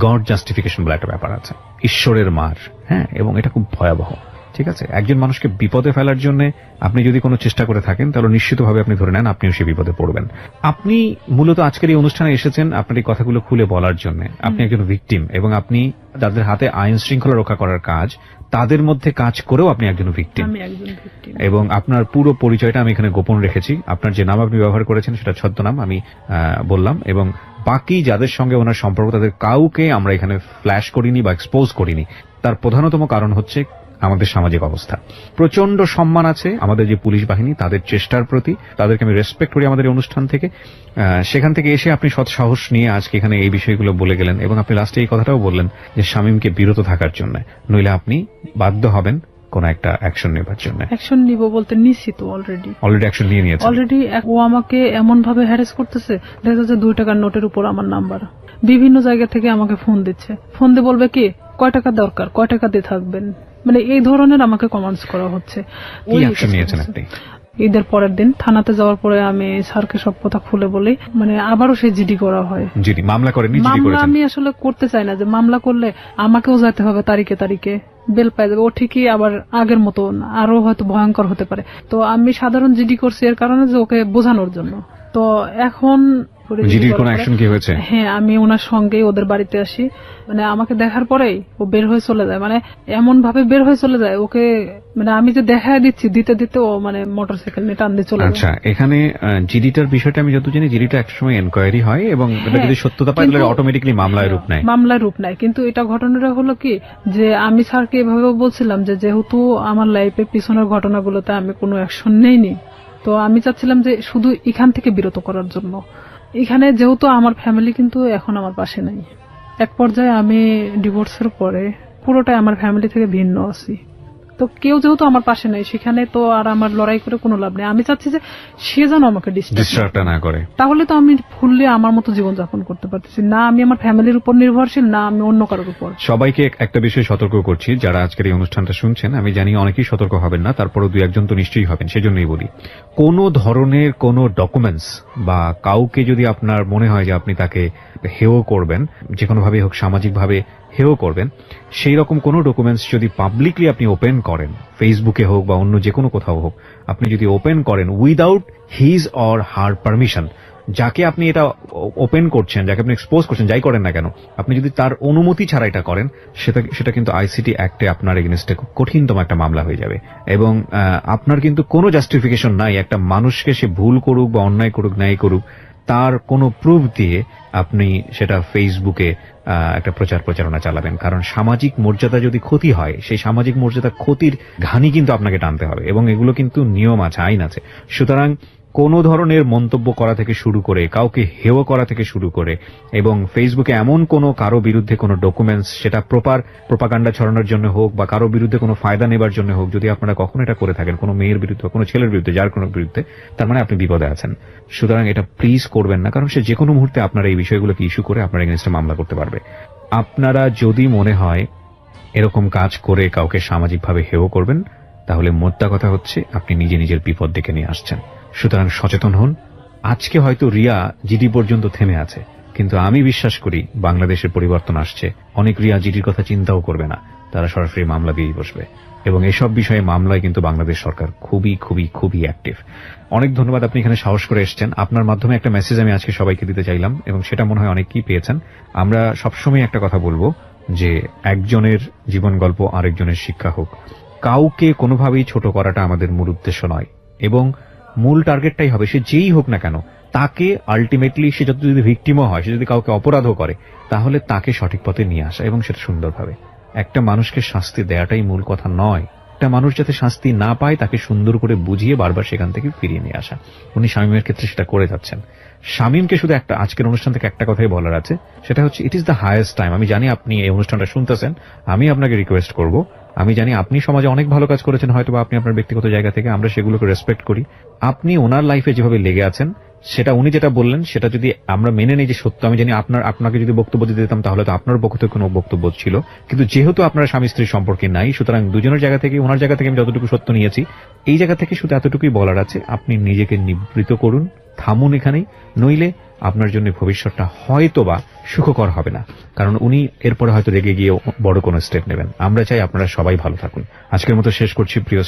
B: গড জাস্টিফিকেশন বলে একটা ব্যাপার আছে, ঈশ্বরের মার, হ্যাঁ, এবং এটা খুব ভয়াবহ। ঠিক আছে, একজন মানুষকে বিপদে ফেলার জন্য আপনি যদি কোনো চেষ্টা করে থাকেন, তাহলে নিশ্চিতভাবে আপনি ধরে নেন আপনিও সেই বিপদে পড়বেন। আপনি মূলত আজকের এই অনুষ্ঠানে এসেছেন আপনার এই কথাগুলো খুলে বলার জন্য। আপনি একজন ভিকটিম, এবং আপনি যাদের হাতে আইন শৃঙ্খলা রক্ষা করার কাজ, তাদের মধ্যে কাজ করেও আপনি একজন ভিকটিম। এবং আপনার পুরো পরিচয়টা আমি এখানে গোপন রেখেছি। আপনার যে নাম আপনি ব্যবহার করেছেন সেটা ছদ্মনাম আমি বললাম, এবং বাকি যাদের সঙ্গে ওনার সম্পর্ক, তাদের কাউকে আমরা এখানে ফ্ল্যাশ করিনি বা এক্সপোজ করিনি। তার প্রধানতম কারণ হচ্ছে আমাদের সামাজিক অবস্থা। প্রচন্ড সম্মান আছে আমাদের যে পুলিশ বাহিনী, তাদের চেষ্টার প্রতি, তাদেরকে আমি রেসপেক্ট করি আমাদের এই অনুষ্ঠান থেকে। সেখান থেকে এসে আপনি সৎ সাহস নিয়ে আজকে এখানে এই বিষয়গুলো বলে গেলেন, এবং আপনি লাস্টে এই কথাটাও বললেন যে শামীমকে বিরত থাকার জন্য, নইলে আপনি বাধ্য হবেন কোন একটা অ্যাকশন নেবার জন্য।
A: অ্যাকশন নিব বলতে নিছি তো, অলরেডি
B: অ্যাকশন নিয়ে নিয়েছে।
A: অলরেডি ও আমাকে এমন ভাবে হ্যারাস করতেছে, দেখা যাচ্ছে 2 টাকার নোটের উপর আমার নাম্বার, বিভিন্ন জায়গা থেকে আমাকে ফোন দিচ্ছে, ফোন দিয়ে বলবে কি কয় টাকা দরকার, কয় টাকা দিয়ে থাকবেন, মানে এই ধরনের আমাকে কমেন্টস করা হচ্ছে।
B: কি অ্যাকশন নিয়েছেন আপনি?
A: ঈদের পরের দিন থানাতে যাওয়ার পরে আমি স্যারকে সব কথা খুলে বলি, মানে আবারও সেই জিডি করা হয়।
B: জিডি মামলা করেননি?
A: মামলা আমি আসলে করতে চাই না, যে মামলা করলে আমাকেও যেতে হবে তারিখে বেল পাই যাবে, ও ঠিকই আবার আগের মতো আরো হয়তো ভয়ঙ্কর হতে পারে। তো আমি সাধারণ জিডি করছি এর কারণে যে ওকে বোঝানোর জন্য। তো এখন করি।
B: জিডির কোনো অ্যাকশন কি হয়েছে?
A: হ্যাঁ, আমি ওনার সঙ্গেই ওদের বাড়িতে আসি, মানে আমাকে দেখার পরেই ও বের হয়ে চলে যায়, মানে এমন ভাবে বের হয়ে চলে যায়, ওকে মানে আমি যে দেখা দিচ্ছি দিতে দিতে ও মানে মোটরসাইকেল নিয়ে টান দিয়ে চলে যায়।
B: আচ্ছা, এখানে জিডিটার বিষয়টা আমি যত জানি জিডিটা একসময় এনকোয়ারি হয় এবং এটা যদি সত্যতা পায় তাহলে অটোমেটিক্যালি মামলায় রূপ নেয়।
A: মামলায় রূপ নেয়, কিন্তু এটা ঘটনাটা হলো কি যে আমি স্যারকে এভাবেও বলছিলাম যে যেহেতু আমার লাইফের পিছনের ঘটনাগুলোতে আমি কোনো অ্যাকশন নেইনি, তো আমি চাচ্ছিলাম যে শুধু এখান থেকে বিরত করার জন্য। এখানে যেহেতু আমার ফ্যামিলি কিন্তু এখন আমার পাশে নাই, এক পর্যায়ে আমি ডিভোর্সের পরে পুরোটাই আমার ফ্যামিলি থেকে ভিন্ন আছি, তো কেউ যেহেতু আমার পাশে নাই সেখানে তো আর আমার লড়াই করে কোনো লাভ নেই। আমি চাচ্ছি যে সে যেন আমাকে ডিস্টার্ব
B: না করে,
A: তাহলে তো আমি ফুললি আমার মতো জীবনযাপন করতে পারতেছি না, আমি আমার ফ্যামিলির উপর নির্ভরশীল না আমি অন্য কারোর উপর।
B: সবাইকে একটা বিষয় সতর্ক করছি, যারা আজকের এই অনুষ্ঠানটা শুনছেন, আমি জানি অনেকেই সতর্ক হবেন না, তারপরও দুই একজন তো নিশ্চয়ই হবেন, সেজন্যই বলি কোনো ধরনের কোনো ডকুমেন্টস বা কাউকে যদি আপনার মনে হয় যে আপনি তাকে হেয় করবেন, যে কোনোভাবে হোক সামাজিকভাবে হেয় করবেন, সেই রকম কোনো ডকুমেন্টস যদি পাবলিকলি আপনি ওপেন করেন, ফেসবুকে হোক বা অন্য যে কোনো কোথাও হোক, আপনি যদি ওপেন করেন without his or her permission, যাকে আপনি এটা ওপেন করছেন, যাকে আপনি এক্সপোজ করছেন, যাই করেন না কেন, আপনি যদি তার অনুমতি ছাড়া এটা করেন, সেটা কিন্তু আইসিটি অ্যাক্টে আপনার এগেইনস্টে খুব কঠিনতম একটা মামলা হয়ে যাবে। এবং আপনার কিন্তু কোনো জাস্টিফিকেশন নাই একটা মানুষকে, সে ভুল করুক বা অন্যায় করুক নাই করুক, তার কোনো প্রুফ দিয়ে আপনি সেটা ফেসবুকে একটা প্রচারণা চালাবেন। কারণ সামাজিক মর্যাদা যদি ক্ষতি হয়, সেই সামাজিক মর্যাদা ক্ষতির ঘানি কিন্তু আপনাকে টানতে হবে, এবং এগুলো কিন্তু নিয়ম আছে, আইন আছে। সুতরাং কোনো ধরনের মন্তব্য করা থেকে শুরু করে, কাউকে হেয় করা থেকে শুরু করে, এবং ফেসবুকে এমন কোনো কারো বিরুদ্ধে কোনো ডকুমেন্টস, সেটা প্রোপাগান্ডা ছড়ানোর জন্য হোক বা কারো বিরুদ্ধে কোনো ফায়দা নেবার জন্য হোক, যদি আপনারা কখনো এটা করে থাকেন কোনো মেয়ের বিরুদ্ধে, কোনো ছেলের বিরুদ্ধে, যার কোনো বিরুদ্ধে, তার মানে আপনি বিপদে আছেন। সুতরাং এটা প্লিজ করবেন না, কারণ সে যে কোনো মুহূর্তে আপনারা এই বিষয়গুলোকে ইস্যু করে আপনার এগেইনস্টে মামলা করতে পারবে। আপনারা যদি মনে হয় এরকম কাজ করে কাউকে সামাজিকভাবে হেয় করবেন, তাহলে মোদ্দা কথা হচ্ছে আপনি নিজে নিজের বিপদ ডেকে নিয়ে আসছেন। সুতরাং সচেতন হন। আজকে হয়তো রিয়া জিডি পর্যন্ত থেমে আছে, কিন্তু আমি বিশ্বাস করি বাংলাদেশের পরিবর্তন আসছে, অনেক রিয়া জিডির কথা চিন্তাও করবে না, তারা সরাসরি মামলা দিয়েই বসবে। এবং এসব বিষয়ে মামলায় কিন্তু বাংলাদেশ সরকার খুবই খুবই খুবই অ্যাক্টিভ। অনেক ধন্যবাদ, আপনি এখানে সাহস করে এসেছেন। আপনার মাধ্যমে একটা মেসেজ আমি আজকে সবাইকে দিতে চাইলাম, এবং সেটা মনে হয় অনেকেই পেয়েছেন। আমরা সবসময় একটা কথা বলবো যে একজনের জীবন গল্প আরেকজনের শিক্ষা হোক। কাউকে কোনোভাবেই ছোট করাটা আমাদের মূল উদ্দেশ্য নয়, এবং মূল টার্গেটটাই হবে সে যেই হোক না কেন, তাকে আলটিমেটলি সে যদি ভিকটিমও হয়, সে যদি কাউকে অপরাধও করে, তাহলে তাকে সঠিক পথে নিয়ে আসা এবং সেটা সুন্দরভাবে। একটা মানুষকে শাস্তি দেওয়াটাই মূল কথা নয়, একটা মানুষ যাতে শাস্তি না পায় তাকে সুন্দর করে বুঝিয়ে বারবার সেখান থেকে ফিরিয়ে নিয়ে আসা। উনি শামীমের ক্ষেত্রে সেটা করে যাচ্ছেন। শামীমকে শুধু একটা আজকের অনুষ্ঠান থেকে একটা কথাই বলার আছে, সেটা হচ্ছে it is the highest time. আমি জানি আপনি এই অনুষ্ঠানটা শুনতেছেন, আমি আপনাকে রিকোয়েস্ট করব, আমি জানি আপনি সমাজে অনেক ভালো কাজ করেছেন, হয়তো বা আপনি আপনার ব্যক্তিগত জায়গা থেকে, আমরা সেগুলোকে রেসপেক্ট করি। আপনি ওনার লাইফে যেভাবে লেগে আছেন, সেটা উনি যেটা বললেন সেটা যদি আমরা মেনে নিই যে সত্য, আমি জানি আপনাকে যদি বক্তব্য দিতে দিতাম তাহলে তো আপনার পক্ষ থেকে কোনো বক্তব্য ছিল, কিন্তু যেহেতু আপনারা স্বামী স্ত্রীর সম্পর্কে নাই, সুতরাং দুজনের জায়গা থেকে, ওনার জায়গা থেকে আমি যতটুকু সত্য নিয়েছি, এই জায়গা থেকে শুধু এতটুকুই বলার আছে, আপনি নিজেকে নিবৃত করুন, থামুন এখানেই, নইলে আপনার জন্য ভবিষ্যৎটা হয়তোবা সুখকর হবে না। কারণ উনি এরপরে হয়তো রেগে গিয়ে বড় কোনো স্টেপ নেবেন। আমরা চাই আপনারা সবাই ভালো থাকুন। আজকের মতো শেষ করছি প্রিয়